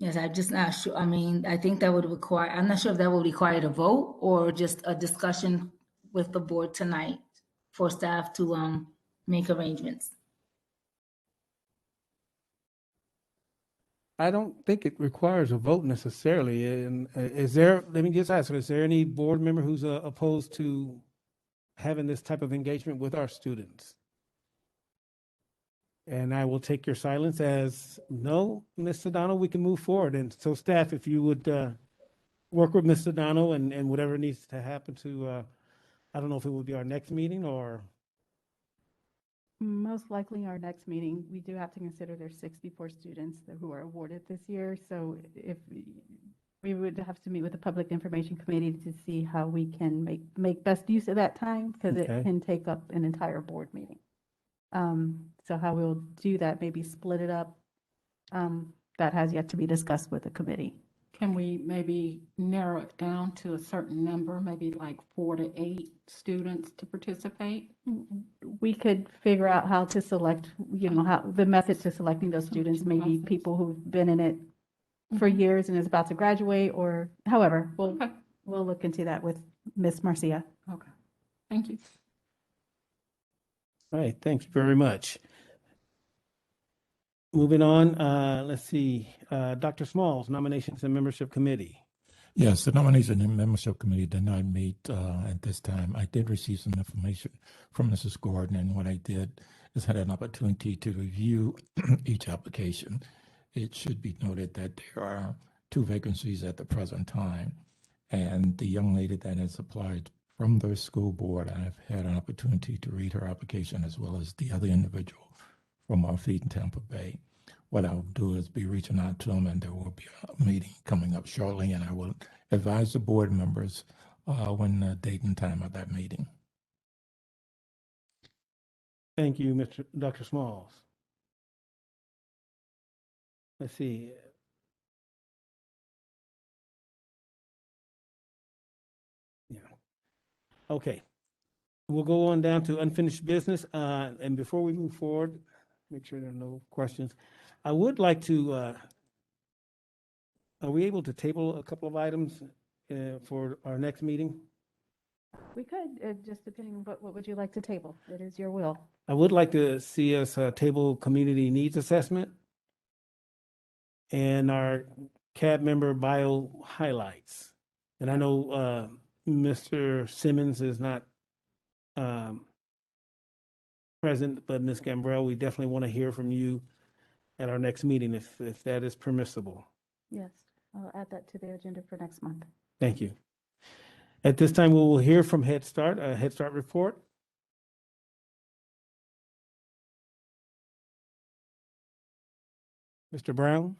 Yes, I'm just not sure. I mean, I think that would require, I'm not sure if that would require a vote or just a discussion with the board tonight for staff to make arrangements. I don't think it requires a vote necessarily. And let me just ask, is there any board member who's opposed to having this type of engagement with our students? And I will take your silence as no, Ms. Sedano, we can move forward. And so staff, if you would work with Ms. Sedano and whatever needs to happen to, I don't know if it would be our next meeting or. Most likely our next meeting. We do have to consider there's 64 students who are awarded this year. So if we would have to meet with the Public Information Committee to see how we can make best use of that time, because it can take up an entire board meeting. So how we'll do that, maybe split it up, that has yet to be discussed with the committee. Can we maybe narrow it down to a certain number, maybe like 4 to 8 students to participate? We could figure out how to select, how the method to selecting those students, maybe people who've been in it for years and is about to graduate, or however, we'll look into that with Ms. Marcia. Okay, thank you. All right, thanks very much. Moving on, let's see, Dr. Smalls, Nominations and Membership Committee. Yes, the Nomination and Membership Committee did not meet at this time. I did receive some information from Mrs. Gordon, and what I did is had an opportunity to review each application. It should be noted that there are 2 vacancies at the present time, and the young lady that has applied from the school board, I've had an opportunity to read her application as well as the other individual from our feed in Tampa Bay. What I'll do is be reaching out to them, and there will be a meeting coming up shortly, and I will advise the board members when the date and time of that meeting. Thank you, Dr. Smalls. Let's see. Okay. We'll go on down to unfinished business. And before we move forward, make sure there are no questions. I would like to, are we able to table a couple of items for our next meeting? We could, just depending on what would you like to table? It is your will. I would like to see us table community needs assessment and our CAB member bio highlights. And I know Mr. Simmons is not present, but Ms. Gambrell, we definitely want to hear from you at our next meeting if that is permissible. Yes, I'll add that to the agenda for next month. Thank you. At this time, we will hear from Head Start, a Head Start report. Mr. Brown?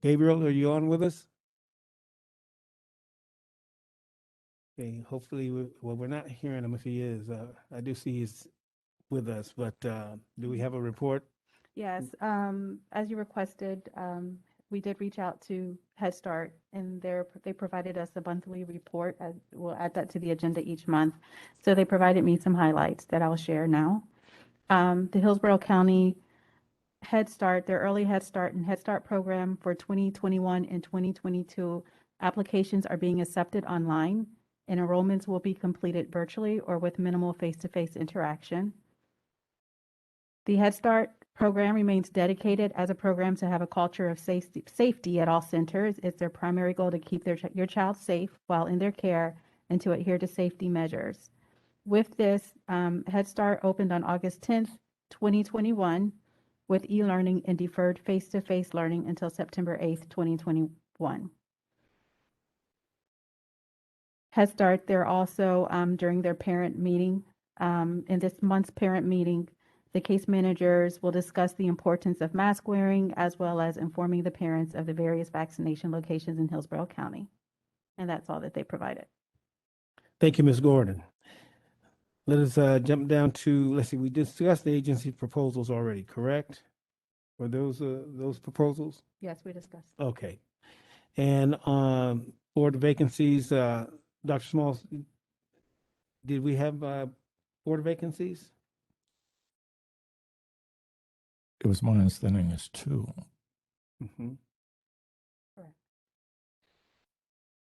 Gabriel, are you on with us? Okay, hopefully, we're not hearing him if he is. I do see he's with us, but do we have a report? Yes, as you requested, we did reach out to Head Start, and they provided us a monthly report. We'll add that to the agenda each month. So they provided me some highlights that I'll share now. The Hillsborough County Head Start, their early Head Start and Head Start program for 2021 and 2022 applications are being accepted online, and enrollments will be completed virtually or with minimal face-to-face interaction. The Head Start program remains dedicated as a program to have a culture of safety at all centers. It's their primary goal to keep your child safe while in their care and to adhere to safety measures. With this, Head Start opened on August 10th, 2021, with e-learning and deferred face-to-face learning until September 8th, 2021. Head Start, they're also, during their parent meeting, in this month's parent meeting, the case managers will discuss the importance of mask wearing as well as informing the parents of the various vaccination locations in Hillsborough County. And that's all that they provided. Thank you, Ms. Gordon. Let us jump down to, let's see, we discussed the agency proposals already, correct? Were those proposals? Yes, we discussed. Okay. And board vacancies, Dr. Smalls, did we have board vacancies? It was my understanding it's 2. Mm-hmm. Correct.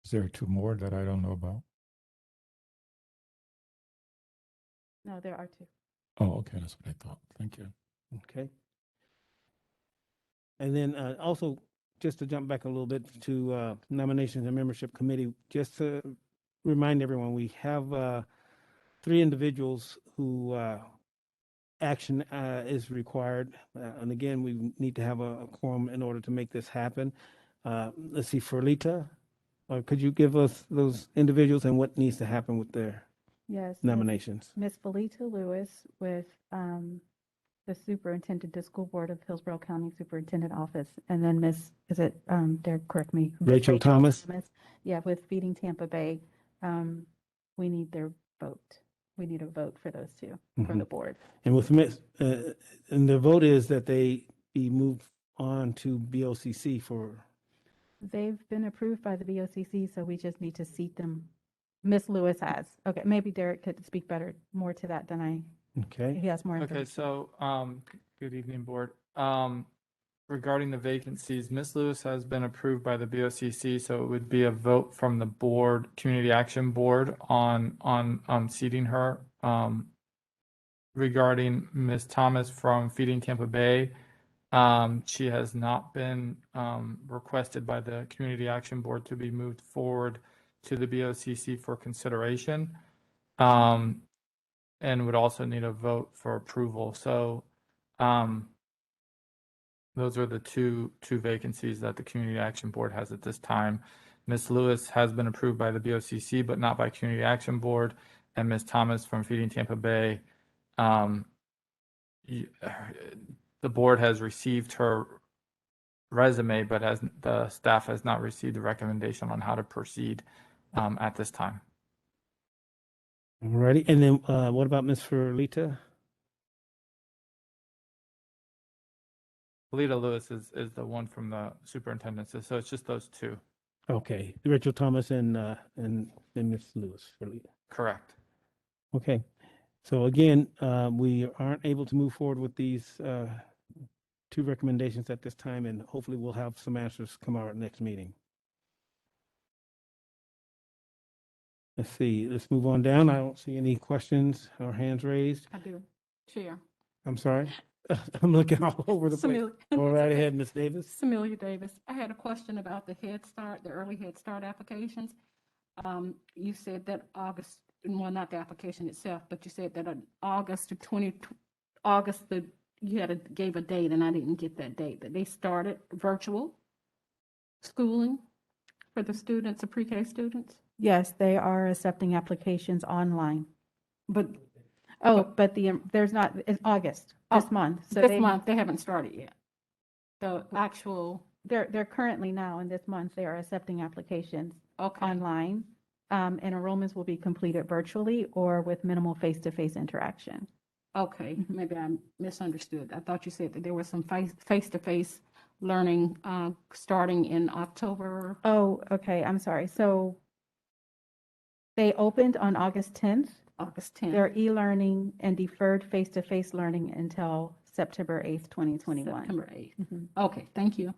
Is there 2 more that I don't know about? No, there are 2. Oh, okay, that's what I thought. Thank you. Okay. And then also, just to jump back a little bit to nominations and membership committee, just to remind everyone, we have 3 individuals who action is required. And again, we need to have a quorum in order to make this happen. Let's see, Ferlita, could you give us those individuals and what needs to happen with their Yes. nominations? Miss Felita Lewis with the superintendent, the school board of Hillsborough County Superintendent Office. And then Derek, correct me. Rachel Thomas. Yeah, with Feeding Tampa Bay. We need their vote. We need a vote for those 2 from the board. And with and the vote is that they be moved on to BOCC for. They've been approved by the BOCC, so we just need to seat them. Miss Lewis has. Okay, maybe Derek could speak more to that than I. Okay. He has more information. Okay, so good evening, board. Regarding the vacancies, Ms. Lewis has been approved by the BOCC, so it would be a vote from the board, Community Action Board, on seating her. Regarding Ms. Thomas from Feeding Tampa Bay, she has not been requested by the Community Action Board to be moved forward to the BOCC for consideration, and would also need a vote for approval. So those are the two vacancies that the Community Action Board has at this time. Ms. Lewis has been approved by the BOCC, but not by Community Action Board, and Ms. Thomas from Feeding Tampa Bay. The board has received her resume, but the staff has not received a recommendation on how to proceed at this time. Alrighty, and then what about Ms. Ferlita? Lita Lewis is the one from the superintendency, so it's just those two. Okay, Rachel Thomas and Ms. Lewis for lead. Correct. Okay, so again, we aren't able to move forward with these two recommendations at this time, and hopefully we'll have some answers come out at next meeting. Let's see, let's move on down. I don't see any questions or hands raised. I do, Chair. I'm sorry. I'm looking all over the place. Go right ahead, Ms. Davis. Samelia Davis. I had a question about the Head Start, the early Head Start applications. You said that August, well, not the application itself, but you said that on you gave a date, and I didn't get that date, that they started virtual schooling for the students, the pre-K students? Yes, they are accepting applications online. But But there's not, it's August, this month. So this month, they haven't started yet. The actual, They're currently now in this month, they are accepting applications online. And enrollments will be completed virtually or with minimal face-to-face interaction. okay, maybe I misunderstood. I thought you said that there was some face-to-face learning starting in October. Oh, okay, I'm sorry. So they opened on August 10th. August 10th. Their e-learning and deferred face-to-face learning until September 8th, 2021. September 8th. Mhm. Okay, thank you.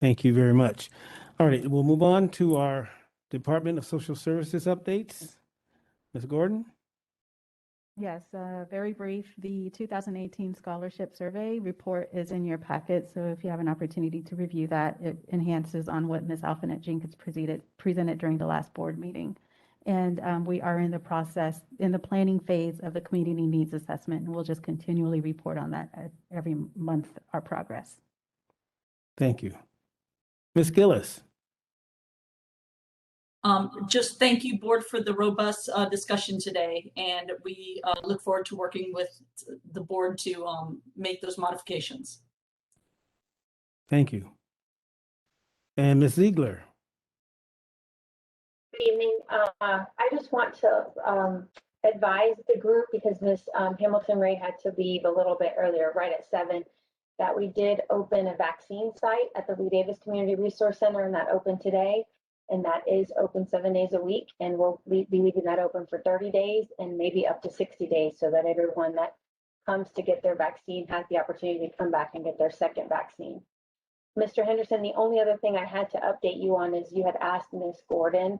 Thank you very much. All right, we'll move on to our Department of Social Services updates. Ms. Gordon? Yes, very brief. The 2018 scholarship survey report is in your packet. So if you have an opportunity to review that, it enhances on what Ms. Alphanet Jenkins presented during the last board meeting. And we are in the process, in the planning phase of the community needs assessment, and we'll just continually report on that every month, our progress. Thank you. Ms. Gillis? Just thank you, board, for the robust discussion today, and we look forward to working with the board to make those modifications. Thank you. And Ms. Ziegler? Good evening. I just want to advise the group, because Ms. Hamilton Ray had to leave a little bit earlier, right at 7, that we did open a vaccine site at the Lee Davis Community Resource Center, and that opened today. And that is open 7 days a week, and we'll be leaving that open for 30 days and maybe up to 60 days, so that everyone that comes to get their vaccine has the opportunity to come back and get their second vaccine. Mr. Henderson, the only other thing I had to update you on is you had asked Ms. Gordon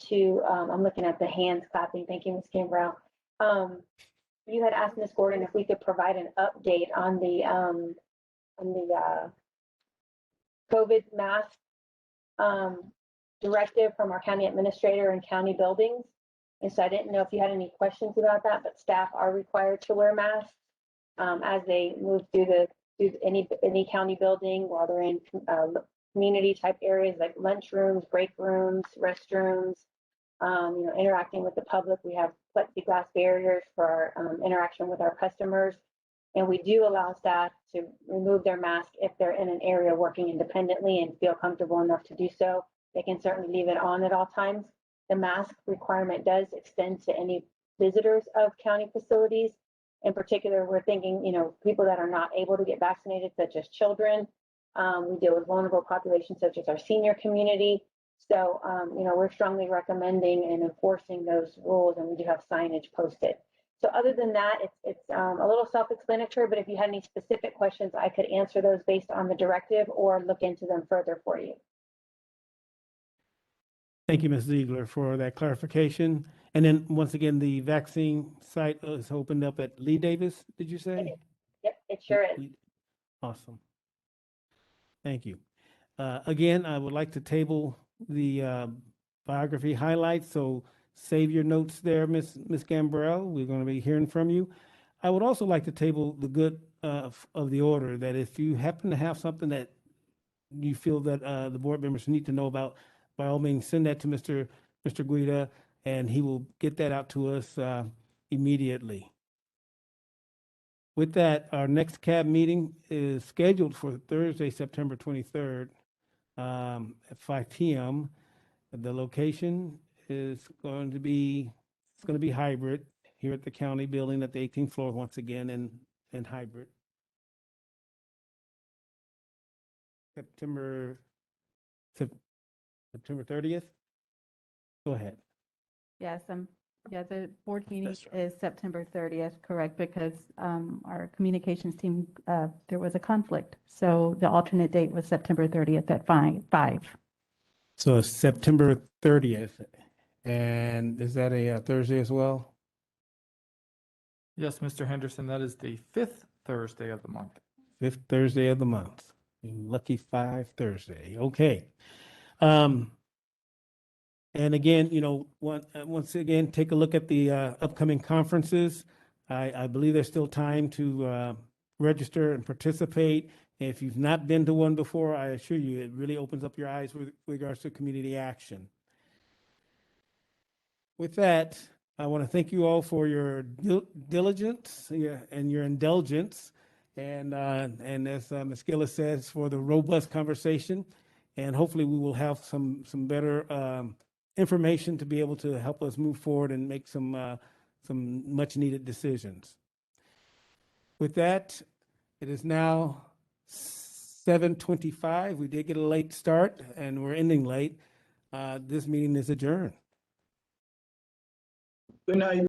to, I'm looking at the hands clapping, thank you, Ms. Gambrell. You had asked Ms. Gordon if we could provide an update on the COVID mask directive from our county administrator and county buildings. And so I didn't know if you had any questions about that, but staff are required to wear masks as they move through any county building while they're in community type areas like lunchrooms, break rooms, restrooms, interacting with the public. We have plexiglass barriers for our interaction with our customers. And we do allow staff to remove their mask if they're in an area working independently and feel comfortable enough to do so. They can certainly leave it on at all times. The mask requirement does extend to any visitors of county facilities. In particular, we're thinking, people that are not able to get vaccinated, such as children. We deal with vulnerable populations, such as our senior community. So, we're strongly recommending and enforcing those rules, and we do have signage posted. So other than that, it's a little self-explanatory, but if you had any specific questions, I could answer those based on the directive or look into them further for you. Thank you, Ms. Ziegler, for that clarification. And then once again, the vaccine site is opened up at Lee Davis, did you say? Yep, it sure is. Awesome. Thank you. Again, I would like to table the biography highlights, so save your notes there, Ms. Gambrell. We're going to be hearing from you. I would also like to table the good of the order, that if you happen to have something that you feel that the board members need to know about, by all means, send that to Mr. Guida, and he will get that out to us immediately. With that, our next CAB meeting is scheduled for Thursday, September 23rd at 5 p.m. The location is going to be hybrid here at the county building at the 18th floor once again, and hybrid. September, September 30th? Go ahead. Yes, yeah, the board meeting That's is September 30th, correct, because our communications team, there was a conflict. So the alternate date was September 30th at 5. So it's September 30th. And is that a Thursday as well? Yes, Mr. Henderson, that is the 5th Thursday of the month. 5th Thursday of the month. Lucky 5 Thursday. Okay. And again, once again, take a look at the upcoming conferences. I believe there's still time to register and participate. If you've not been to one before, I assure you, it really opens up your eyes with regards to community action. With that, I want to thank you all for your diligence and your indulgence. And as Ms. Gillis says, for the robust conversation. And hopefully we will have some better information to be able to help us move forward and make some much needed decisions. With that, it is now 7:25. We did get a late start and we're ending late. This meeting is adjourned. Good night.